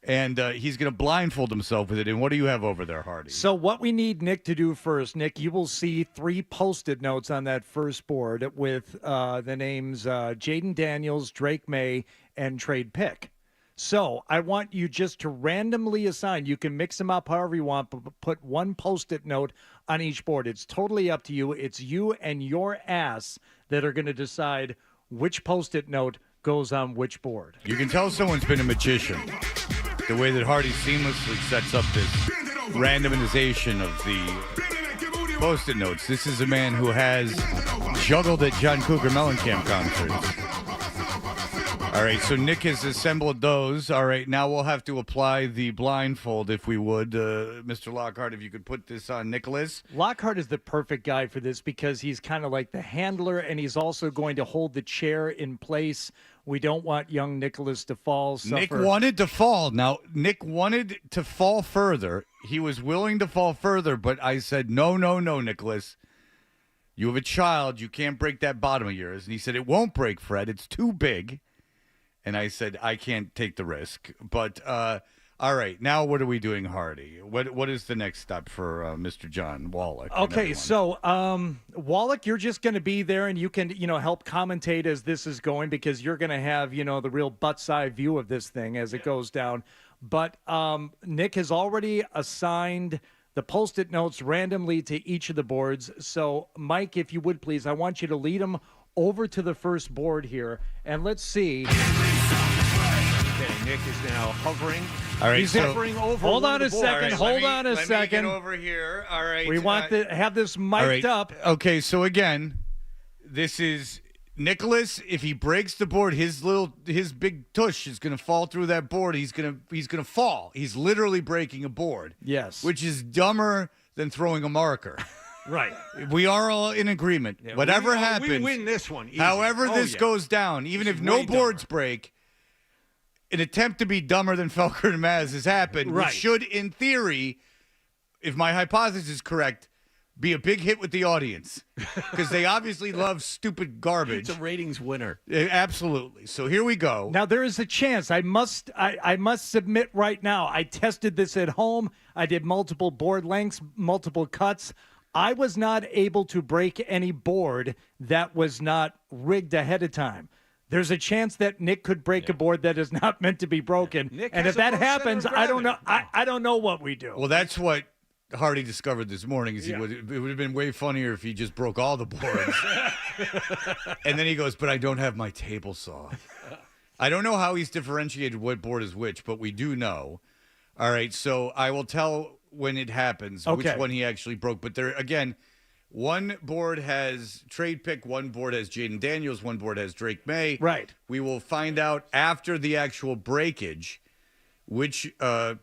And he's going to blindfold himself with it. And what do you have over there, Hardy? So what we need Nick to do first, Nick, you will see 3 Post-it notes on that first board with the names Jaden Daniels, Drake May, and trade pick. So I want you just to randomly assign. You can mix them up however you want, but put 1 Post-it note on each board. It's totally up to you. It's you and your ass that are going to decide which Post-it note goes on which board. You can tell someone's been a magician. The way that Hardy seamlessly sets up this randomization of the Post-it notes. This is a man who has juggled at John Cougar Mellencamp concerts. All right, so Nick has assembled those. All right, now we'll have to apply the blindfold, if we would. Mr. Lockhart, if you could put this on Nicholas. Lockhart is the perfect guy for this because he's kind of like the handler, and he's also going to hold the chair in place. We don't want young Nicholas to fall. Nick wanted to fall. Now, Nick wanted to fall further. He was willing to fall further, but I said, no, Nicholas. You have a child. You can't break that bottom of yours. And he said, it won't break, Fred. It's too big. And I said, I can't take the risk. But all right, now what are we doing, Hardy? What is the next step for Mr. John Wallach? Okay, so Wallach, you're just going to be there, and you can, help commentate as this is going, because you're going to have, the real butt's eye view of this thing as it goes down. But Nick has already assigned the Post-it notes randomly to each of the boards. So, Mike, if you would please, I want you to lead them over to the first board here, and let's see. Okay, Nick is now hovering. All right, He's hovering over. Hold on a second. Right, hold on a let second. Me get over here. All right. We want to have this mic'd up. Okay, so again, this is Nicholas. If he breaks the board, his big tush is going to fall through that board. He's going to fall. He's literally breaking a board. Yes. Which is dumber than throwing a marker. Right. We are all in agreement. Yeah, Whatever happens, we win this one. Easy. However this goes down, even if no boards break, an attempt to be dumber than Felker and Maz has happened, Right. which should, in theory, if my hypothesis is correct, be a big hit with the audience. Because they obviously love stupid garbage. It's a ratings winner. Absolutely. So here we go. Now, there is a chance. I must submit right now. I tested this at home. I did multiple board lengths, multiple cuts. I was not able to break any board that was not rigged ahead of time. There's a chance that Nick could break a board that is not meant to be broken. Nick and has if that a low happens, center of I don't know. gravity. I don't know what we do. Well, that's what Hardy discovered this morning. It would have been way funnier if he just broke all the boards. And then he goes, but I don't have my table saw. I don't know how he's differentiated what board is which, but we do know. All right, so I will tell when it happens which one he actually broke. But there, again, one board has Trade Pick, one board has Jaden Daniels, one board has Drake May. Right. We will find out after the actual breakage which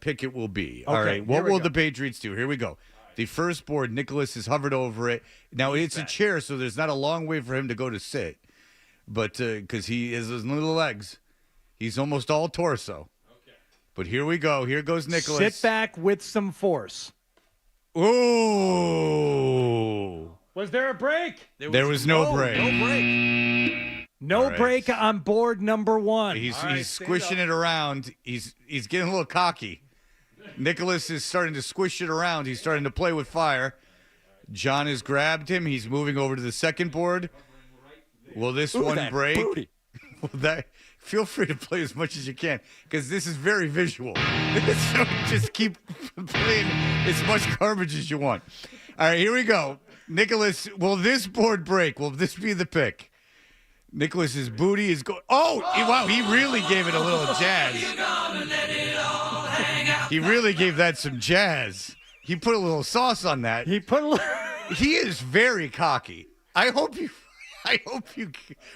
pick it will be. All right, what will the Patriots do? Here we go. The first board, Nicholas has hovered over it. Now, it's a chair, so there's not a long way for him to go to sit. But because he has his little legs, he's almost all torso. Okay. But here we go. Here goes Nicholas. Sit back with some force. Ooh. Was there a break? There was no break. No break. No break on board number one. He's squishing it around. He's getting a little cocky. Nicholas is starting to squish it around. He's starting to play with fire. John has grabbed him. He's moving over to the second board. Will this one break? Feel free to play as much as you can, because this is very visual. So just keep playing as much garbage as you want. All right, here we go. Nicholas, will this board break? Will this be the pick? Nicholas's booty is going. Oh, wow, he really gave it a little jazz. He really gave that some jazz. He put a little sauce on that. He is very cocky. I hope you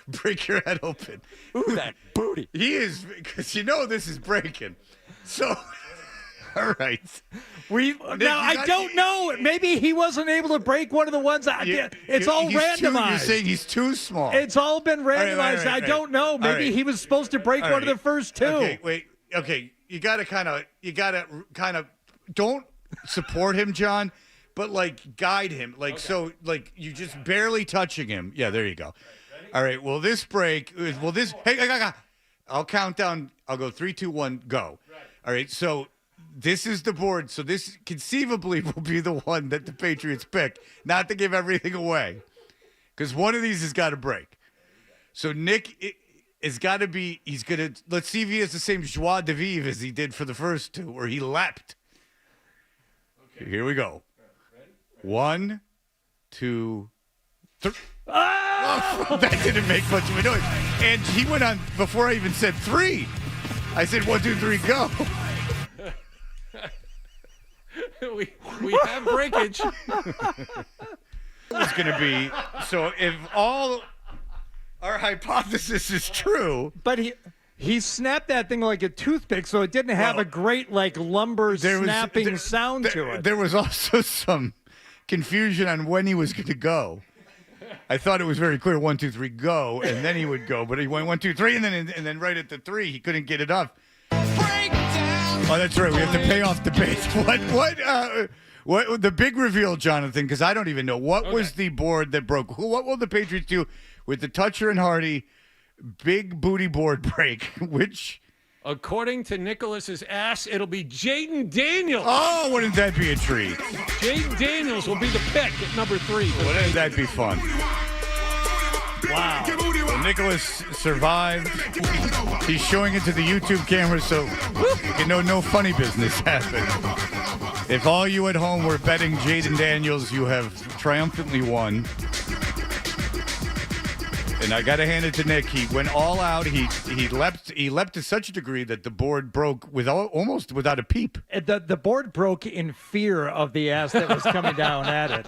break your head open. Ooh, that booty. He is, because this is breaking. So, all right. I don't know. Maybe he wasn't able to break one of the ones. It's all randomized. You're saying he's too small. It's all been randomized. All right, I don't know. Maybe he was supposed to break one of the first two. Okay, wait. Okay, you gotta kind of don't support him, John, but guide him. You just barely touching him. Yeah, there you go. All right. Will this break? Hey, I'll count down. I'll go 3, 2, 1, go. All right. So this is the board. So this conceivably will be the one that the Patriots pick, not to give everything away, because one of these has got to break. So Nick it's got to be. Let's see if he has the same joie de vivre as he did for the first two, where he leapt. Okay. Here we go. 1, 2, 3. Oh, that didn't make much of a noise. And he went on before I even said 3. I said 1, 2, 3, go. we have breakage. It's going to be. So if all our hypothesis is true. But he snapped that thing like a toothpick, so it didn't have a great lumber snapping sound to it. There was also some confusion on when he was going to go. I thought it was very clear 1, 2, 3, go, and then he would go. But he went 1, 2, 3, and then right at the 3, he couldn't get it up. Oh, that's right. We have to pay off the base. What the big reveal, Jonathan? Because I don't even know what was the board that broke. What will the Patriots do with the Toucher and Hardy big booty board break, which... According to Nicholas's ass, it'll be Jaden Daniels. Oh, wouldn't that be a treat? Jaden Daniels will be the pick at number 3. Wouldn't that be fun? Wow. Well, Nicholas survived. He's showing it to the YouTube camera, so no funny business happened. If all you at home were betting Jaden Daniels, you have triumphantly won. And I got to hand it to Nick. He went all out. He leapt to such a degree that the board broke almost without a peep. The board broke in fear of the ass that was coming down at it.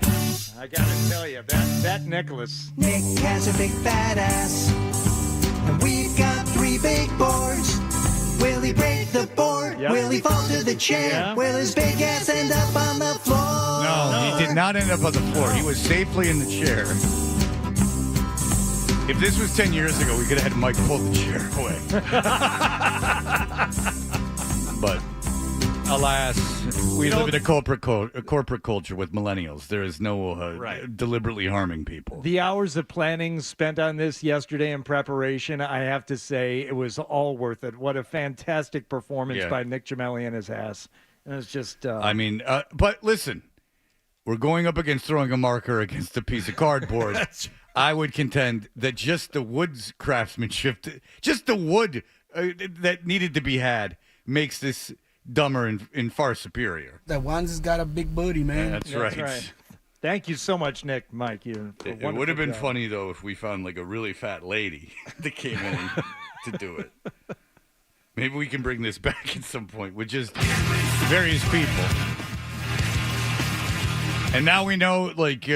I got to tell you, that Nicholas. Nick has a big fat ass, and we've got 3 big boards. Will he break the board? Yep. Will he fall to the chair? Yeah. Will his big ass end up on the floor? No, he did not end up on the floor. He was safely in the chair. If this was 10 years ago, we could have had Mike pull the chair away. But alas, we live in a corporate culture with millennials. There is no deliberately harming people. The hours of planning spent on this yesterday in preparation, I have to say, it was all worth it. What a fantastic performance by Nick Gemelli and his ass. And it's just... but listen, we're going up against throwing a marker against a piece of cardboard. I would contend that just the wood's craftsmanship, just the wood that needed to be had, makes this dumber and far superior. That one's has got a big booty, man. That's right. Thank you so much, Nick, Mike. It would have been funny, though, if we found like a really fat lady that came in to do it. Maybe we can bring this back at some point with just various people. And now we know, like...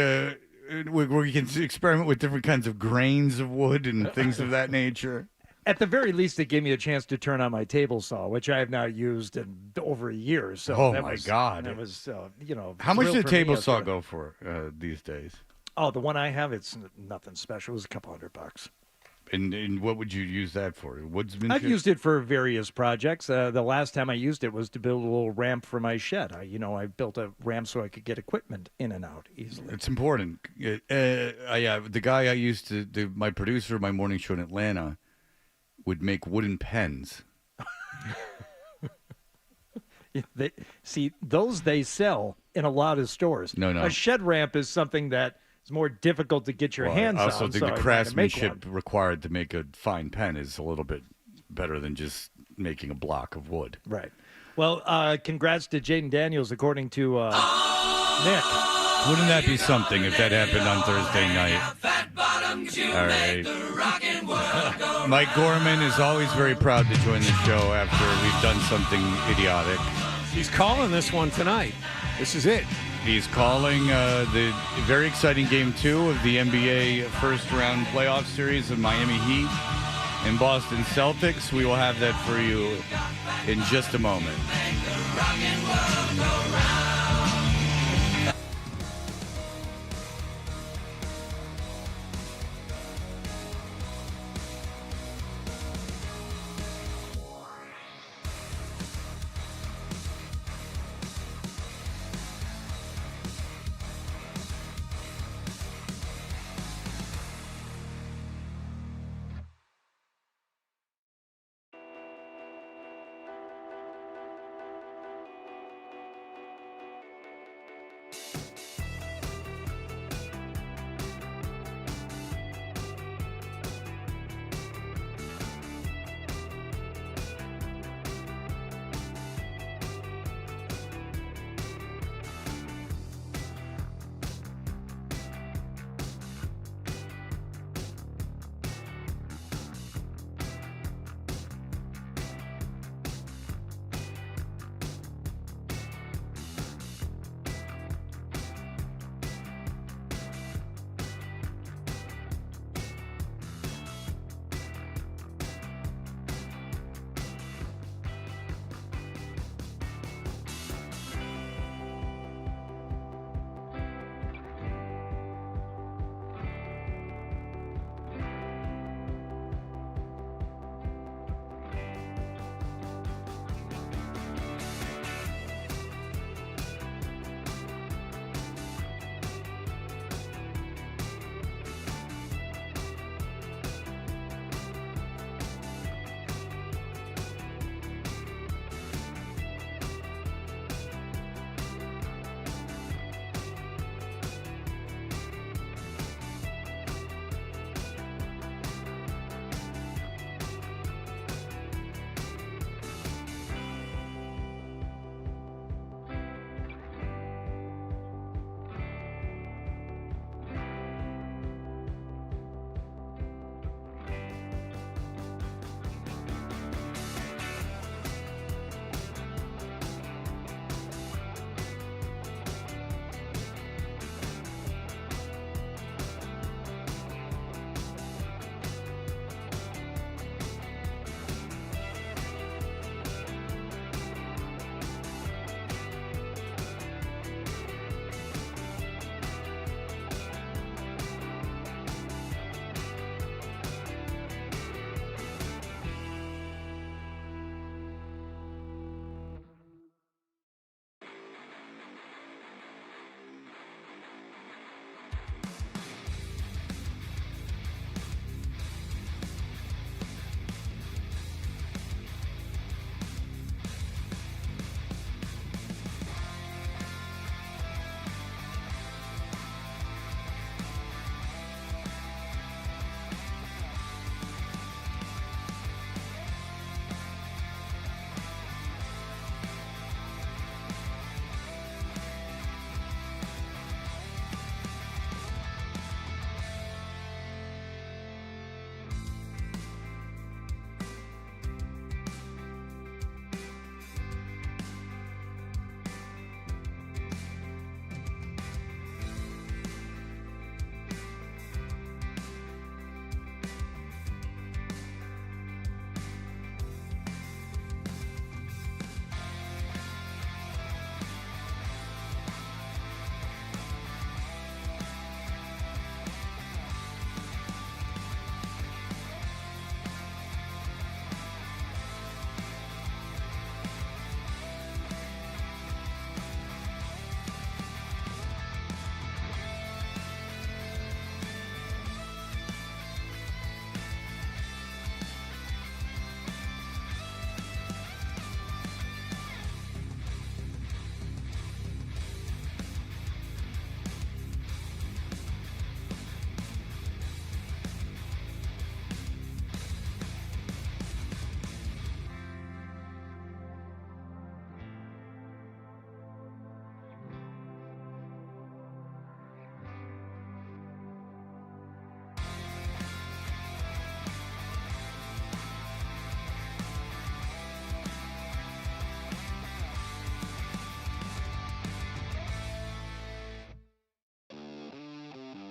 where you can experiment with different kinds of grains of wood and things of that nature. At the very least, it gave me a chance to turn on my table saw, which I have not used in over a year. So God. That was, How much did a table saw go for these days? Oh, the one I have, it's nothing special. It was a couple $100. And what would you use that for? Woodsmanship? I've used it for various projects. The last time I used it was to build a little ramp for my shed. I built a ramp so I could get equipment in and out easily. It's important. The guy I used to do, my producer of my morning show in Atlanta, would make wooden pens. Those they sell in a lot of stores. No. A shed ramp is something that it's more difficult to get your hands on. I also think the craftsmanship required to make a fine pen is a little bit better than just making a block of wood. Right. Well, congrats to Jaden Daniels, according to Nick. Wouldn't that be something if that happened on Thursday night? All right. Mike Gorman is always very proud to join the show after we've done something idiotic. He's calling this one tonight. This is it. He's calling the very exciting Game 2 of the NBA first-round playoff series of Miami Heat and Boston Celtics. We will have that for you in just a moment.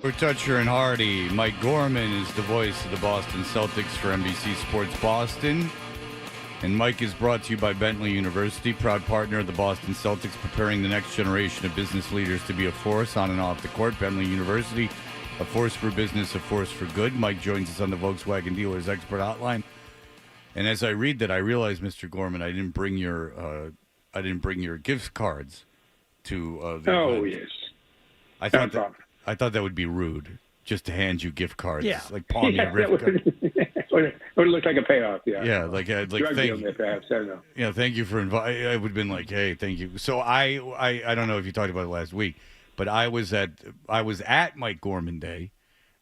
For Toucher and Hardy, Mike Gorman is the voice of the Boston Celtics for NBC Sports Boston. And Mike is brought to you by Bentley University, proud partner of the Boston Celtics, preparing the next generation of business leaders to be a force on and off the court. Bentley University, a force for business, a force for good. Mike joins us on the Volkswagen Dealers Expert Hotline. And as I read that, I realize, Mr. Gorman, I didn't bring your gift cards to the event. Yes. I thought that would be rude, just to hand you gift cards. Yeah. Like pawn me a gift card. It would look like a payoff, yeah. Yeah, like Drug thank deal, perhaps, I don't know. Yeah, thank you for inviting. I would have been like, hey, thank you. So I don't know if you talked about it last week, but I was at Mike Gorman Day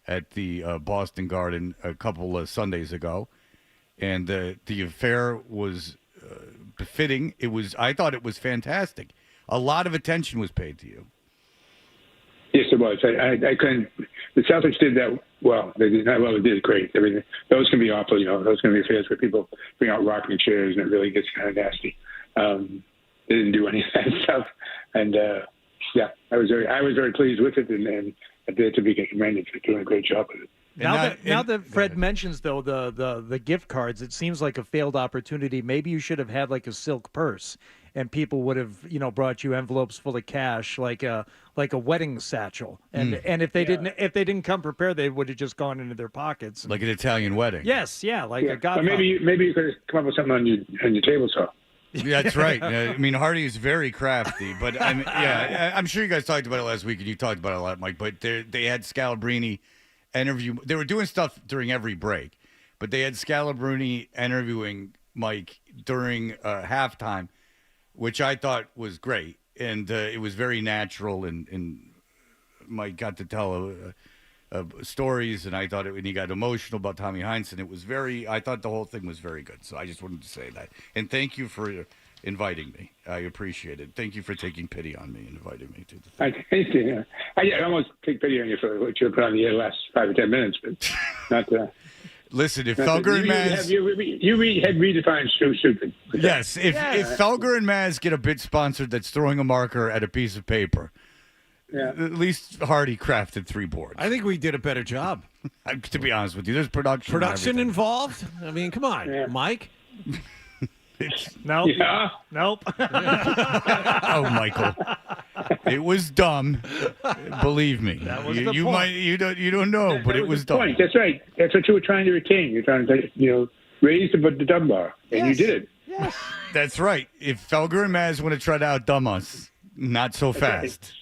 at the Boston Garden a couple of Sundays ago, and the affair was befitting. I thought it was fantastic. A lot of attention was paid to you. Yes, it was. I couldn't. The Celtics did that well. They did not well. They did great. I mean, those can be awful. Those can be affairs where people bring out rocking chairs and it really gets kind of nasty. They didn't do any of that stuff, and I was very pleased with it, and they're to be commended for doing a great job with it. Now that Fred mentions, though, the gift cards, it seems like a failed opportunity. Maybe you should have had like a silk purse, and people would have, brought you envelopes full of cash, like a wedding satchel. And if they didn't come prepared, they would have just gone into their pockets. Like an Italian wedding. Yes, a Well, godfather. maybe you could have come up with something on your table saw. Yeah, that's right. I mean, Hardy is very crafty, but I'm sure you guys talked about it last week, and you talked about it a lot, Mike. But they had Scalabrini interview. They were doing stuff during every break, but they had Scalabrini interviewing Mike during halftime, which I thought was great, and it was very natural, and Mike got to tell stories, and I thought when he got emotional about Tommy Heinsohn, I thought the whole thing was very good. So I just wanted to say that, and thank you for inviting me. I appreciate it. Thank you for taking pity on me and inviting me to the thing. I almost take pity on you for what you put on the air the last 5 or 10 minutes, but not. Listen, if Felger and Maz... You had redefined stupid. Yes, if Felger and Maz get a bit sponsored that's throwing a marker at a piece of paper, at least Hardy crafted 3 boards. I think we did a better job. To be honest with you, there's production involved. I mean, come on, Mike. Nope. Yeah. Nope. Oh, Michael, it was dumb. Believe me. That was the you point. might you don't know, but it was dumb. Point. That's right. That's what you were trying to retain. You're trying to raise the dumb bar, and you did it. Yes. That's right. If Felger and Maz want to try to outdumb us, not so fast.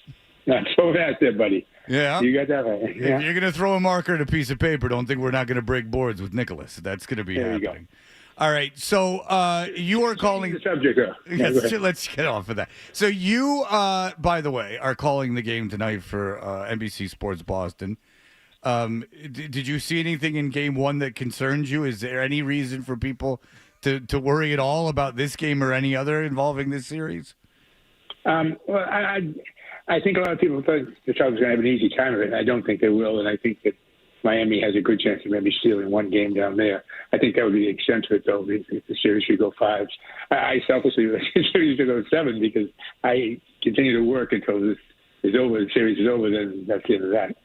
Not so fast, there, buddy. Yeah. You got that right. Yeah. If you're going to throw a marker at a piece of paper, don't think we're not going to break boards with Nicholas. That's going to be There you happening. All right. So you are calling the subject. Yes, let's get off of that. So you, by the way, are calling the game tonight for NBC Sports Boston. Did you see anything in Game 1 that concerns you? Is there any reason for people to worry at all about this game or any other involving this series? Well, I think a lot of people thought the Celtics were going to have an easy time of it, and I don't think they will. And I think that Miami has a good chance of maybe stealing one game down there. I think that would be the extent of it, though, if the series should go 5. I selfishly would like the series to go 7 because I continue to work until this is over. The series is over, then that's the end of that.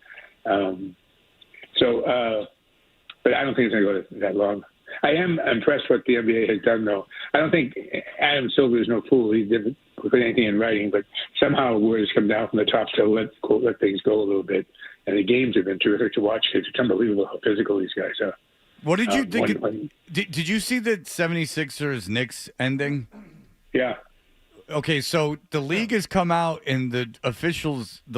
But I don't think it's going to go that long. I am impressed what the NBA has done, though. I don't think Adam Silver is no fool. He didn't put anything in writing, but somehow word has come down from the top to let things go a little bit. And the games have been terrific to watch. It's unbelievable how physical these guys are. What did you think? Did you see the 76ers Knicks ending? Yeah. Okay, so the league has come out and the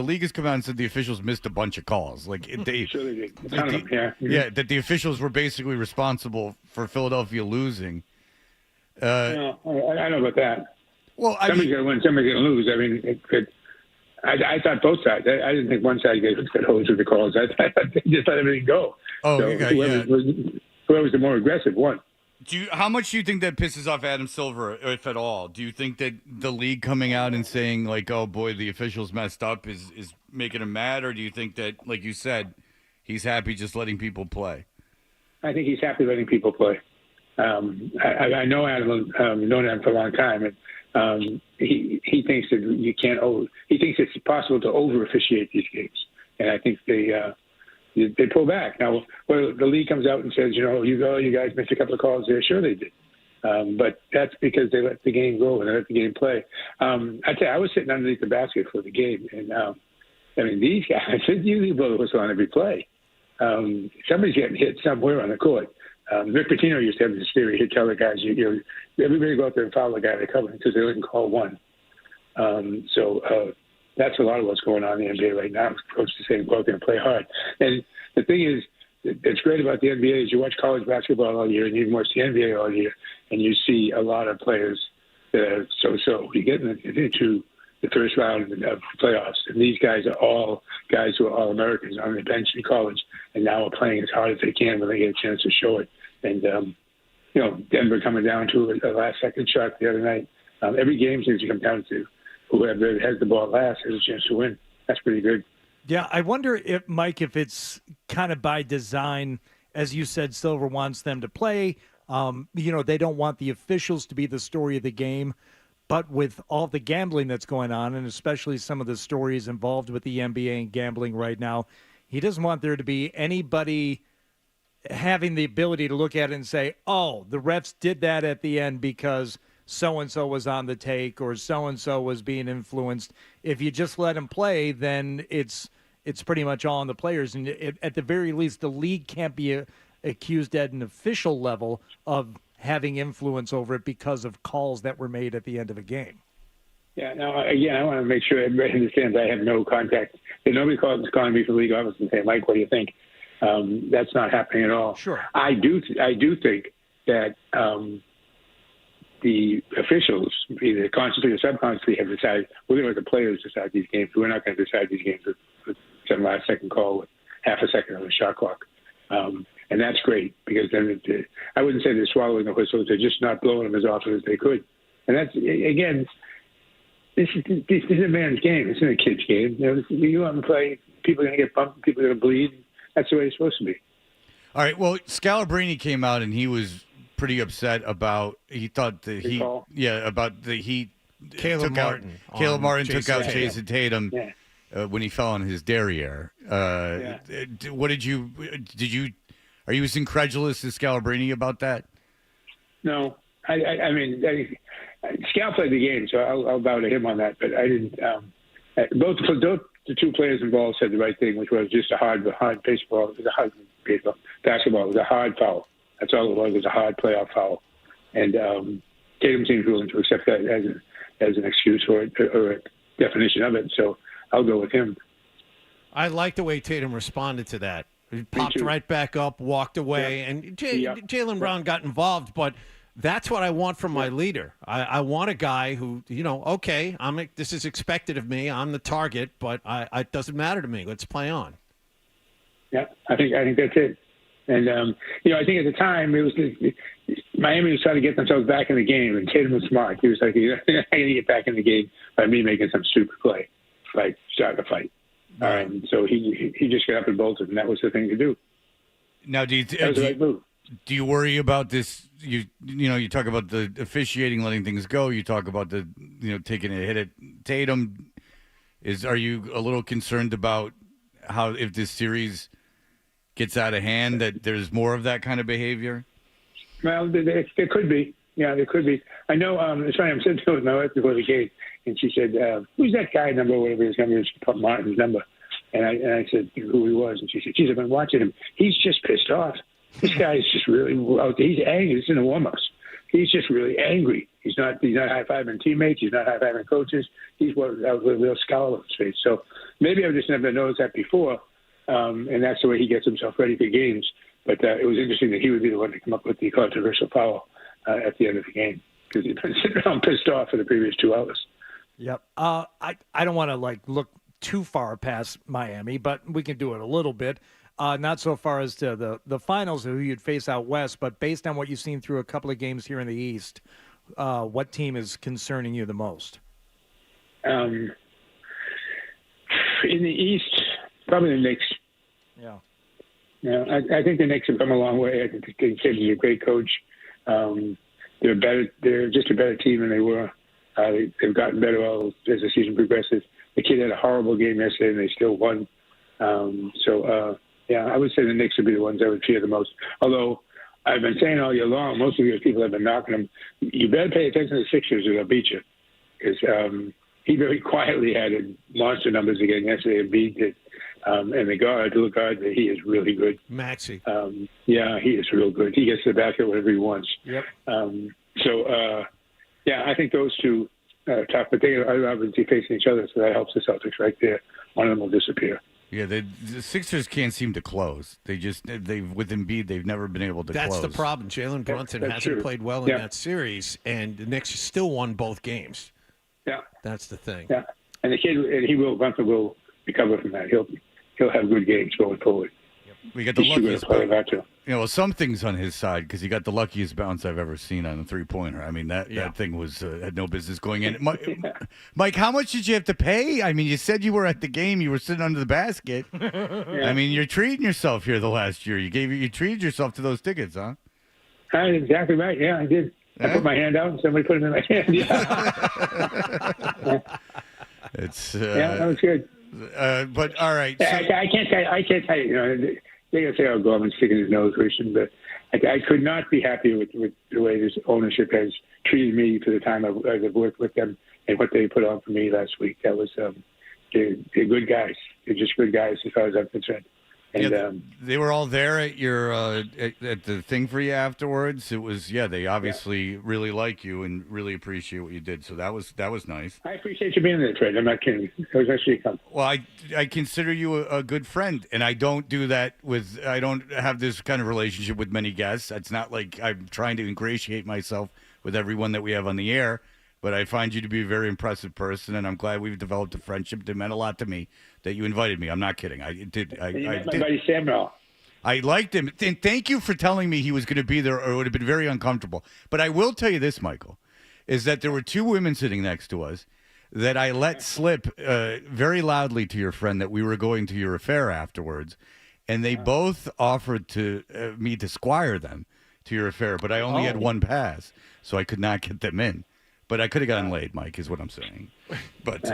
league has come out and said the officials missed a bunch of calls. Like they, sure they did. A ton of them, yeah. Yeah, that the officials were basically responsible for Philadelphia losing. No, I know about that. Well, somebody's going to win, somebody's going to lose. I mean, I thought both sides. I didn't think one side got hosed with the calls. I they just let everything go. Oh, so okay, whoever was the more aggressive won. How much do you think that pisses off Adam Silver, if at all? Do you think that the league coming out and saying, like, oh, boy, the officials messed up is making him mad? Or do you think that, like you said, he's happy just letting people play? I think he's happy letting people play. I know Adam, known Adam for a long time, and he thinks that he thinks it's possible to over officiate these games. and I think they pull back. Now, well, the league comes out and says, you guys missed a couple of calls there. Sure they did. But that's because they let the game go and they let the game play. I tell you, I was sitting underneath the basket for the game, and these guys, they usually blow the whistle on every play. Somebody's getting hit somewhere on the court. Rick Pitino used to have this theory. He'd tell the guys, everybody go out there and foul the guy they're covering because they wouldn't call one. So that's a lot of what's going on in the NBA right now. Coach is saying go out there and play hard. And the thing is, that's great about the NBA is you watch college basketball all year and you even watch the NBA all year, and you see a lot of players that are so-so. You get into the first round of the playoffs, and these guys are all guys who are All-Americans on the bench in college and now are playing as hard as they can when they get a chance to show it. And, Denver coming down to a last-second shot the other night. Every game seems to come down to whoever has the ball last has a chance to win. That's pretty good. Yeah, I wonder if, Mike, if it's kind of by design, as you said, Silver wants them to play. They don't want the officials to be the story of the game. But with all the gambling that's going on, and especially some of the stories involved with the NBA and gambling right now, he doesn't want there to be anybody having the ability to look at it and say, oh, the refs did that at the end because so-and-so was on the take or so-and-so was being influenced. If you just let them play, then it's pretty much all on the players. And at the very least, the league can't be accused at an official level of having influence over it because of calls that were made at the end of a game. Yeah, now, again, I want to make sure everybody understands I have no contact. If nobody calling me from the league office and saying, Mike, what do you think? That's not happening at all. Sure. I do think that the officials, either consciously or subconsciously, have decided we're going to let the players decide these games. We're not going to decide these games with some last-second call with half a second on the shot clock. And that's great because then I wouldn't say they're swallowing the whistles. They're just not blowing them as often as they could. And that's, again, this is a man's game. It's not a kid's game. You want to play, people are going to get bumped, people are going to bleed. That's the way it's supposed to be. All right, well, Scalabrine came out and he was pretty upset about, he thought the Heat, about the Heat. Caleb Martin took out Jason Tatum when he fell on his derriere. What did you, are you as incredulous as Scalabrine about that? No. I mean, Scal played the game, so I'll bow to him on that. But I didn't. Both the two players involved said the right thing, which was just a hard baseball. It was a hard baseball. Basketball was a hard foul. That's all it was. It was a hard playoff foul. And Tatum seems willing to accept that as an excuse or a definition of it. So I'll go with him. I like the way Tatum responded to that. He popped right back up, walked away, and Jaylen Brown got involved, but that's what I want from my leader. I want a guy who, okay, this is expected of me. I'm the target, but it doesn't matter to me. Let's play on. Yeah, I think that's it. And, I think at the time, it was Miami was trying to get themselves back in the game, and Tatum was smart. He was like, you're not going to get back in the game by me making some stupid play, like starting a fight. So he just got up and bolted, and that was the thing to do. Now, do you worry about this? You talk about the officiating, letting things go. You talk about the taking a hit at Tatum. Are you a little concerned about how if this series gets out of hand that there's more of that kind of behavior? Well, there could be. Yeah, there could be. I know. It's funny. I'm sitting there with my wife before the game, and she said, "Who's that guy number? Whatever his number is." She put Martin's number, and I said who he was, and she said, "Geez, I've been watching him. He's just pissed off. This guy is just really out there. He's angry. It's in the warm-ups. He's just really angry. He's not high-fiving teammates. He's not high-fiving coaches. He's out with a real scowl on his face. So maybe I've just never noticed that before, and that's the way he gets himself ready for games. But it was interesting that he would be the one to come up with the controversial foul at the end of the game because he'd been sitting around pissed off for the previous 2 hours. Yep. I don't want to look too far past Miami, but we can do it a little bit. Not so far as to the finals of who you'd face out west, but based on what you've seen through a couple of games here in the East, what team is concerning you the most? In the East, probably the Knicks. Yeah. Yeah, I think the Knicks have come a long way. I think Kidd is a great coach. They're better. They're just a better team than they were. They've gotten better as the season progresses. The Kid had a horrible game yesterday, and they still won. Yeah, I would say the Knicks would be the ones I would fear the most. Although I've been saying all year long, most of you people have been knocking them. You better pay attention to the Sixers or they'll beat you. Because he very quietly had monster numbers again yesterday and beat it. And the guard, he is really good. Maxey. Yeah, he is real good. He gets to the basket whenever he wants. Yep. Yeah, I think those two are tough, but they are obviously facing each other, so that helps the Celtics right there. One of them will disappear. Yeah, the Sixers can't seem to close. With Embiid, they've never been able to close. That's the problem. Jalen Brunson That's hasn't true. played well in that series, and the Knicks still won both games. Yeah. That's the thing. Yeah, and Brunson will recover from that. He'll have good games going forward. We got the luckiest player that too. Something's on his side because he got the luckiest bounce I've ever seen on a three-pointer. I mean, that thing was had no business going in. Mike, how much did you have to pay? I mean, you said you were at the game. You were sitting under the basket. I mean, you're treating yourself here the last year. You treated yourself to those tickets, huh? That's exactly right. Yeah, I did. I put my hand out and somebody put it in my hand. Yeah. That was good. But all right. So, I can't tell you. They're going to say, "Oh, Gorman's sticking his nose wishing," but I could not be happier with the way this ownership has treated me for the time I've worked with them and what they put on for me last week. That was they're good guys. They're just good guys as far as I'm concerned. And they were all there at your at the thing for you afterwards. It was they obviously really like you and really appreciate what you did. So that was nice. I appreciate you being there, Fred. I'm not kidding. It was actually comfortable. Well, I consider you a good friend, and I don't do that I don't have this kind of relationship with many guests. It's not like I'm trying to ingratiate myself with everyone that we have on the air. But I find you to be a very impressive person, and I'm glad we've developed a friendship that meant a lot to me that you invited me. I'm not kidding. I did. My buddy Samuel. I liked him. And thank you for telling me he was going to be there, or it would have been very uncomfortable. But I will tell you this, Michael, is that there were two women sitting next to us that I let slip very loudly to your friend that we were going to your affair afterwards, and they both offered to me to squire them to your affair, but I only had one pass, so I could not get them in. But I could have gotten laid, Mike, is what I'm saying. But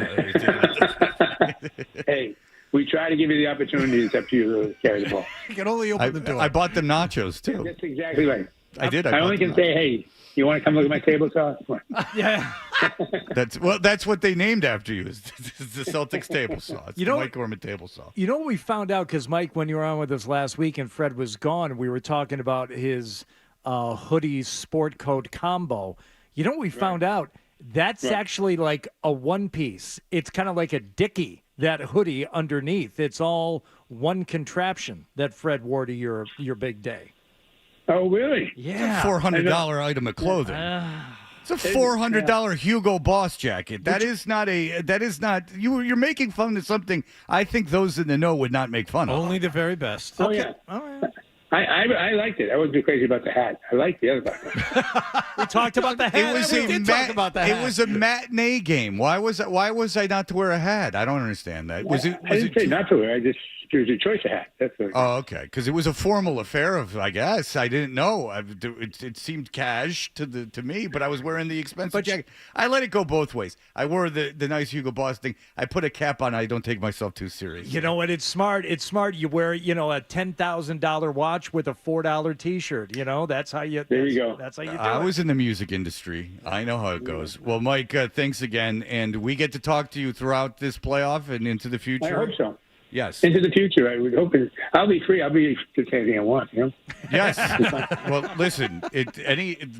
hey, we try to give you the opportunity. It's up to you to carry the ball. You can only open the door. I bought them nachos, too. That's exactly right. I did. I only can say, hey, you want to come look at my table saw? Yeah. That's what they named after you, is the Celtics table saw. It's the Mike Gorman table saw. You know what we found out? Because, Mike, when you were on with us last week and Fred was gone, we were talking about his hoodie sport coat combo. You know what we found out? That's actually like a one piece. It's kind of like a dickie, that hoodie underneath. It's all one contraption that Fred wore to your big day. Oh, really? Yeah. It's a $400 item of clothing. It's a $400 Hugo Boss jacket. That is not. You're making fun of something I think those in the know would not make fun of. Only the very best. Oh, yeah. All right. I liked it. I wasn't too crazy about the hat. I liked the other part. We talked about the hat. It was a matinee game. Why was I not to wear a hat? I don't understand that. I didn't say not to wear. I just it was a choice of hat. That's what. Oh, okay. Because it was a formal affair of, I guess. I didn't know. It seemed cash to me, but I was wearing the expensive jacket. I let it go both ways. I wore the nice Hugo Boss thing. I put a cap on. I don't take myself too seriously. You know what? It's smart. It's smart. You wear, a $10,000 watch with a $4 T-shirt. That's how you. There you go. That's how you do it. I was in the music industry. I know how it goes. Well, Mike, thanks again, and we get to talk to you throughout this playoff and into the future. I hope so. Yes. Into the future, I would hope. I'll be free. I'll be to say anything I want. Yes. Well, listen.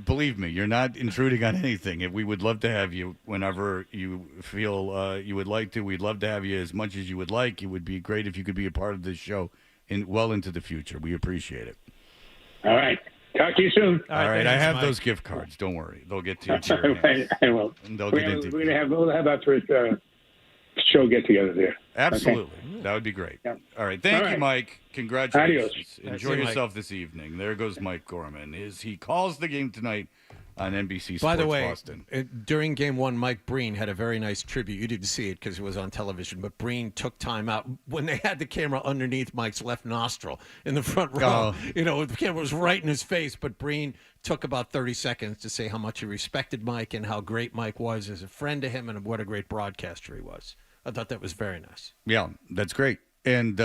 Believe me, you're not intruding on anything. We would love to have you whenever you feel you would like to. We'd love to have you as much as you would like. It would be great if you could be a part of this show well into the future. We appreciate it. All right. Talk to you soon. All right. I have those gift cards. Don't worry. They'll get to you. I will. And they'll get into. We'll have our first show get together there. Absolutely. Okay. That would be great. Yeah. All right. Thank you, Mike. Congratulations. Adios. Enjoy yourself this evening. There goes Mike Gorman. He calls the game tonight on NBC Sports By the way, Boston. During Game 1, Mike Breen had a very nice tribute. You didn't see it because it was on television, but Breen took time out when they had the camera underneath Mike's left nostril in the front row. The camera was right in his face, but Breen took about 30 seconds to say how much he respected Mike and how great Mike was as a friend to him and what a great broadcaster he was. I thought that was very nice. Yeah, that's great. and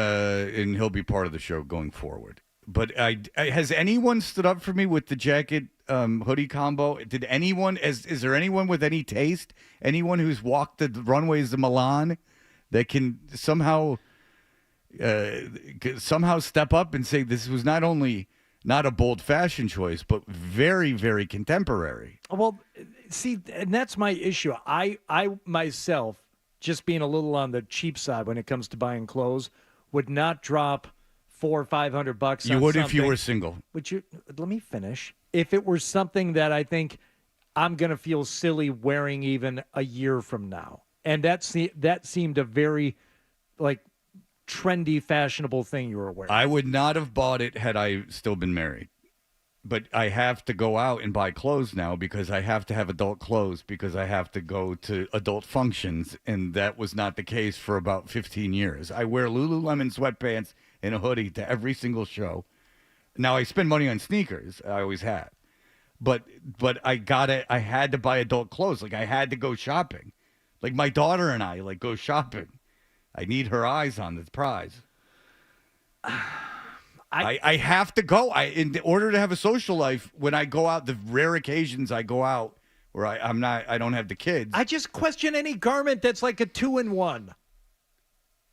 he'll be part of the show going forward. But has anyone stood up for me with the jacket hoodie combo? Did anyone? Is there anyone with any taste? Anyone who's walked the runways of Milan that can somehow step up and say this was not only not a bold fashion choice, but very, very contemporary? Well, see, and that's my issue. I myself, just being a little on the cheap side when it comes to buying clothes, would not drop $400 or $500. You on would something. if you were single. Would you? Let me finish. If it were something that I think I'm going to feel silly wearing even a year from now, and that seemed a very trendy, fashionable thing you were wearing. I would not have bought it had I still been married. But I have to go out and buy clothes now because I have to have adult clothes because I have to go to adult functions, and that was not the case for about 15 years. I wear Lululemon sweatpants and a hoodie to every single show. Now I spend money on sneakers. I always have. But I had to buy adult clothes. Like I had to go shopping. Like my daughter and I go shopping. I need her eyes on the prize. I have to go. In order to have a social life, when I go out, the rare occasions I go out where I don't have the kids. I just question any garment that's like a 2-in-1.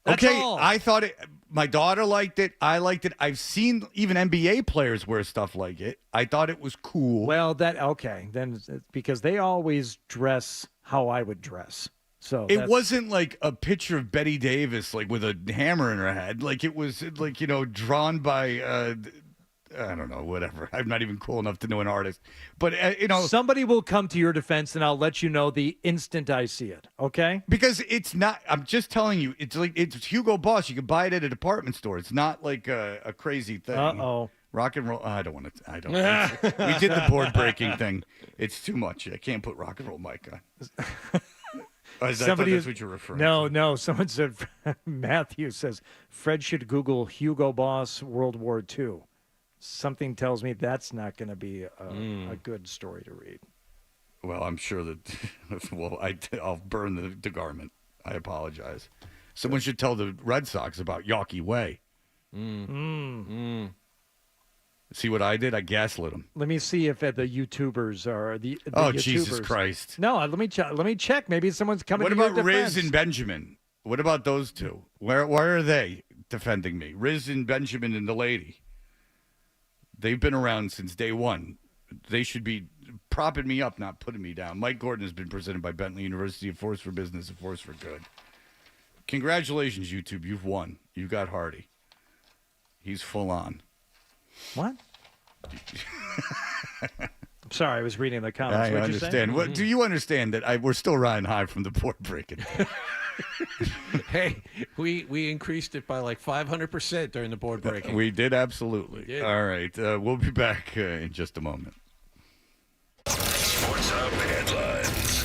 That's okay, all. I thought it. My daughter liked it. I liked it. I've seen even NBA players wear stuff like it. I thought it was cool. Well, then because they always dress how I would dress. So it wasn't like a picture of Betty Davis with a hammer in her head. Like it was drawn by I don't know, whatever. I'm not even cool enough to know an artist. But somebody will come to your defense and I'll let you know the instant I see it. Okay? Because it's not. I'm just telling you. It's Hugo Boss. You can buy it at a department store. It's not like a crazy thing. Uh-oh. Rock and roll. I don't want to. I don't. We did the board breaking thing. It's too much. I can't put rock and roll mic on. That's what you're referring to. No. Someone said, Matthew says, Fred should Google Hugo Boss World War II. Something tells me that's not going to be a good story to read. Well, I'm sure that, I'll burn the garment. I apologize. Someone should tell the Red Sox about Yawkey Way. See what I did? I gaslit them. Let me see if the YouTubers are the oh, YouTubers. Jesus Christ. No, let me check. Maybe someone's coming What to your about Riz defense. and Benjamin? What about those two? Where are they defending me? Riz and Benjamin and the lady. They've been around since day one. They should be propping me up, not putting me down. Mike Gordon has been presented by Bentley University, a force for business, a force for good. Congratulations, YouTube. You've won. You got Hardy. He's full on. What? I'm sorry, I was reading the comments. I What'd understand. You say? Do you understand that we're still riding high from the board breaking? Hey, we increased it by 500% during the board breaking. We did, absolutely. We did. All right. We'll be back in just a moment. Sports Hub headlines.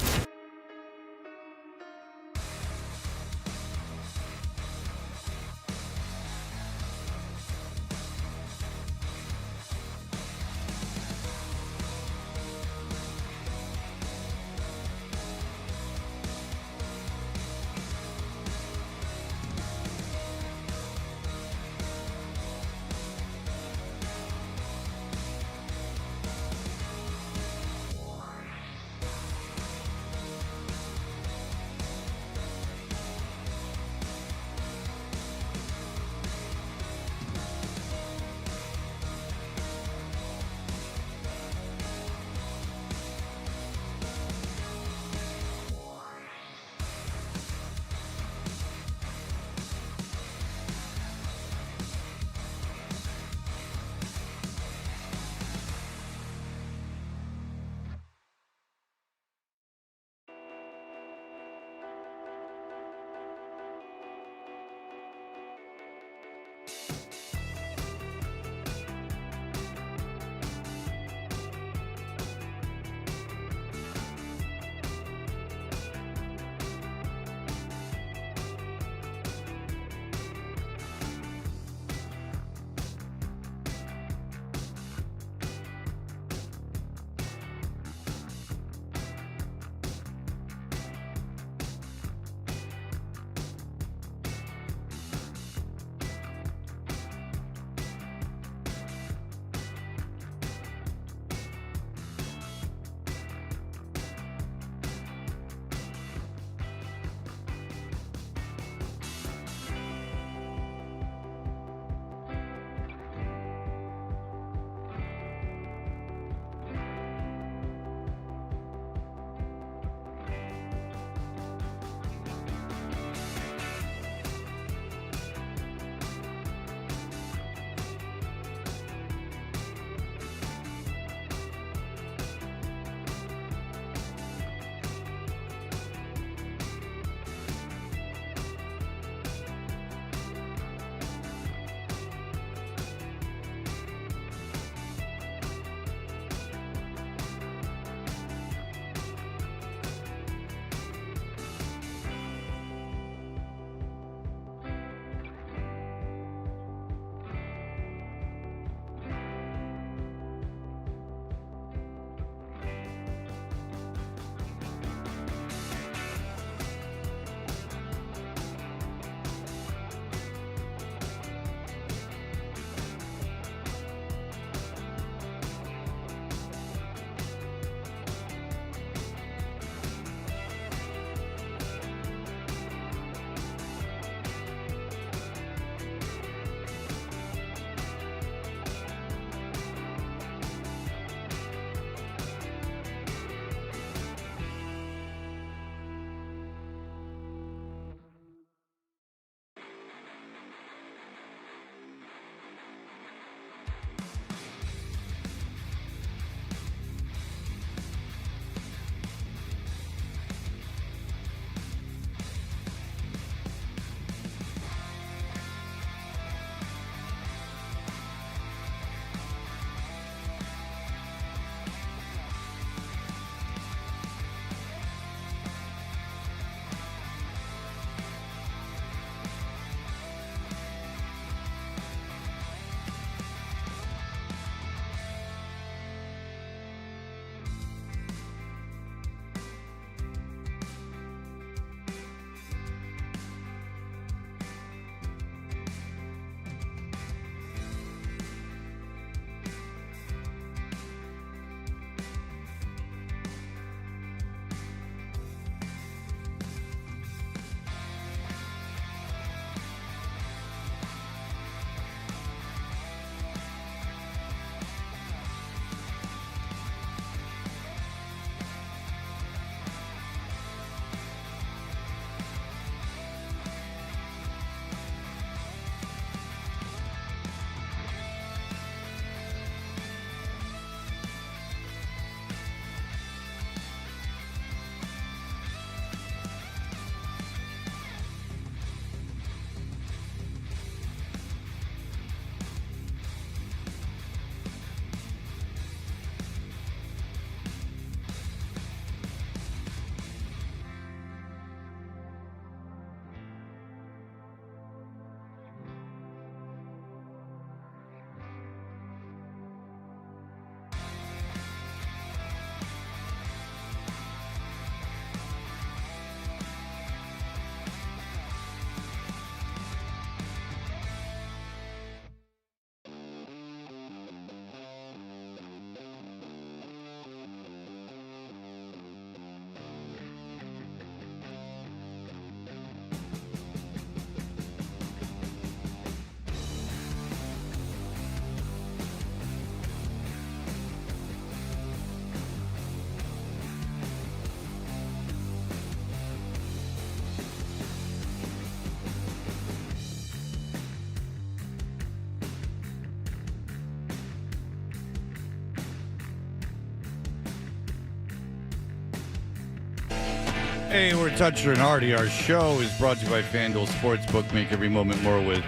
Hey, we're Toucher and Hardy. Our show is brought to you by FanDuel Sportsbook. Make every moment more with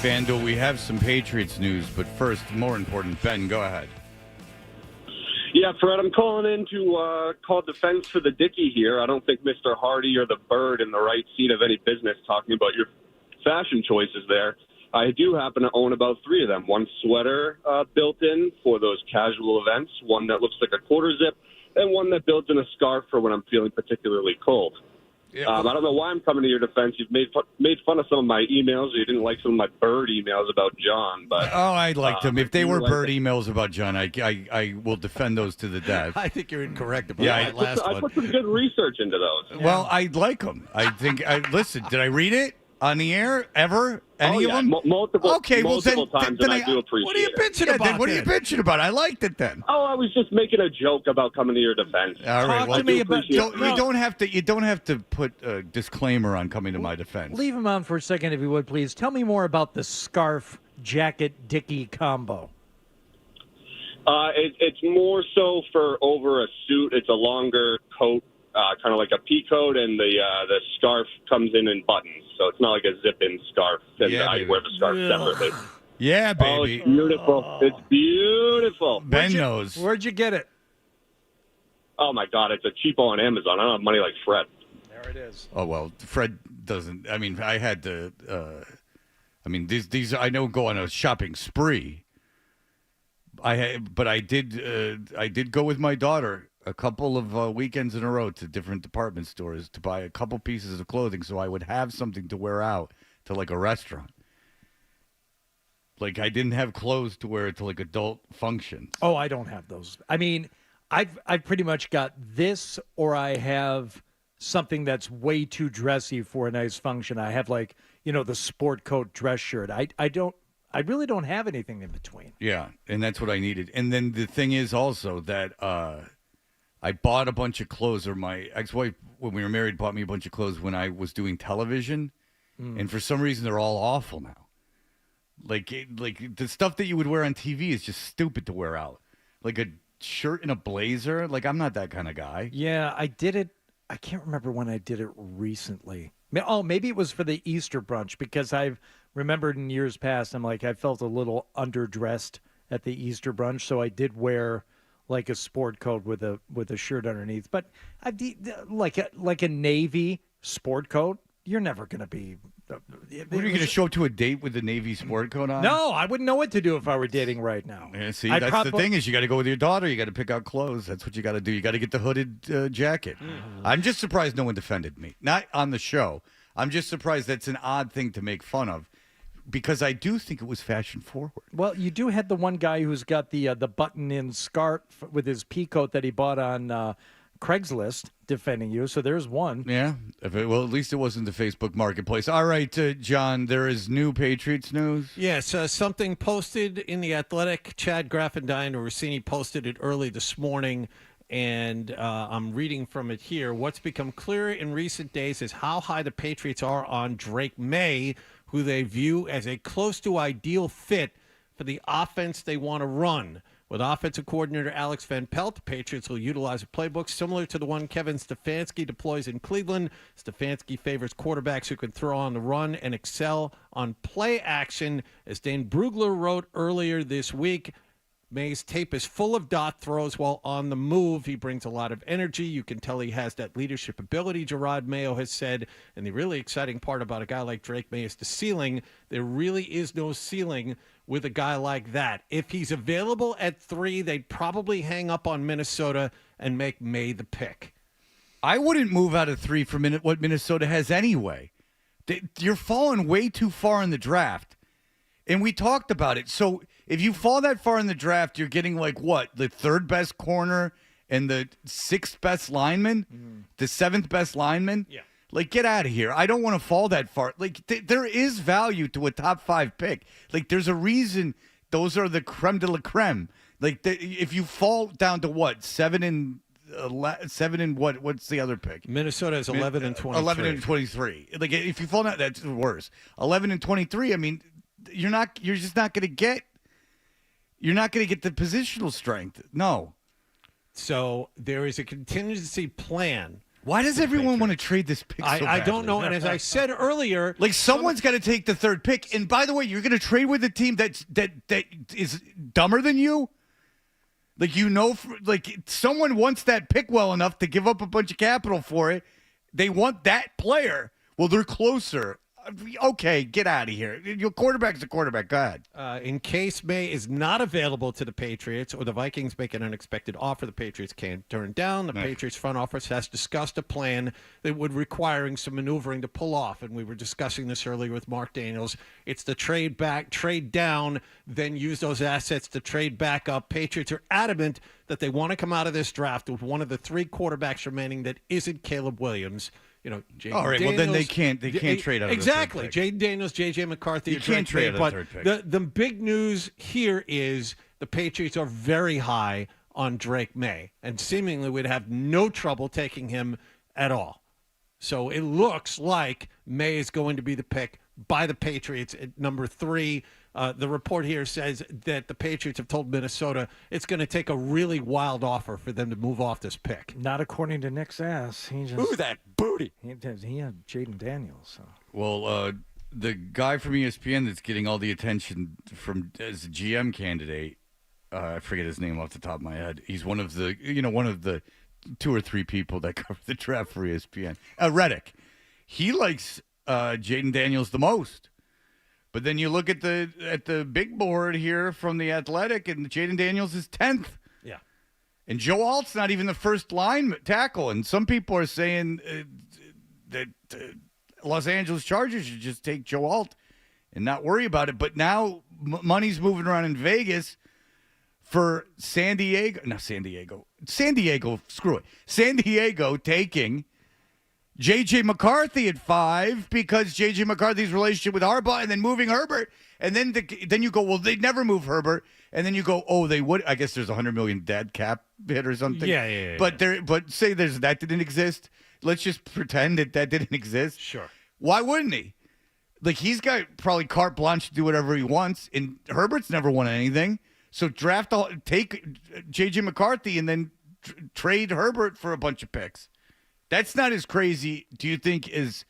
FanDuel. We have some Patriots news, but first, more important, Ben, go ahead. Yeah, Fred, I'm calling in to call defense for the Dickie here. I don't think Mr. Hardy or the Bird in the right seat of any business talking about your fashion choices there. I do happen to own about 3 of them. One sweater built in for those casual events, one that looks like a quarter zip, and one that builds in a scarf for when I'm feeling particularly cold. Yeah. I don't know why I'm coming to your defense. You've made fun of some of my emails. Or you didn't like some of my Bird emails about John. But I liked them. If they were Bird emails about John, I will defend those to the death. I think you're incorrect about that last one. I put some good research into those. Well, I like them. I think. Listen, did I read it on the air ever? Any of them? Multiple. Okay, multiple times, and I do appreciate What are you bitching about? What are you bitching about? I liked it then. Oh, I was just making a joke about coming to your defense. All right. Talk to me about. You don't have to put a disclaimer on coming to my defense. Leave him on for a second, if you would, please. Tell me more about the scarf jacket Dickie combo. It's more so for over a suit. It's a longer coat, kind of like a pea coat, and the scarf comes in buttons. So it's not like a zip-in scarf. And I wear the scarf separately. Yeah, baby. Oh, it's beautiful. It's beautiful. Ben knows. Where'd you get it? Oh, my God. It's a cheapo on Amazon. I don't have money like Fred. There it is. Oh, well, Fred doesn't. I mean, I had to. These I know go on a shopping spree. But I did go with my daughter a couple of weekends in a row to different department stores to buy a couple pieces of clothing so I would have something to wear out to like a restaurant. Like I didn't have clothes to wear to like adult functions. Oh, I don't have those. I mean, I've pretty much got this, or I have something that's way too dressy for a nice function. I have like, the sport coat dress shirt. I really don't have anything in between. Yeah, and that's what I needed. And then the thing is also that I bought a bunch of clothes, or my ex-wife, when we were married, bought me a bunch of clothes when I was doing television, and for some reason they're all awful now. Like the stuff that you would wear on TV is just stupid to wear out. Like a shirt and a blazer. Like I'm not that kind of guy. Yeah, I did it. I can't remember when I did it recently. Oh, maybe it was for the Easter brunch, because I've remembered in years past, I felt a little underdressed at the Easter brunch, so I did wear like a sport coat with a shirt underneath. But like a navy sport coat, you're never going to be. What, are you going to show up to a date with a navy sport coat on? No, I wouldn't know what to do if I were dating right now. Yeah, see, that's the thing is you got to go with your daughter. You got to pick out clothes. That's what you got to do. You got to get the hooded jacket. I'm just surprised no one defended me. Not on the show. I'm just surprised that's an odd thing to make fun of, because I do think it was fashion forward. Well, you do have the one guy who's got the button-in scarf with his pea coat that he bought on Craigslist defending you. So there's one. Yeah. Well, at least it wasn't the Facebook Marketplace. All right, John, there is new Patriots news. Yes, something posted in The Athletic. Chad Graffendine and Rossini posted it early this morning, and I'm reading from it here. What's become clearer in recent days is how high the Patriots are on Drake May, who they view as a close to ideal fit for the offense they want to run. With offensive coordinator Alex Van Pelt, the Patriots will utilize a playbook similar to the one Kevin Stefanski deploys in Cleveland. Stefanski favors quarterbacks who can throw on the run and excel on play action. As Dane Brugler wrote earlier this week, May's tape is full of dot throws while on the move. He brings a lot of energy. You can tell he has that leadership ability, Gerard Mayo has said. And the really exciting part about a guy like Drake May is the ceiling. There really is no ceiling with a guy like that. If he's available at 3, they'd probably hang up on Minnesota and make May the pick. I wouldn't move out of 3 for what Minnesota has anyway. You're falling way too far in the draft. And we talked about it. So if you fall that far in the draft, you're getting like what? The 3rd best corner and the 6th best lineman? The 7th best lineman? Yeah. Like, get out of here. I don't want to fall that far. Like, there is value to a top 5 pick. Like, there's a reason those are the creme de la creme. Like, if you fall down to what? 7 and what? What's the other pick? Minnesota is 11 and 23. 11 and 23. Like, if you fall down, that's worse. 11 and 23. I mean, you're just not going to get. You're not going to get the positional strength. No. So there is a contingency plan Why does everyone want to trade this pick so I don't badly? know. And as I said earlier, like someone's got to take the third pick. And by the way, you're going to trade with a team that is dumber than you. Like someone wants that pick well enough to give up a bunch of capital for it. They want that player. Well, they're closer. Okay, get out of here. Your quarterback's a quarterback. Go ahead. In case May is not available to the Patriots or the Vikings make an unexpected offer the Patriots can't turn down, the Patriots front office has discussed a plan that would requiring some maneuvering to pull off. And we were discussing this earlier with Mark Daniels. It's the trade back, trade down, then use those assets to trade back up. Patriots are adamant that they want to come out of this draft with one of the 3 quarterbacks remaining that isn't Caleb Williams. Jaden all right. Daniels, Well, then they can't trade out of exactly. the third pick. Jaden Daniels, J.J. McCarthy. You can't trade out of the third pick. The big news here is the Patriots are very high on Drake May and seemingly would have no trouble taking him at all. So it looks like May is going to be the pick by the Patriots at number 3. The report here says that the Patriots have told Minnesota it's going to take a really wild offer for them to move off this pick. Not according to Nick's ass. Ooh, that booty. He had Jaden Daniels. So. Well, the guy from ESPN that's getting all the attention as a GM candidate, I forget his name off the top of my head. He's one of the 2 or 3 people that cover the draft for ESPN. Reddick. He likes Jaden Daniels the most. But then you look at the big board here from the Athletic, and Jaden Daniels is 10th. Yeah. And Joe Alt's not even the first line tackle. And some people are saying that Los Angeles Chargers should just take Joe Alt and not worry about it. But now money's moving around in Vegas for San Diego, screw it. San Diego taking J.J. McCarthy at 5 because J.J. McCarthy's relationship with Harbaugh, and then moving Herbert. And then you go, well, they'd never move Herbert. And then you go, oh, they would. I guess there's $100 million dead cap hit or something. Yeah. But say that didn't exist. Let's just pretend that didn't exist. Sure. Why wouldn't he? Like, he's got probably carte blanche to do whatever he wants, and Herbert's never won anything. So take J.J. McCarthy and then trade Herbert for a bunch of picks. That's not as crazy, do you think, as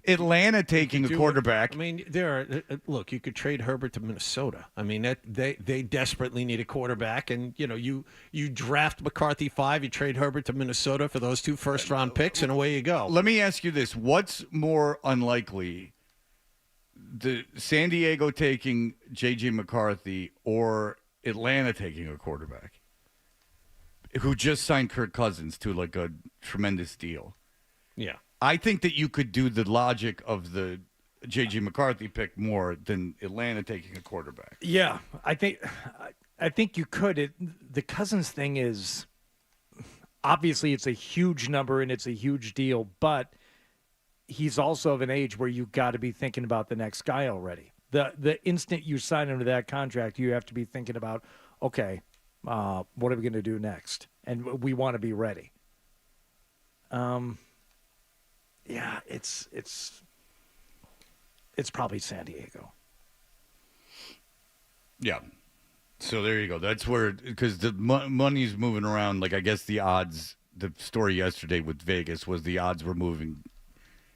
Atlanta taking a quarterback? Look, you could trade Herbert to Minnesota. I mean, they desperately need a quarterback, and you draft McCarthy 5, you trade Herbert to Minnesota for those 2 first-round picks, and away you go. Let me ask you this. What's more unlikely, the San Diego taking J.J. McCarthy or Atlanta taking a quarterback who just signed Kirk Cousins to like a tremendous deal? Yeah. I think that you could do the logic of the J.J. McCarthy pick more than Atlanta taking a quarterback. Yeah, I think you could. The Cousins thing is obviously it's a huge number and it's a huge deal, but he's also of an age where you got to be thinking about the next guy already. The instant you sign into that contract, you have to be thinking about, okay, what are we going to do next? And we want to be ready. Yeah, it's probably San Diego. Yeah. So there you go. That's where, because the money's moving around. Like, I guess the odds, the story yesterday with Vegas was the odds were moving,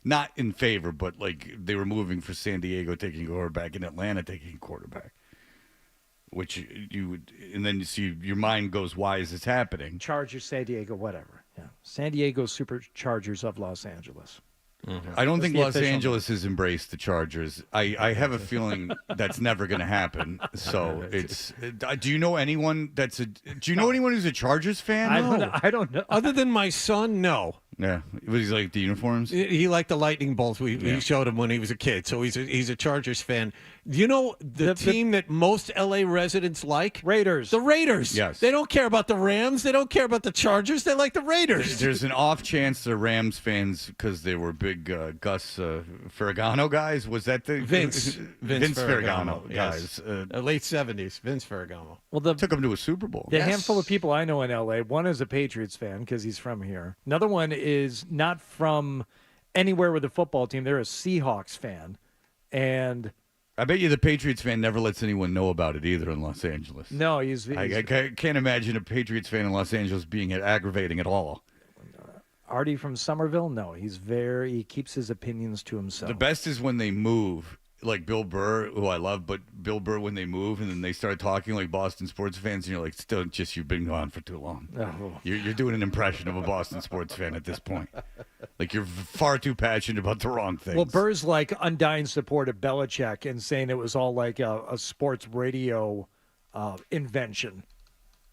not in favor, but like they were moving for San Diego taking a quarterback and Atlanta taking a quarterback. Which you would, and then you see your mind goes, why is this happening? Chargers, San Diego, whatever. Yeah, San Diego Superchargers of Los Angeles. Mm-hmm. I don't think Los Angeles has embraced the Chargers. I have a feeling that's never going to happen. So it's. Do you know anyone anyone who's a Chargers fan? I don't know. Other than my son, no. Yeah, was he like the uniforms? He liked the lightning bolts. We showed him when he was a kid, so he's a Chargers fan. You know the team that most LA residents like? Raiders. The Raiders. Yes. They don't care about the Rams. They don't care about the Chargers. They like the Raiders. There's an off chance they're Rams fans because they were big Gus Ferragamo guys. Was that the Vince Ferragamo guys? Yes. Late 70s. Vince Ferragamo. Well, took him to a Super Bowl. The handful of people I know in LA, one is a Patriots fan because he's from here. Another one is not from anywhere with a football team. They're a Seahawks fan, and I bet you the Patriots fan never lets anyone know about it either in Los Angeles. No, I can't imagine a Patriots fan in Los Angeles being aggravating at all. Hardy from Somerville? No, he keeps his opinions to himself. The best is when they move, like Bill Burr, who I love, but Bill Burr when they move and then they start talking like Boston sports fans, and you're like, still, just you've been gone for too long. Oh. You're doing an impression of a Boston sports fan at this point. Like you're far too passionate about the wrong things. Well, Burr's like undying support of Belichick and saying it was all like a sports radio invention.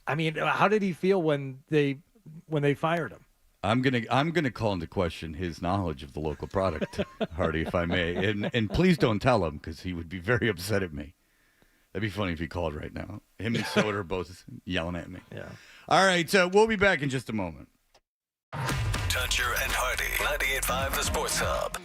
I mean, how did he feel when they fired him? I'm gonna call into question his knowledge of the local product, Hardy, if I may, and please don't tell him because he would be very upset at me. That'd be funny if he called right now. Him and Soder are both yelling at me. Yeah. All right, we'll be back in just a moment. Toucher and Hardy, 98.5 The Sports Hub.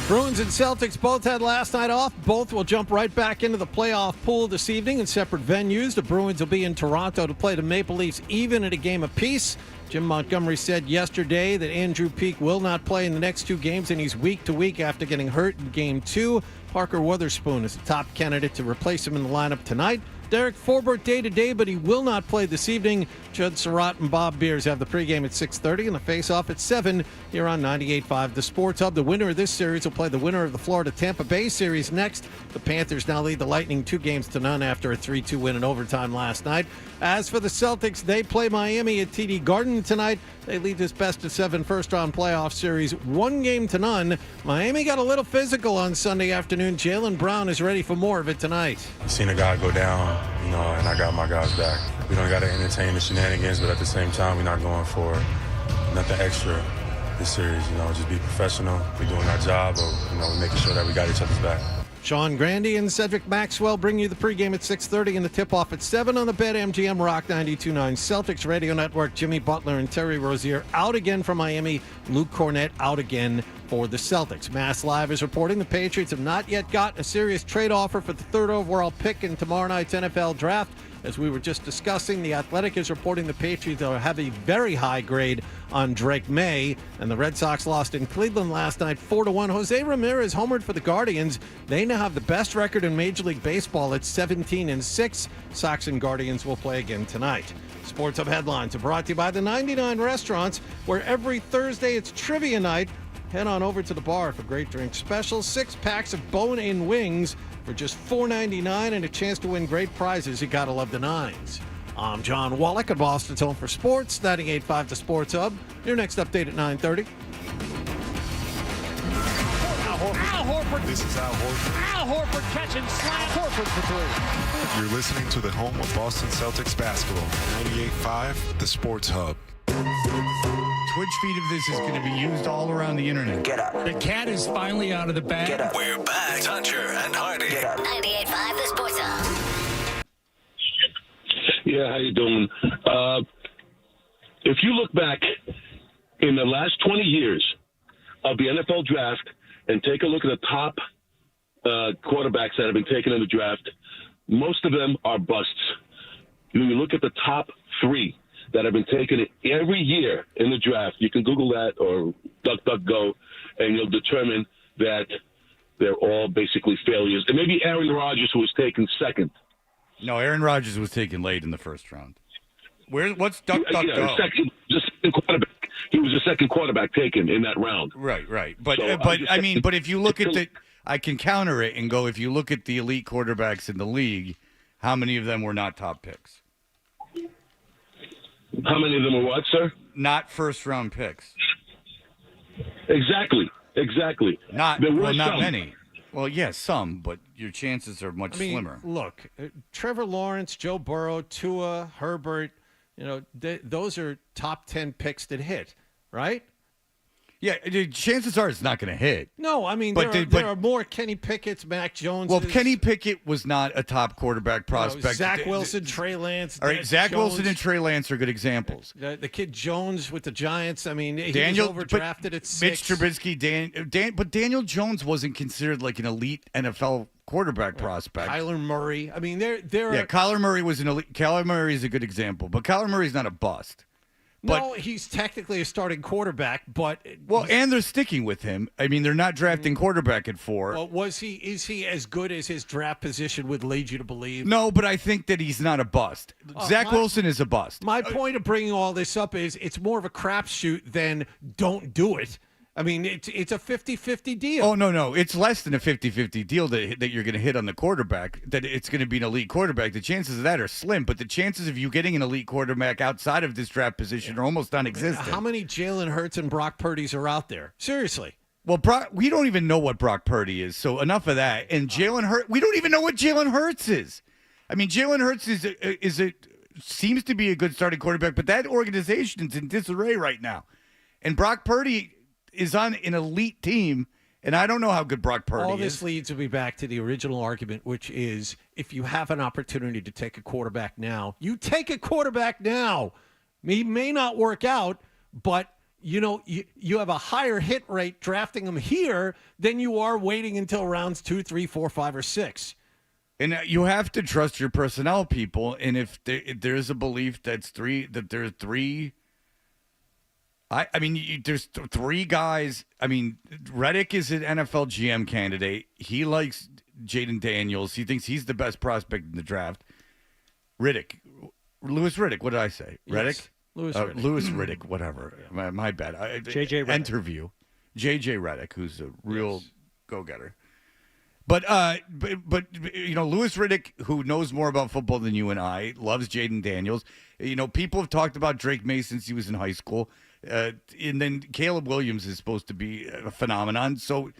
Bruins and Celtics both had last night off. Both will jump right back into the playoff pool this evening in separate venues. The Bruins will be in Toronto to play the Maple Leafs even at a game apiece. Jim Montgomery said yesterday that Andrew Peeke will not play in the next two games, and he's week to week after getting hurt in Game 2. Parker Wotherspoon is the top candidate to replace him in the lineup tonight. Derek Forbort day-to-day, but he will not play this evening. Judd Surratt and Bob Beers have the pregame at 6:30 and the face-off at 7 here on 98.5 The Sports Hub. The winner of this series will play the winner of the Florida-Tampa Bay series next. The Panthers now lead the Lightning 2-0 after a 3-2 win in overtime last night. As for the Celtics, they play Miami at TD Garden tonight. They lead this best-of-7 first-round playoff series 1-0. Miami got a little physical on Sunday afternoon. Jaylen Brown is ready for more of it tonight. I've seen a guy go down, and I got my guys back. We don't got to entertain the shenanigans, but at the same time, we're not going for nothing extra this series. Just be professional. We're doing our job, but we're making sure that we got each other's back. Sean Grandy and Cedric Maxwell bring you the pregame at 6:30 and the tip-off at 7 on the BetMGM Rock 92.9 Celtics Radio Network. Jimmy Butler and Terry Rozier out again for Miami. Luke Cornett out again for the Celtics. Mass Live is reporting the Patriots have not yet gotten a serious trade offer for the third overall pick in tomorrow night's NFL Draft. As we were just discussing, The Athletic is reporting the Patriots have a very high grade on Drake May, and the Red Sox lost in Cleveland last night 4-1. Jose Ramirez homered for the Guardians. They now have the best record in Major League Baseball at 17-6. Sox and Guardians will play again tonight. Sports Hub headlines are brought to you by the 99 Restaurants, where every Thursday it's trivia night. Head on over to the bar for great drink specials. 6 packs of bone-in wings for just $4.99 and a chance to win great prizes. You gotta love the nines. I'm John Wallach at Boston's Home for Sports, 98.5 The Sports Hub. Your next update at 9:30. Al Horford. This is Al Horford. Al Horford catching slam. Horford for 3. You're listening to the home of Boston Celtics basketball, 98.5 The Sports Hub. Twitch feed of this is going to be used all around the internet. Get up. The cat is finally out of the bag. Get up. We're back. Tuncher and Hardy. Get up. 98.5 The Sports Hub. Yeah, how you doing? If you look back in the last 20 years of the NFL draft and take a look at the top quarterbacks that have been taken in the draft, most of them are busts. When you look at the top 3 that have been taken every year in the draft, you can Google that or DuckDuckGo, and you'll determine that they're all basically failures. And maybe Aaron Rodgers, who was taken second. No, Aaron Rodgers was taken late in the first round. What's DuckDuckGo? Yeah, second quarterback. He was the second quarterback taken in that round. Right. But So but if you look at I can counter it and go, if you look at the elite quarterbacks in the league, how many of them were not top picks? How many of them were what, sir? Not first-round picks. Exactly. Not There were not some. many. Well, yes, some, but your chances are much slimmer. Look, Trevor Lawrence, Joe Burrow, Tua, Herbert, those are top 10 picks that hit, right? Yeah, chances are it's not going to hit. No, I mean, But there are more Kenny Pickett's, Mac Jones. Well, Kenny Pickett was not a top quarterback prospect. Zach Wilson, Trey Lance. All right, Zach Wilson and Trey Lance are good examples. The kid Jones with the Giants. I mean, he Daniel was overdrafted at 6. Mitch Trubisky, but Daniel Jones wasn't considered like an elite NFL quarterback prospect. Kyler Murray. I mean, there are. Kyler Murray was an elite. Kyler Murray is a good example, but Kyler Murray's not a bust. No, he's technically a starting quarterback, but and they're sticking with him. I mean, they're not drafting quarterback at 4. Well, is he as good as his draft position would lead you to believe? No, but I think that he's not a bust. Zach Wilson is a bust. My point of bringing all this up is it's more of a crapshoot than don't do it. I mean, it's a 50-50 deal. Oh, no. It's less than a 50-50 deal that you're going to hit on the quarterback, that it's going to be an elite quarterback. The chances of that are slim, but the chances of you getting an elite quarterback outside of this draft position are almost non-existent. How many Jalen Hurts and Brock Purdy's are out there? Seriously. Well, we don't even know what Brock Purdy is, so enough of that. And Jalen Hurts, we don't even know what Jalen Hurts is. I mean, Jalen Hurts seems to be a good starting quarterback, but that organization is in disarray right now. And Brock Purdy is on an elite team, and I don't know how good Brock Purdy is. All this leads me back to the original argument, which is if you have an opportunity to take a quarterback now, you take a quarterback now. He may not work out, but you have a higher hit rate drafting them here than you are waiting until rounds 2, 3, 4, 5, or 6. And you have to trust your personnel people. And if there is a belief there's three. There's three guys. I mean, Reddick is an NFL GM candidate. He likes Jaden Daniels. He thinks he's the best prospect in the draft. Louis Riddick. What did I say? Reddick? Yes. Louis Riddick, whatever. My bad. JJ Redick. Interview. JJ Redick, who's a real go-getter. But Louis Riddick, who knows more about football than you and I, loves Jaden Daniels. People have talked about Drake May since he was in high school. And then Caleb Williams is supposed to be a phenomenon. So,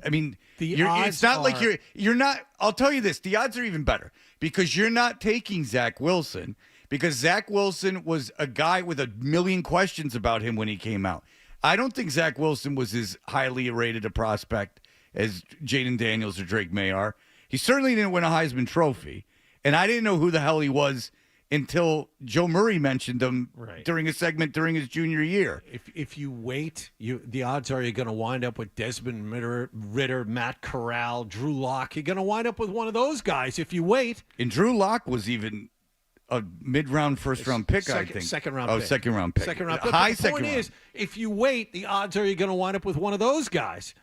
I mean, it's not like you're not. I'll tell you this: the odds are even better because you're not taking Zach Wilson, because Zach Wilson was a guy with a million questions about him when he came out. I don't think Zach Wilson was as highly rated a prospect as Jaden Daniels or Drake May are. He certainly didn't win a Heisman Trophy, and I didn't know who the hell he was until Joe Murray mentioned him during a segment during his junior year. If you wait, the odds are you're going to wind up with Desmond Ridder, Matt Corral, Drew Lock. You're going to wind up with one of those guys if you wait. And Drew Lock was even a mid-round, first-round pick, I think. Second-round pick. Second-round pick. Second-round pick. High the second point round. is, if you wait, the odds are you're going to wind up with one of those guys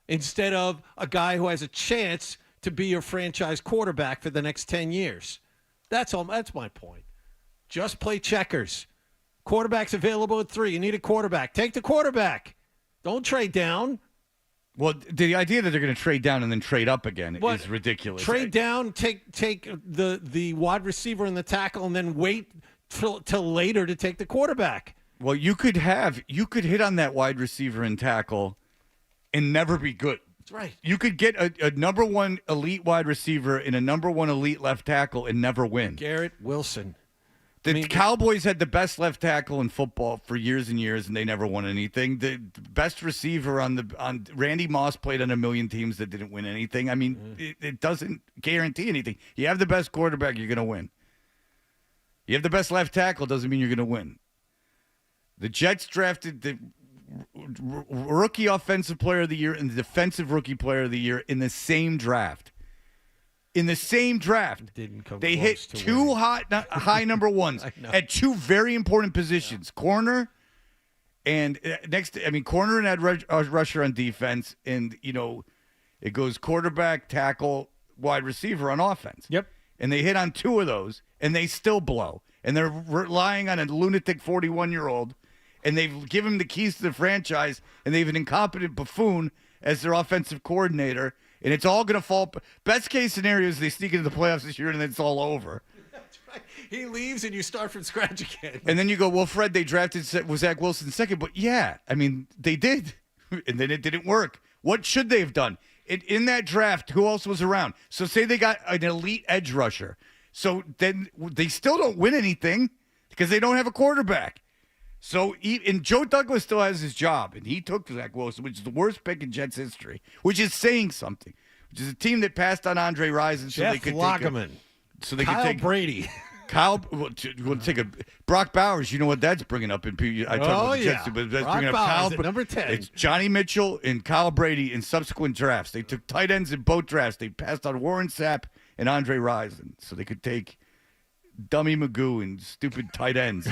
instead of a guy who has a chance to be your franchise quarterback for the next 10 years. That's all. That's my point. Just play checkers. Quarterback's available at 3. You need a quarterback. Take the quarterback. Don't trade down. Well, the idea that they're going to trade down and then trade up again is ridiculous. Trade down, take the wide receiver and the tackle, and then wait till later to take the quarterback. Well, you could hit on that wide receiver and tackle and never be good. That's right. You could get a number one elite wide receiver and a number one elite left tackle and never win. Garrett Wilson. The Cowboys had the best left tackle in football for years and years, and they never won anything. The best receiver on Randy Moss played on a million teams that didn't win anything. I mean, it doesn't guarantee anything. You have the best quarterback, you're going to win. You have the best left tackle, doesn't mean you're going to win. The Jets drafted the rookie offensive player of the year and the defensive rookie player of the year in the same draft. In the same draft, they hit two high number ones at two very important positions, corner and corner and edge rusher on defense, and it goes quarterback, tackle, wide receiver on offense. Yep. And they hit on two of those, and they still blow, and they're relying on a lunatic 41-year-old, and they've given him the keys to the franchise, and they have an incompetent buffoon as their offensive coordinator. And it's all going to fall. Best case scenario is they sneak into the playoffs this year and then it's all over. That's right. He leaves and you start from scratch again. And then you go, well, Fred, they drafted Zach Wilson second. But yeah, I mean, they did. And then it didn't work. What should they have done? In that draft, who else was around? So say they got an elite edge rusher. So then they still don't win anything because they don't have a quarterback. So, and Joe Douglas still has his job, and he took Zach Wilson, which is the worst pick in Jets history, which is saying something. Which is a team that passed on Andre Rison so they could take Kyle Brady. We'll take a Brock Bowers. You know what that's bringing up in I talk about the Jets, but that's Brock bringing up Bowers Kyle at number 10. It's Johnny Mitchell and Kyle Brady in subsequent drafts. They took tight ends in both drafts. They passed on Warren Sapp and Andre Rison so they could take dummy Magoo and stupid tight ends.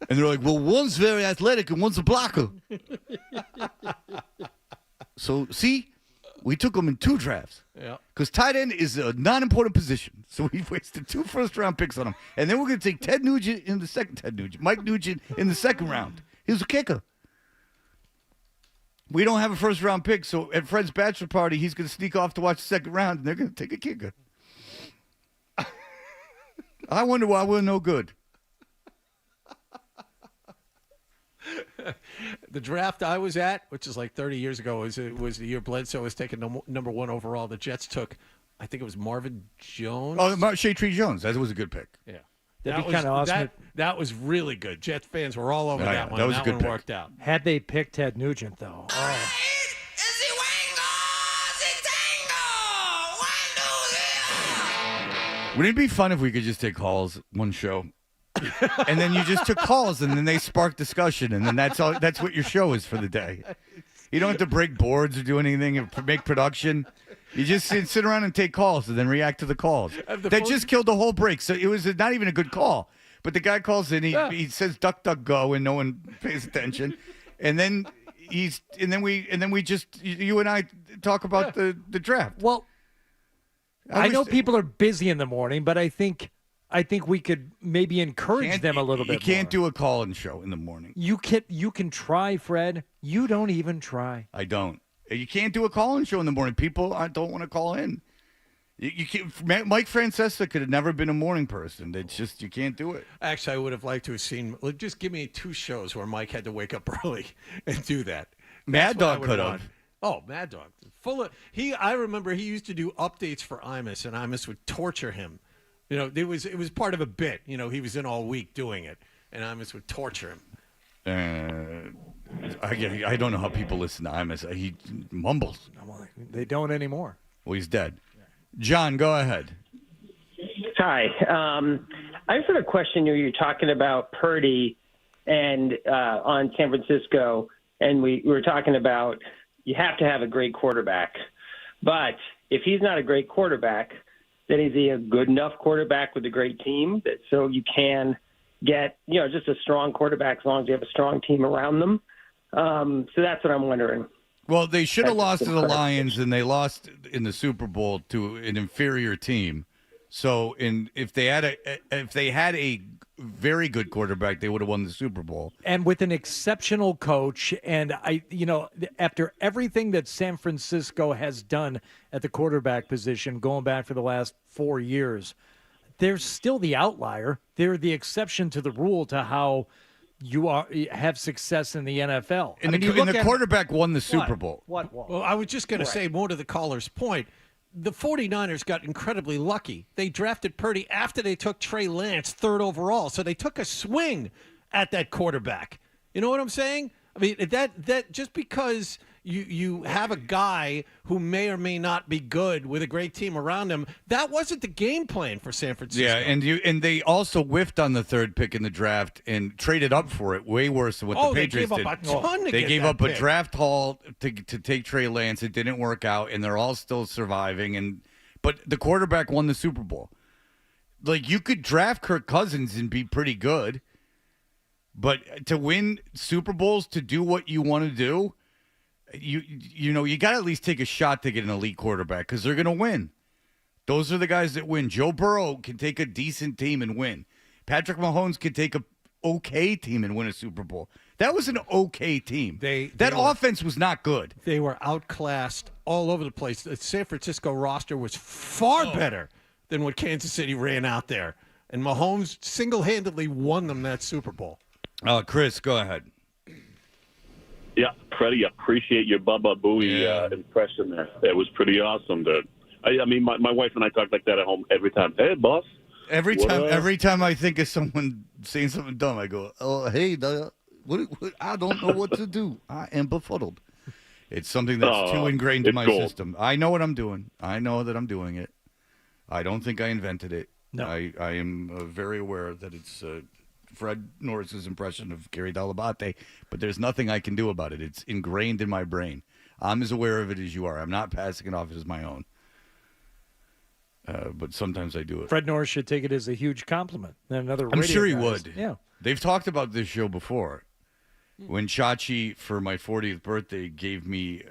And they're like, well, one's very athletic and one's a blocker. So, see, we took them in 2 drafts. Yeah. Because tight end is a non-important position. So we wasted 2 first-round picks on him. And then we're going to take Mike Nugent in the second round. He was a kicker. We don't have a first-round pick, so at Fred's bachelor party, he's going to sneak off to watch the second round, and they're going to take a kicker. I wonder why we're no good. The draft I was at, which is like 30 years ago, was the year Bledsoe was taken number 1 overall. The Jets took, I think it was Marvin Jones. Oh, Shea Tree Jones. That was a good pick. Yeah. That'd be kind of awesome. That was really good. Jets fans were all over that one. That was a good pick. Worked out. Had they picked Ted Nugent, though. Oh. Wouldn't it be fun if we could just take calls one show? and then you just took calls, and then they sparked discussion, and then that's all. That's what your show is for the day. You don't have to break boards or do anything or make production. You just sit around and take calls and then react to the calls. That just killed the whole break. So it was not even a good call. But the guy calls in, he says duck duck go, and no one pays attention. And then we just you and I talk about the draft. Well, I know people are busy in the morning, but I think we could maybe encourage them a little bit. You can't do a call-in show in the morning. You can try, Fred. You don't even try. I don't. You can't do a call-in show in the morning. People don't want to call in. You can't, Mike Francesa could have never been a morning person. It's just you can't do it. Actually, I would have liked to have seen. Just give me 2 shows where Mike had to wake up early and do that. Mad Dog could have. Oh, Mad Dog, full of I remember he used to do updates for Imus, and Imus would torture him. You know, it was part of a bit. You know, he was in all week doing it, and Imus would torture him. I don't know how people listen to Imus. He mumbles. They don't anymore. Well, he's dead. John, go ahead. Hi. I just had a question. You're talking about Purdy and on San Francisco, and we were talking about you have to have a great quarterback. But if he's not a great quarterback, then is he a good enough quarterback with a great team so you can get, just a strong quarterback as long as you have a strong team around them? So that's what I'm wondering. Well, they should have lost to the Lions, and they lost in the Super Bowl to an inferior team. So, if they had a very good quarterback, they would have won the Super Bowl. And with an exceptional coach, and after everything that San Francisco has done at the quarterback position, going back for the last 4 years, they're still the outlier. They're the exception to the rule to how you have success in the NFL. And the quarterback won the Super Bowl. What? Well, I was just going to say, more to the caller's point, the 49ers got incredibly lucky. They drafted Purdy after they took Trey Lance 3rd overall, so they took a swing at that quarterback. You know what I'm saying? I mean, that just because you have a guy who may or may not be good with a great team around him, that wasn't the game plan for San Francisco. Yeah, and they also whiffed on the 3rd pick in the draft and traded up for it way worse than what the Patriots did. They gave up a ton to They get gave that up a pick. draft haul to take Trey Lance. It didn't work out, and they're all still surviving. But the quarterback won the Super Bowl. Like, you could draft Kirk Cousins and be pretty good, but to win Super Bowls, to do what you want to do, you got to at least take a shot to get an elite quarterback because they're going to win. Those are the guys that win. Joe Burrow can take a decent team and win. Patrick Mahomes can take a okay team and win a Super Bowl. That was an okay team. That offense was not good. They were outclassed all over the place. The San Francisco roster was far better than what Kansas City ran out there. And Mahomes single-handedly won them that Super Bowl. Chris, go ahead. Yeah, Freddie, appreciate your Bubba Booey impression there. It was pretty awesome, dude. I mean, my wife and I talk like that at home every time. Hey, boss. Every time I think of someone saying something dumb, I go, "Oh, hey, what, I don't know what to do. I am befuddled." It's something that's too ingrained in my system. I know what I'm doing. I know that I'm doing it. I don't think I invented it. No. I am very aware that it's Fred Norris's impression of Gary Dell'Abate, but there's nothing I can do about it. It's ingrained in my brain. I'm as aware of it as you are. I'm not passing it off as my own. But sometimes I do it. Fred Norris should take it as a huge compliment. I'm sure he would. Yeah. They've talked about this show before. When Chachi, for my 40th birthday, gave me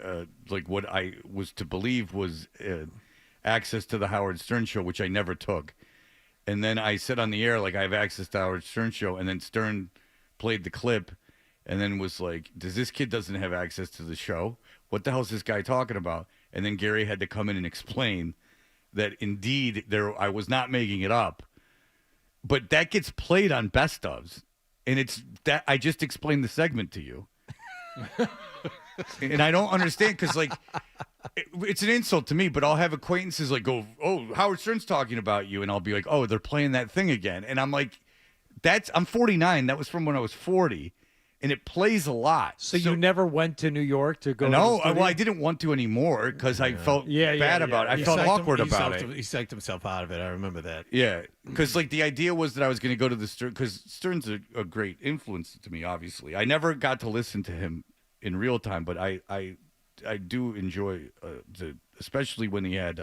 what I was to believe was access to the Howard Stern show, which I never took. And then I said on the air, I have access to Howard Stern show. And then Stern played the clip and then was like, this kid doesn't have access to the show? What the hell is this guy talking about? And then Gary had to come in and explain that indeed I was not making it up. But that gets played on Best Ofs. And it's that I just explained the segment to you. And I don't understand because, it's an insult to me, but I'll have acquaintances go, "Oh, Howard Stern's talking about you." And I'll be like, "Oh, they're playing that thing again." And I'm like, I'm 49. That was from when I was 40. and it plays a lot. So you never went to New York to go? No, to the well, I didn't want to anymore because I felt bad about it. I felt awkward about it. He psyched himself out of it. I remember that. Yeah, because like the idea was that I was going to go to the Stern, because Stern's a great influence to me. Obviously, I never got to listen to him in real time, but I do enjoy especially when he had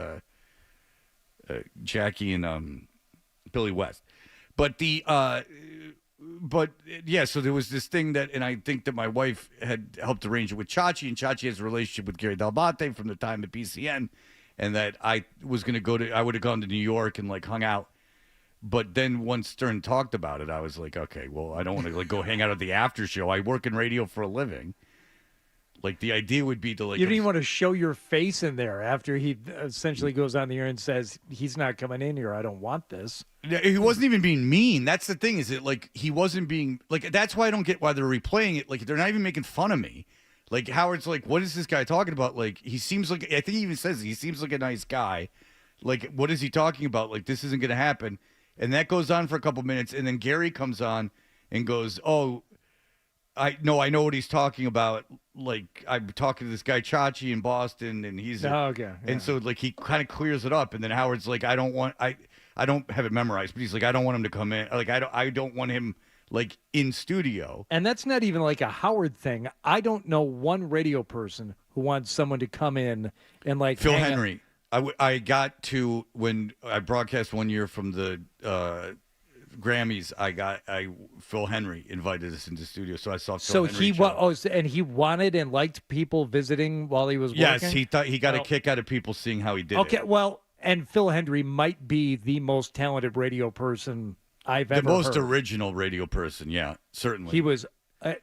Jackie and Billy West. But so there was this thing that, and I think that my wife had helped arrange it with Chachi, and Chachi has a relationship with Gary Delbate from the time at BCN, and that I was going to I would have gone to New York and like hung out. But then once Stern talked about it, I was like, okay, well, I don't want to like go hang out at the after show. I work in radio for a living. Like the idea would be to like. You didn't even want to show your face in there after he essentially goes on the air and says he's not coming in here. I don't want this. He wasn't even being mean. That's the thing. Is it like he wasn't being like? That's why I don't get why they're replaying it. Like they're not even making fun of me. Like Howard's like, what is this guy talking about? Like he seems like I think he even says he seems like a nice guy. Like what is he talking about? Like this isn't going to happen. And that goes on for a couple minutes, and then Gary comes on and goes, "Oh, I know what he's talking about. Like I'm talking to this guy Chachi in Boston, and he's okay." Yeah. And so like he kind of clears it up, and then Howard's like, I don't have it memorized, but he's like, I don't want him to come in. Like I don't want him like in studio. And that's not even like a Howard thing. I don't know one radio person who wants someone to come in and like Phil Henry. I got to when I broadcast one year from the Grammys. Phil Henry invited us into the studio, so I saw. Phil Henry and he wanted and liked people visiting while he was working. Yes, he thought he got a kick out of people seeing how he did it. Okay, well, and Phil Henry might be the most talented radio person I've ever heard. The most original radio person, yeah, certainly. He was.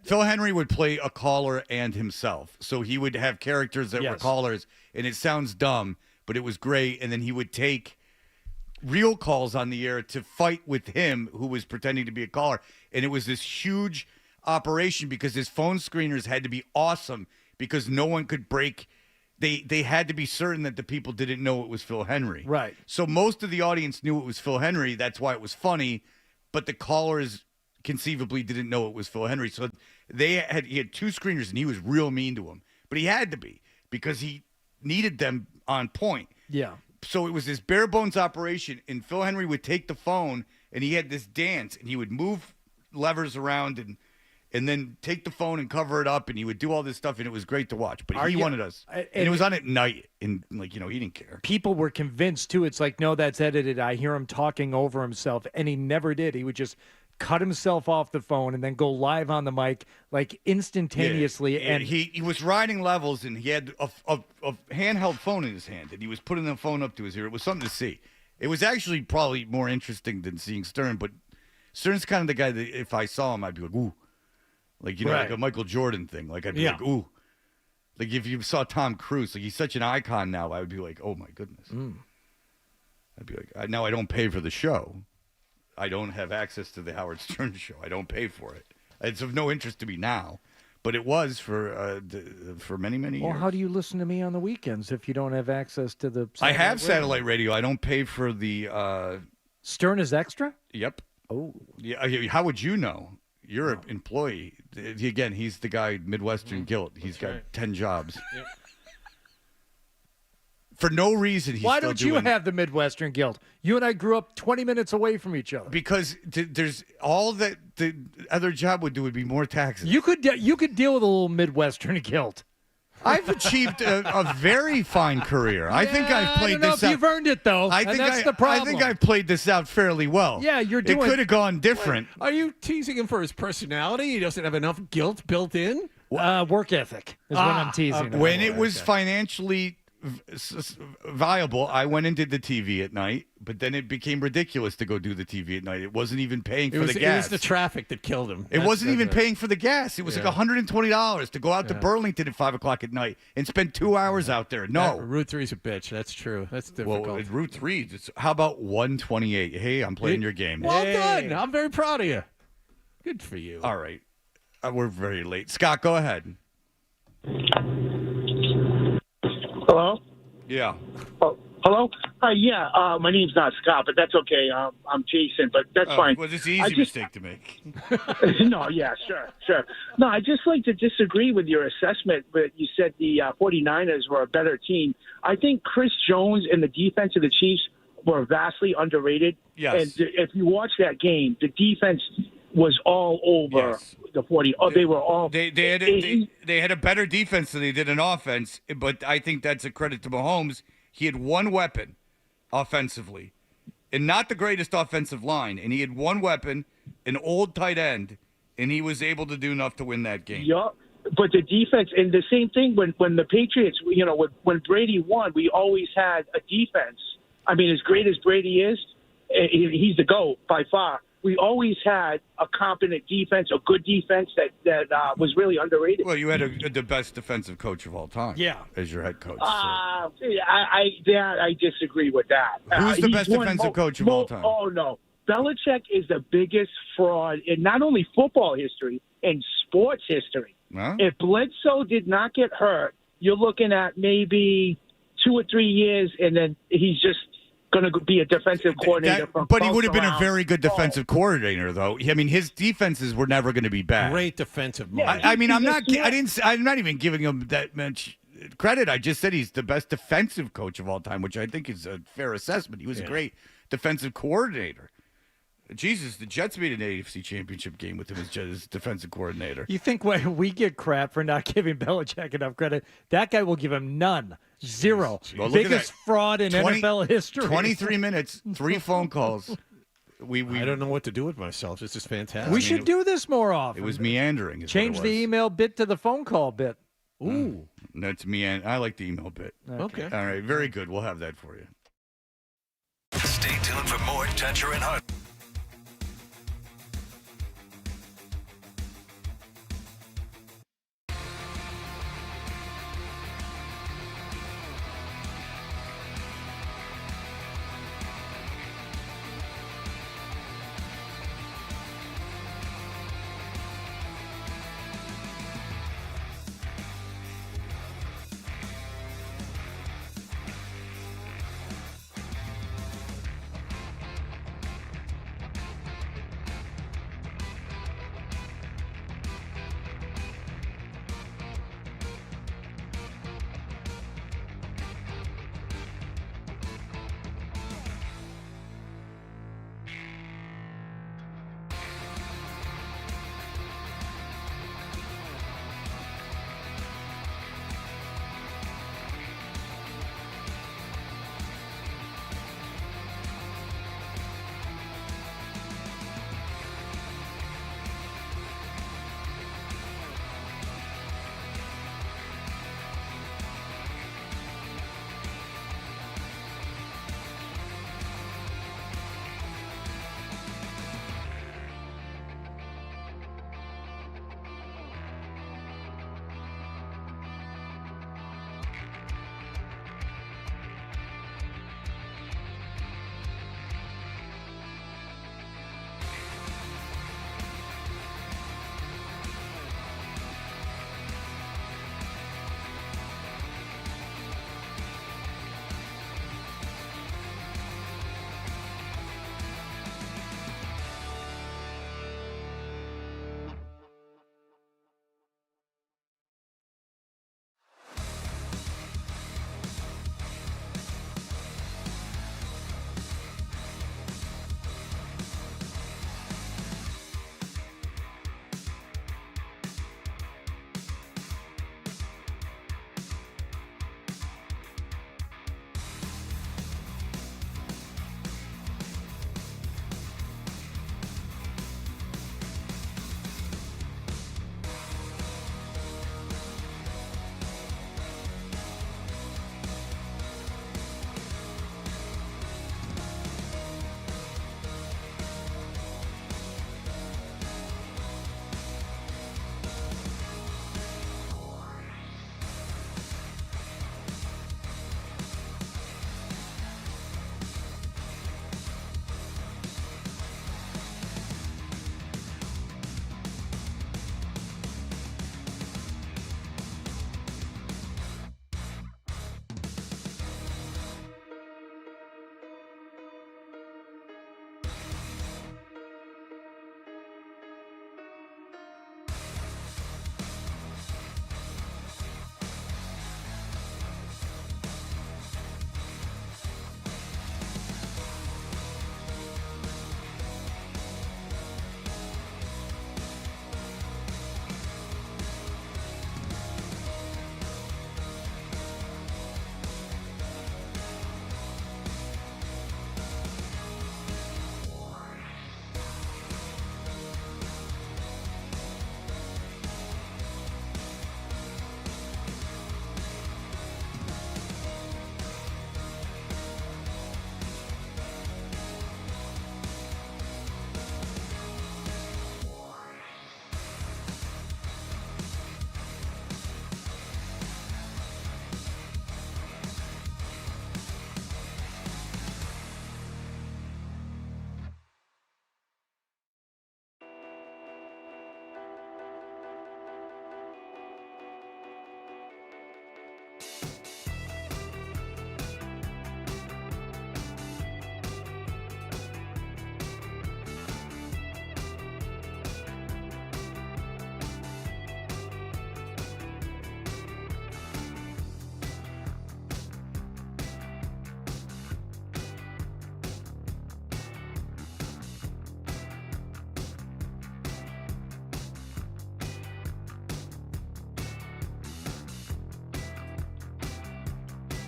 Phil Henry would play a caller and himself, so he would have characters that were callers, and it sounds dumb, but it was great. And then he would take real calls on the air to fight with him, who was pretending to be a caller. And it was this huge operation because his phone screeners had to be awesome because no one could break. They had to be certain that the people didn't know it was Phil Henry. Right. So most of the audience knew it was Phil Henry. That's why it was funny. But the callers conceivably didn't know it was Phil Henry. So he had two screeners, and he was real mean to them. But he had to be because he needed them on point. Yeah. So it was this bare bones operation, and Phil Henry would take the phone, and he had this dance, and he would move levers around and then take the phone and cover it up, and he would do all this stuff, and it was great to watch. But he wanted us. And it was on at night, and he didn't care. People were convinced, too. It's like, no, that's edited. I hear him talking over himself, and he never did. He would just cut himself off the phone and then go live on the mic like instantaneously. Yeah, and he was riding levels, and he had a handheld phone in his hand, and he was putting the phone up to his ear. It was something to see. It was actually probably more interesting than seeing Stern, but Stern's kind of the guy that if I saw him, I'd be like, ooh. Like, like a Michael Jordan thing. Like, I'd be like, ooh. Like, if you saw Tom Cruise, like, he's such an icon now, I would be like, oh, my goodness. I'd be like, now I don't pay for the show. I don't have access to the Howard Stern show. I don't pay for it. It's of no interest to me now, but it was for many, many years. Well, how do you listen to me on the weekends if you don't have access to the I have satellite radio. I don't pay for the... Stern is extra? Yep. Oh. Yeah. How would you know? You're an employee. Again, he's the guy, Midwestern Guilt. He's got 10 jobs. Yep. For no reason, Why don't you have the Midwestern Guild? You and I grew up 20 minutes away from each other. Because there's all that the other job would do would be more taxes. You could deal with a little Midwestern Guild. I've achieved a very fine career. I think I've played I don't know this if out. you've earned it, though. That's the problem. I think I've played this out fairly well. Yeah, you're doing. It could have gone different. Are you teasing him for his personality? He doesn't have enough guilt built in? Work ethic is what I'm teasing. When it was financially viable, I went and did the TV at night, but then it became ridiculous to go do the TV at night. It wasn't even paying for the gas. It was the traffic that killed him. It wasn't even paying for the gas. It was like $120 to go out to Burlington at 5 o'clock at night and spend 2 hours out there. No. Route 3's a bitch. That's true. That's difficult. Well, Route 3, how about 128? Hey, I'm playing your game. Well done. I'm very proud of you. Good for you. All right. We're very late. Scott, go ahead. Hello? Yeah. Oh, Hello? Yeah, my name's not Scott, but that's okay. I'm Jason, but that's fine. Well, it's an easy mistake to make. No, yeah, sure. No, I just like to disagree with your assessment, but you said the 49ers were a better team. I think Chris Jones and the defense of the Chiefs were vastly underrated. Yes. And if you watch that game, the defense was all over the 40. Oh, they were all. They had a better defense than they did an offense, but I think that's a credit to Mahomes. He had one weapon offensively, and not the greatest offensive line, and he had one weapon, an old tight end, and he was able to do enough to win that game. Yeah, but the defense, and the same thing when the Patriots, when Brady won, we always had a defense. I mean, as great as Brady is, he's the GOAT by far. We always had a competent defense, a good defense that was really underrated. Well, you had the best defensive coach of all time. Yeah. As your head coach. So. I disagree with that. Who's the best defensive coach of all time? Oh, no. Belichick is the biggest fraud in not only football history, in sports history. Huh? If Bledsoe did not get hurt, you're looking at maybe 2 or 3 years, and then he's just going to be a defensive coordinator. But he would have been a very good defensive coordinator, though. I mean, his defenses were never going to be bad. Great defensive Yeah, mind. I'm not even giving him that much credit. I just said he's the best defensive coach of all time, which I think is a fair assessment. He was a great defensive coordinator. Jesus, the Jets made an AFC Championship game with him as defensive coordinator. You think when we get crap for not giving Belichick enough credit, that guy will give him none. Zero. Well, Biggest fraud in NFL history. 23 minutes, 3 phone calls. I don't know what to do with myself. This is fantastic. We should do this more often. It was meandering. Change the email bit to the phone call bit. Ooh. That's I like the email bit. Okay. All right. Very good. We'll have that for you. Stay tuned for more Toucher and Hart.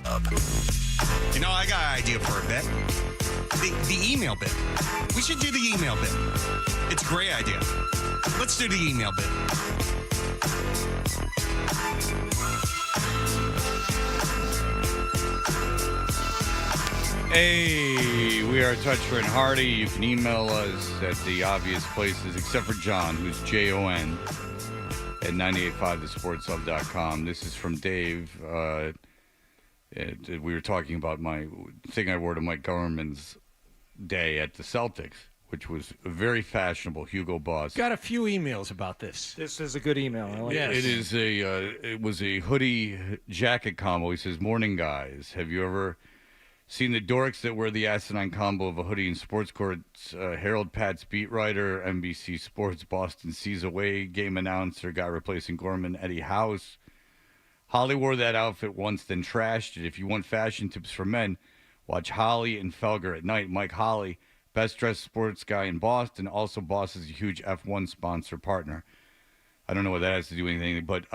You know, I got an idea for a bit. The email bit. We should do the email bit. It's a great idea. Let's do the email bit. Hey, we are Toucher and Hardy. You can email us at the obvious places, except for John, who's Jon at 985thesportshub.com. This is from Dave. We were talking about my thing I wore to Mike Gorman's day at the Celtics, which was a very fashionable Hugo Boss. Got a few emails about this. This is a good email. I like this. It was a hoodie jacket combo. He says, "Morning, guys. Have you ever seen the dorks that wear the asinine combo of a hoodie and sports courts? Harold Pat's beat writer, NBC Sports, Boston Seas away game announcer, guy replacing Gorman, Eddie House. Holly wore that outfit once, then trashed it. If you want fashion tips for men, watch Holly and Felger at night. Mike Holly, best dressed sports guy in Boston. Also, Boss is a huge F1 sponsor partner." I don't know what that has to do with anything, but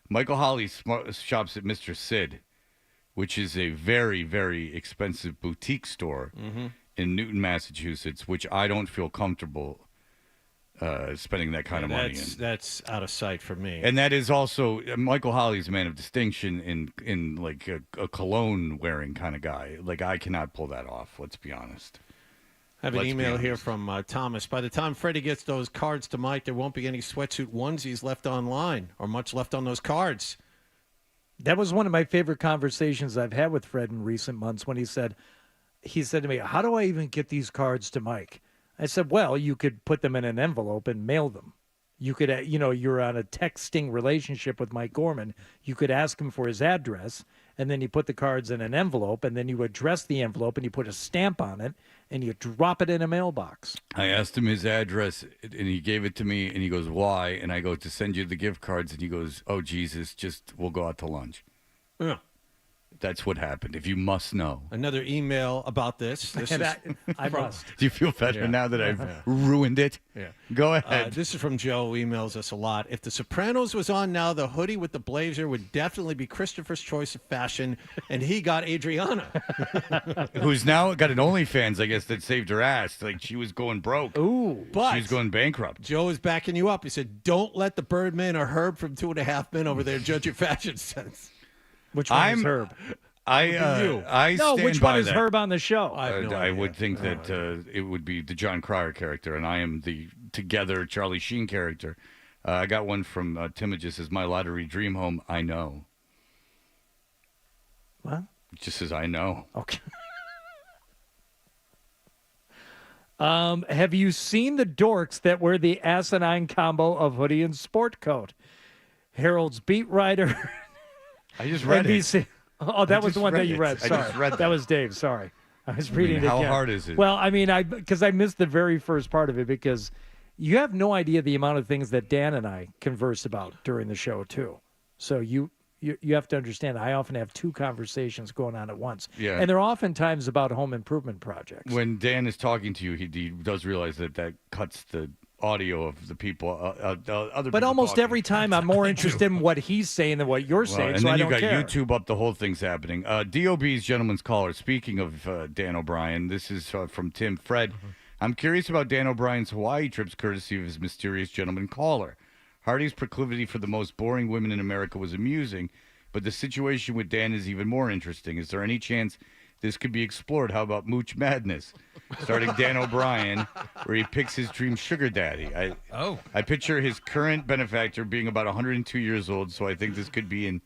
Michael Holly shops at Mr. Sid, which is a very, very expensive boutique store in Newton, Massachusetts, which I don't feel comfortable spending that kind of money in. That's out of sight for me. And that is also, Michael Holly's a man of distinction in like a cologne-wearing kind of guy. Like, I cannot pull that off, let's be honest. I have an email here from Thomas. By the time Freddie gets those cards to Mike, there won't be any sweatsuit onesies left online or much left on those cards. That was one of my favorite conversations I've had with Fred in recent months when he said to me, "How do I even get these cards to Mike?" I said, "Well, you could put them in an envelope and mail them. You could, you're on a texting relationship with Mike Gorman. You could ask him for his address, and then you put the cards in an envelope, and then you address the envelope, and you put a stamp on it, and you drop it in a mailbox." I asked him his address, and he gave it to me, and he goes, "Why?" And I go, "To send you the gift cards." And he goes, "Oh, Jesus, we'll go out to lunch." Yeah. That's what happened, if you must know. Another email about this. I must. Do you feel better now that I've ruined it? Yeah. Go ahead. This is from Joe, who emails us a lot. "If The Sopranos was on now, the hoodie with the blazer would definitely be Christopher's choice of fashion, and he got Adriana." Who's now got an OnlyFans, I guess, that saved her ass. Like, she was going broke. Ooh. But she was going bankrupt. Joe is backing you up. He said, "Don't let the Birdman or Herb from 2.5 Men over there judge your fashion sense." Which one is Herb? I stand which by one is that. Herb on the show? I would think that it would be the John Cryer character, and I am the together Charlie Sheen character. I got one from Tim. It just says, "My lottery dream home, I know." What? It just says, "I know." Okay. Have you seen the dorks that wear the asinine combo of hoodie and sport coat? Harold's beat writer. I just read NBC. it. Oh, that was the one that you read. Sorry. I just read that. That was Dave. Sorry. I was reading it how again. hard is it? Well, because I missed the very first part of it, because you have no idea the amount of things that Dan and I converse about during the show, too. So you have to understand, I often have two conversations going on at once. Yeah. And they're oftentimes about home improvement projects. When Dan is talking to you, he does realize that cuts the audio of the people, other But people almost talking. every time I'm more interested in what he's saying than what you're saying, And so then I you don't got care. YouTube up, the whole thing's happening. DOB's Gentleman's Caller, speaking of Dan O'Brien, this is from Tim. "Fred, I'm curious about Dan O'Brien's Hawaii trips courtesy of his mysterious gentleman caller. Hardy's proclivity for the most boring women in America was amusing, but the situation with Dan is even more interesting. Is there any chance this could be explored? How about Mooch Madness, starting Dan O'Brien, where he picks his dream sugar daddy? I picture his current benefactor being about 102 years old, so I think this could be in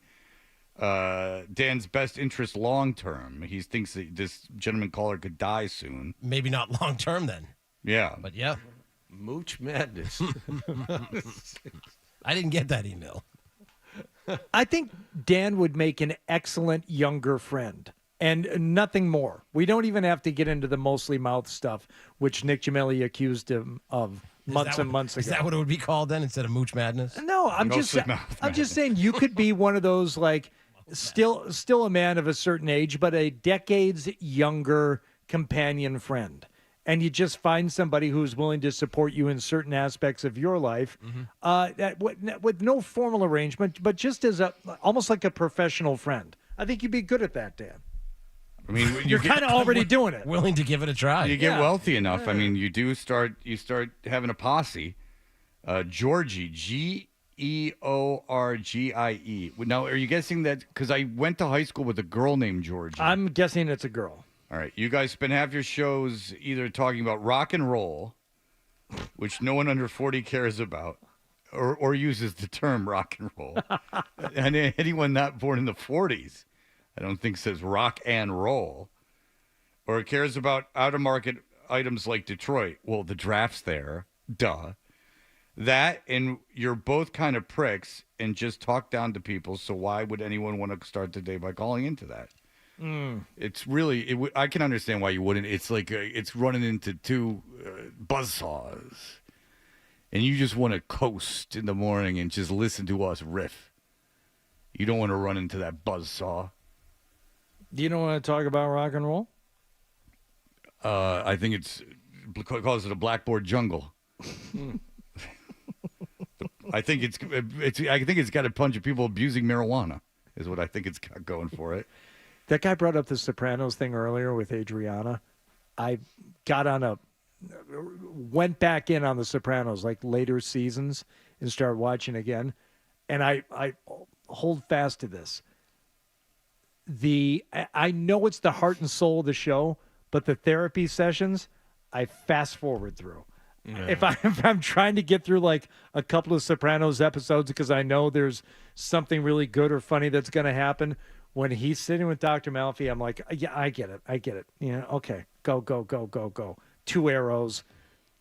Dan's best interest long term. He thinks that this gentleman caller could die soon. Maybe not long term then. Yeah. But yeah. Mooch Madness. I didn't get that email. I think Dan would make an excellent younger friend. And nothing more. We don't even have to get into the mostly mouth stuff, which Nick Giamelli accused him of months and months ago. Is that what it would be called then, instead of Mooch Madness? No, I'm just saying you could be one of those, like, still a man of a certain age, but a decades younger companion friend. And you just find somebody who's willing to support you in certain aspects of your life, with no formal arrangement, but just as almost like a professional friend. I think you'd be good at that, Dan. I mean, You're kind of already doing it. Willing to give it a try. You get wealthy enough. I mean, you start having a posse. Georgie, Georgie. Now, are you guessing that? Because I went to high school with a girl named Georgie. I'm guessing it's a girl. All right, you guys spend half your shows either talking about rock and roll, which no one under 40 cares about, or uses the term rock and roll. And anyone not born in the 40s, I don't think says rock and roll, or cares about out-of-market items like Detroit. Well, the draft's there. Duh. That, and you're both kind of pricks and just talk down to people, so why would anyone want to start the day by calling into that? It's really, I can understand why you wouldn't. It's like it's running into two buzzsaws, and you just want to coast in the morning and just listen to us riff. You don't want to run into that buzzsaw. You don't want to talk about rock and roll? I think calls it a blackboard jungle. I think it's got a bunch of people abusing marijuana is what I think it's got going for it. That guy brought up the Sopranos thing earlier with Adriana. I went back in on the Sopranos, like later seasons, and started watching again. And I hold fast to this. I know it's the heart and soul of the show, but the therapy sessions, I fast forward through. Yeah. If I'm trying to get through like a couple of Sopranos episodes because I know there's something really good or funny that's going to happen, when he's sitting with Dr. Malfi, I'm like, yeah, I get it. Yeah, okay, go. 2 arrows,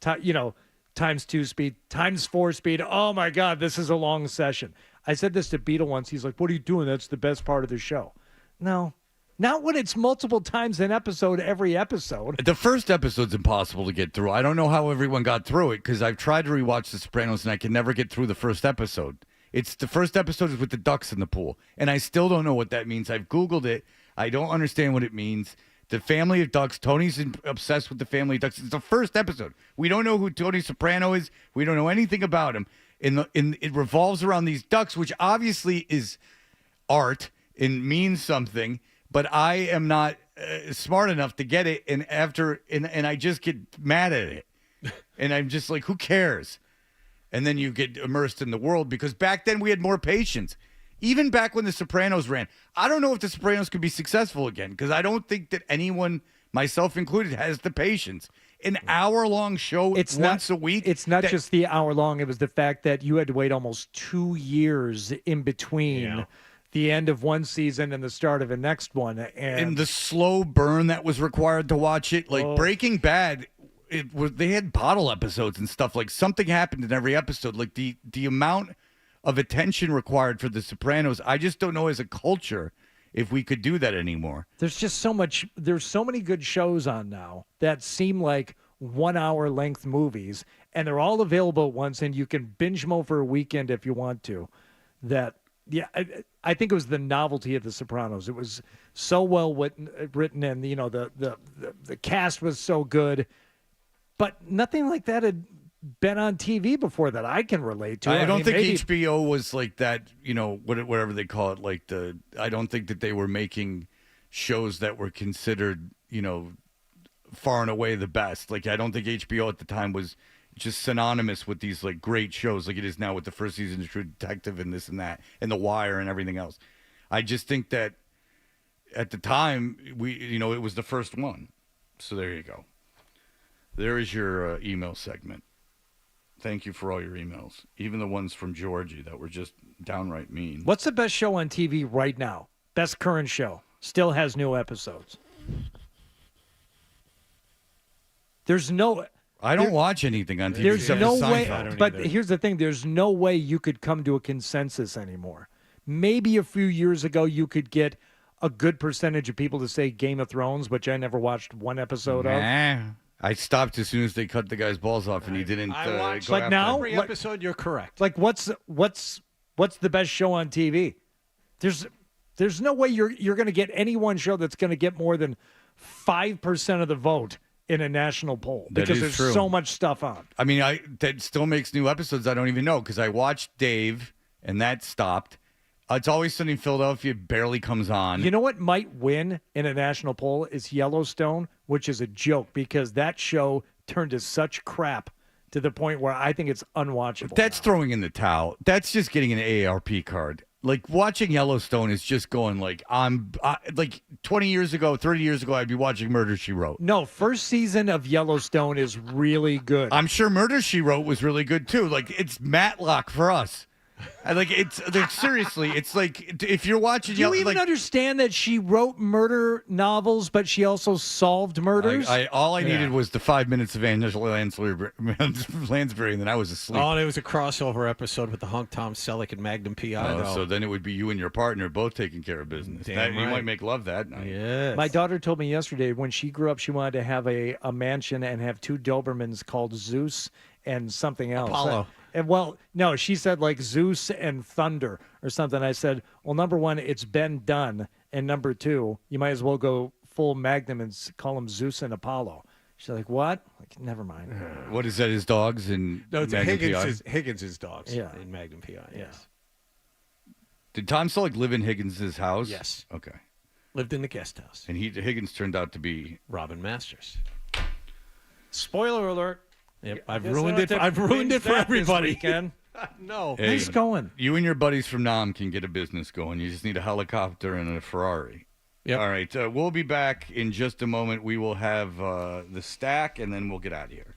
times 2 speed, times 4 speed. Oh my God, this is a long session. I said this to Beetle once. He's like, what are you doing? That's the best part of the show. No, not when it's multiple times an episode every episode. The first episode's impossible to get through. I don't know how everyone got through it because I've tried to rewatch The Sopranos and I can never get through the first episode. It's the first episode is with the ducks in the pool, and I still don't know what that means. I've Googled it. I don't understand what it means. The family of ducks. Tony's obsessed with the family of ducks. It's the first episode. We don't know who Tony Soprano is. We don't know anything about him. It revolves around these ducks, which obviously is art and means something, but I am not smart enough to get it, and I just get mad at it. And I'm just like, who cares? And then you get immersed in the world because back then we had more patience. Even back when The Sopranos ran, I don't know if The Sopranos could be successful again because I don't think that anyone, myself included, has the patience. An hour-long show once a week. It's not just the hour-long. It was the fact that you had to wait almost 2 years in between the end of one season and the start of the next one. And the slow burn that was required to watch it. Like Breaking Bad, they had bottle episodes and stuff. Like something happened in every episode. Like the amount of attention required for The Sopranos, I just don't know as a culture if we could do that anymore. There's just so much. There's so many good shows on now that seem like 1 hour length movies, and they're all available at once, and you can binge them over a weekend if you want to. I think it was the novelty of The Sopranos. It was so well written, and the cast was so good. But nothing like that had been on TV before that I can relate to. I don't think HBO was like that, whatever they call it. Like I don't think that they were making shows that were considered, far and away the best. Like I don't think HBO at the time was just synonymous with these like great shows like it is now with the first season of True Detective and this and that and The Wire and everything else. I just think that at the time it was the first one. So there you go. There is your email segment. Thank you for all your emails, even the ones from Georgie that were just downright mean. What's the best show on TV right now? Best current show. Still has new episodes. I don't watch anything on TV. There's no way. But either. Here's the thing. There's no way you could come to a consensus anymore. Maybe a few years ago you could get a good percentage of people to say Game of Thrones, which I never watched one episode of. I stopped as soon as they cut the guy's balls off, and he didn't. I watched go now every episode. You're correct. Like what's the best show on TV? There's no way you're going to get any one show that's going to get more than 5% of the vote in a national poll because there's true. So much stuff on. I mean, that still makes new episodes. I don't even know because I watched Dave, and that stopped. It's Always Sunny in Philadelphia barely comes on. You know what might win in a national poll is Yellowstone, which is a joke because that show turned to such crap to the point where I think it's unwatchable. That's throwing in the towel. That's just getting an AARP card. Like, watching Yellowstone is just going like, like 20 years ago, 30 years ago, I'd be watching Murder, She Wrote. No, first season of Yellowstone is really good. I'm sure Murder, She Wrote was really good, too. Like, it's Matlock for us. Seriously, it's like if you're watching. Do you even understand that she wrote murder novels, but she also solved murders? All I needed was the 5 minutes of Angela Lansbury, and then I was asleep. Oh, and it was a crossover episode with the hunk Tom Selleck and Magnum P.I. So then it would be you and your partner both taking care of business. Damn You right. might make love that night. Yes. My daughter told me yesterday when she grew up, she wanted to have a mansion and have 2 Dobermans called Zeus and something else. Apollo. Well, no, she said like Zeus and Thunder or something. I said, well, number one, it's been done. And number 2, you might as well go full Magnum and call them Zeus and Apollo. She's like, what? Like, never mind. What is that, his dogs? And No, it's Magnum Higgins' dogs Yeah. in Magnum P.I. Yes. Did Tom Selleck live in Higgins' house? Yes. Okay. Lived in the guest house. And Higgins turned out to be Robin Masters. Spoiler alert. Yep, I I've guess ruined I'll it. have to I've ruined binge it for that this everybody. weekend. No. Hey, Nice going. You and your buddies from Nam can get a business going. You just need a helicopter and a Ferrari. Yep. All right. We'll be back in just a moment. We will have the stack, and then we'll get out of here.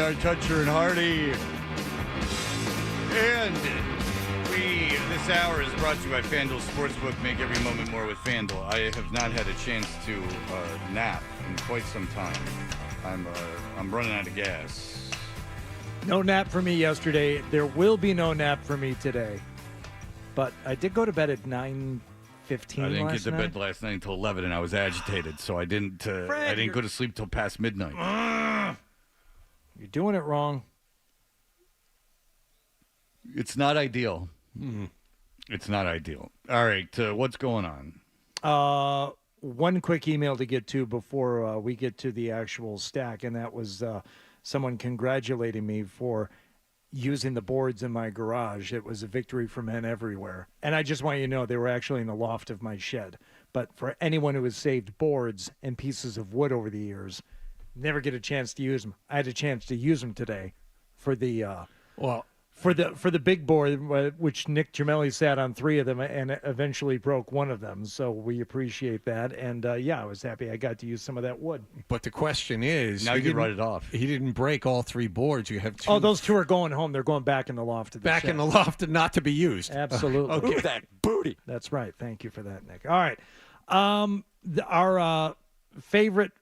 are Toucher and Hardy. And this hour is brought to you by FanDuel Sportsbook. Make every moment more with FanDuel. I have not had a chance to nap in quite some time. I'm running out of gas. No nap for me yesterday. There will be no nap for me today. But I did go to bed at 9:15 I didn't get to bed last night until 11, and I was agitated, so I didn't go to sleep till past midnight. You're doing it wrong. It's not ideal. It's not ideal. All right, what's going on? One quick email to get to before we get to the actual stack, and that was someone congratulating me for using the boards in my garage. It was a victory for men everywhere. And I just want you to know they were actually in the loft of my shed. But for anyone who has saved boards and pieces of wood over the years, never get a chance to use them. I had a chance to use them today for the for the big board, which Nick Gemelli sat on 3 of them and eventually broke one of them. So we appreciate that. And I was happy I got to use some of that wood. But the question is, now you can write it off. He didn't break all 3 boards. You have 2. Oh, those 2 are going home. They're going back in the loft. Back in the loft and not to be used. Absolutely. Okay. Ooh, that booty. That's right. Thank you for that, Nick. All right. Our favorite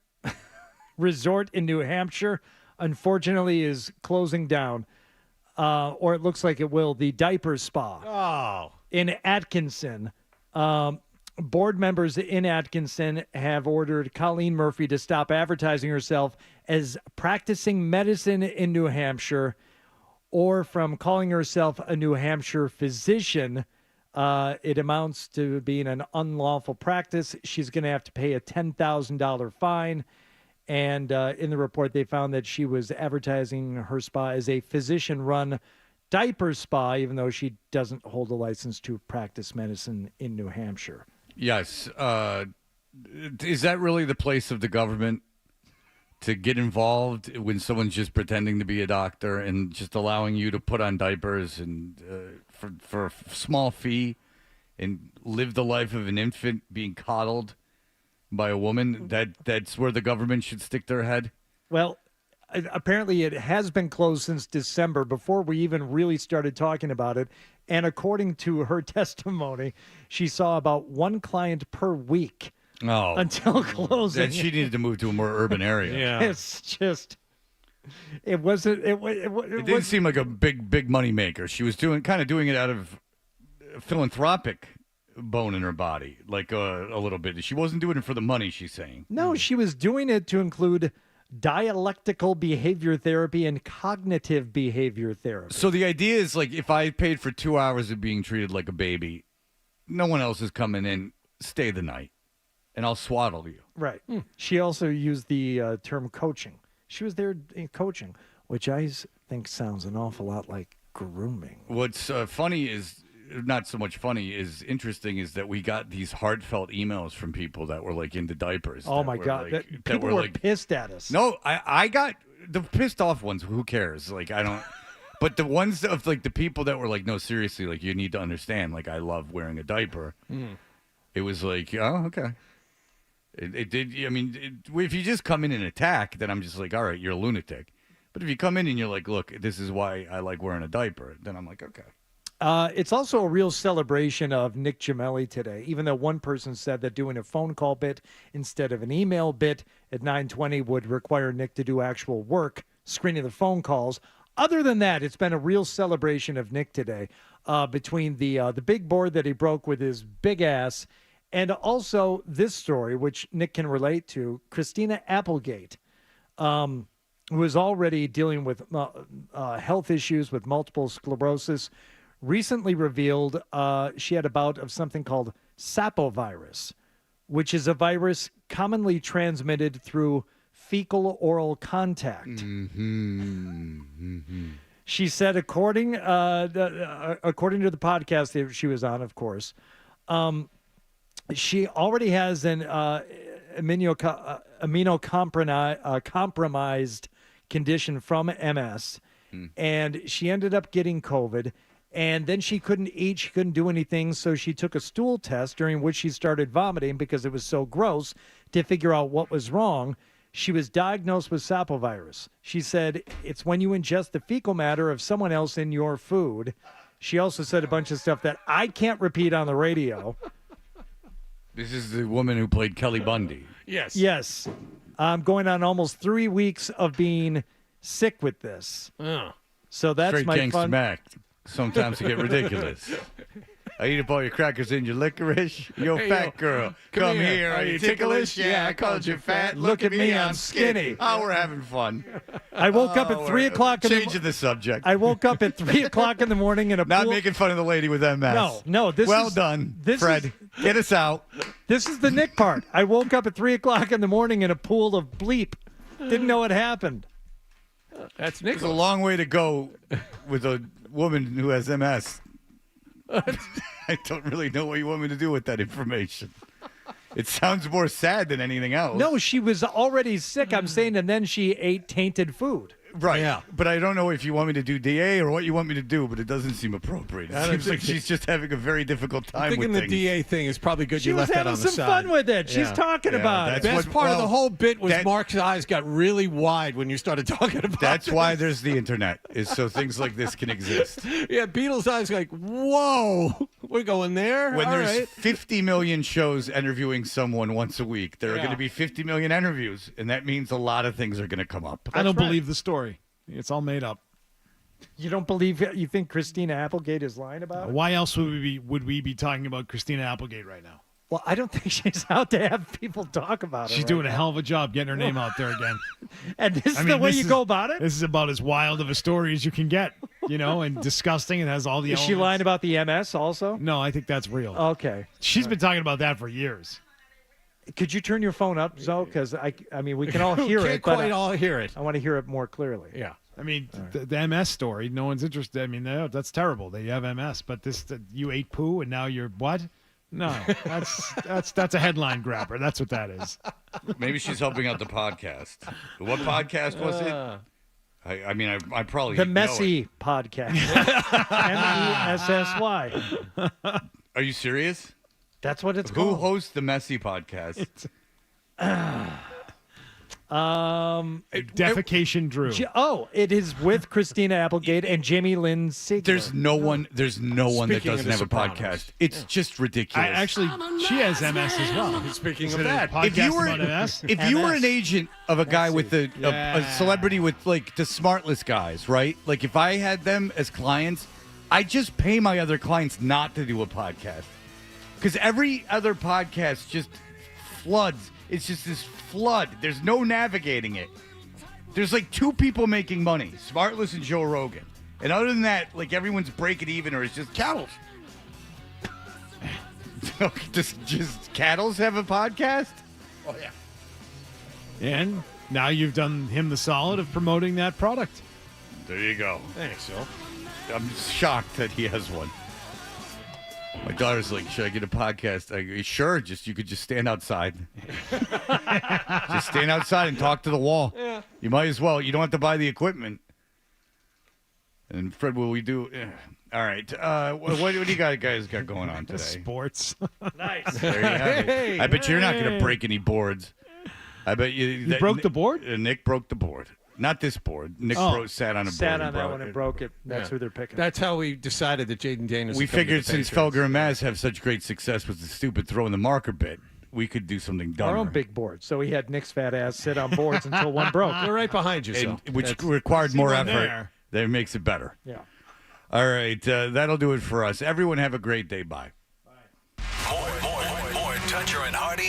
resort in New Hampshire, unfortunately, is closing down. Or it looks like it will, the Diaper Spa in Atkinson. Board members in Atkinson have ordered Colleen Murphy to stop advertising herself as practicing medicine in New Hampshire or from calling herself a New Hampshire physician. It amounts to being an unlawful practice. She's going to have to pay a $10,000 fine. And in the report, they found that she was advertising her spa as a physician-run diaper spa, even though she doesn't hold a license to practice medicine in New Hampshire. Yes. Is that really the place of the government to get involved when someone's just pretending to be a doctor and just allowing you to put on diapers and for a small fee and live the life of an infant being coddled by a woman? That's where the government should stick their head? Well, apparently it has been closed since December, before we even really started talking about it. And according to her testimony, she saw about 1 client per week until closing. Then she needed to move to a more urban area. Yeah. It's just, it wasn't. It didn't seem like a big money maker. She was doing it out of philanthropic bone in her body, like a little bit. She wasn't doing it for the money, she's saying. No, she was doing it to include dialectical behavior therapy and cognitive behavior therapy. So the idea is, like, if I paid for 2 hours of being treated like a baby, no one else is coming in. Stay the night, and I'll swaddle you. Right. She also used the term coaching. She was there coaching, which I think sounds an awful lot like grooming. What's funny is, not so much funny, is interesting is that we got these heartfelt emails from people that were like into diapers. Oh my God. People were pissed at us. No, I got the pissed off ones. Who cares? Like, I don't, but the ones of like the people that were like, no, seriously, like, you need to understand, like, I love wearing a diaper. It was like, oh, okay. It did. I mean, if you just come in and attack, then I'm just like, all right, you're a lunatic. But if you come in and you're like, look, this is why I like wearing a diaper, then I'm like, okay. It's also a real celebration of Nick Gemelli today, even though one person said that doing a phone call bit instead of an email bit at 9:20 would require Nick to do actual work, screening the phone calls. Other than that, it's been a real celebration of Nick today, between the big board that he broke with his big ass and also this story, which Nick can relate to, Christina Applegate, who is already dealing with health issues with multiple sclerosis, recently revealed she had a bout of something called sapovirus, which is a virus commonly transmitted through fecal oral contact. She said, according to the podcast that she was on, of course, she already has an immunocompromised condition from MS, and she ended up getting COVID. And then she couldn't eat, she couldn't do anything, so she took a stool test during which she started vomiting because it was so gross to figure out what was wrong. She was diagnosed with sapovirus. She said it's when you ingest the fecal matter of someone else in your food. She also said a bunch of stuff that I can't repeat on the radio. This is the woman who played Kelly Bundy. Yes. Yes. I'm going on almost 3 weeks of being sick with this. Oh. So that's Straight my gangsta fun. Mac. Sometimes it get ridiculous. I eat up all your crackers and your licorice. Yo, Hey, fat yo, girl, come come here. here. Are you ticklish? Yeah, I called you fat. Look at me, I'm skinny. Oh, we're having fun. I woke up at 3 o'clock. Changing the subject. I woke up at 3 o'clock in the morning in a Not pool. making fun of the lady with MS. No. This well is, done, this Fred. Is, Get us out. This is the Nick part. I woke up at 3 o'clock in the morning in a pool of bleep. Didn't know it happened. That's Nick. There's a long way to go with a woman who has MS. I don't really know what you want me to do with that information. It sounds more sad than anything else. No, she was already sick, I'm saying, and then she ate tainted food. Right. Yeah. But I don't know if you want me to do DA or what you want me to do, but it doesn't seem appropriate. It seems like she's just having a very difficult time I'm thinking with the things. DA thing is probably good She you was left that having on the some side. fun with it. She's talking about it. Best part of the whole bit was Mark's eyes got really wide when you started talking about That's this. why there's the internet, is so things like this can exist. Yeah, Beatles' eyes like, whoa, we're going there? When All there's right. 50 million shows interviewing someone once a week, there are Yeah. going to be 50 million interviews, and that means a lot of things are going to come up. I don't believe the story. It's all made up. You don't believe you think Christina Applegate is lying about it? Why else would we be talking about Christina Applegate right now? Well, I don't think she's out to have people talk about her. She's right doing now. a hell of a job getting her name out there again. And this is the way you go about it? This is about as wild of a story as you can get, and disgusting. It has all the Is she elements. lying about the MS also? No, I think that's real. Okay. She's been talking about that for years. Could you turn your phone up, Zoe? Because I mean, we can all hear Can't it. but quite all hear it. I want to hear it more clearly. Yeah. I mean, the MS story, no one's interested. I mean, that's terrible that you have MS, but you ate poo and now you're what? No, that's a headline grabber. That's what that is. Maybe she's helping out the podcast. What podcast was it? I mean, I probably The know Messy it. Podcast. MESSY. Are you serious? That's what it's Who called. hosts the Messy podcast? Defecation Drew. It is with Christina Applegate and Jamie Lynn Sigler. There's no one that Speaking doesn't of have a The Sopranos. podcast. It's just ridiculous. She has MS as well. Speaking Is of it a that, podcast if you were about MS? if you were an agent of a guy with a Yeah. celebrity with like the smartless guys, right? Like if I had them as clients, I just pay my other clients not to do a podcast because every other podcast just floods. It's just this flood. There's no navigating it. There's like two people making money, Smartless and Joe Rogan, and other than that, like everyone's breaking even or it's just cattles. just cattles have a podcast? Oh yeah. And now you've done him the solid of promoting that product. There you go. Thanks, Phil. I'm shocked that he has one. My daughter's like, should I get a podcast? I go, sure, you could just stand outside. Just stand outside and talk to the wall. Yeah. You might as well. You don't have to buy the equipment. And Fred, will we do? All right. What do you guys got going on today? Sports. Nice. There you have it. I bet you're not going to break any boards. I bet You broke the board? Nick broke the board. Not this board. Nick sat on a board. Sat on and that broke one and it. broke it. That's who they're picking. That's how we decided that Jaden Daniels. We would come to figured the since Patriots. Felger and Maz have such great success with the stupid throwing the marker bit, we could do something dumber. Our own big board. So he had Nick's fat ass sit on boards until one broke. They're right behind you, And- so which that's- required more one effort. there. That makes it better. Yeah. All right, that'll do it for us. Everyone have a great day. Bye.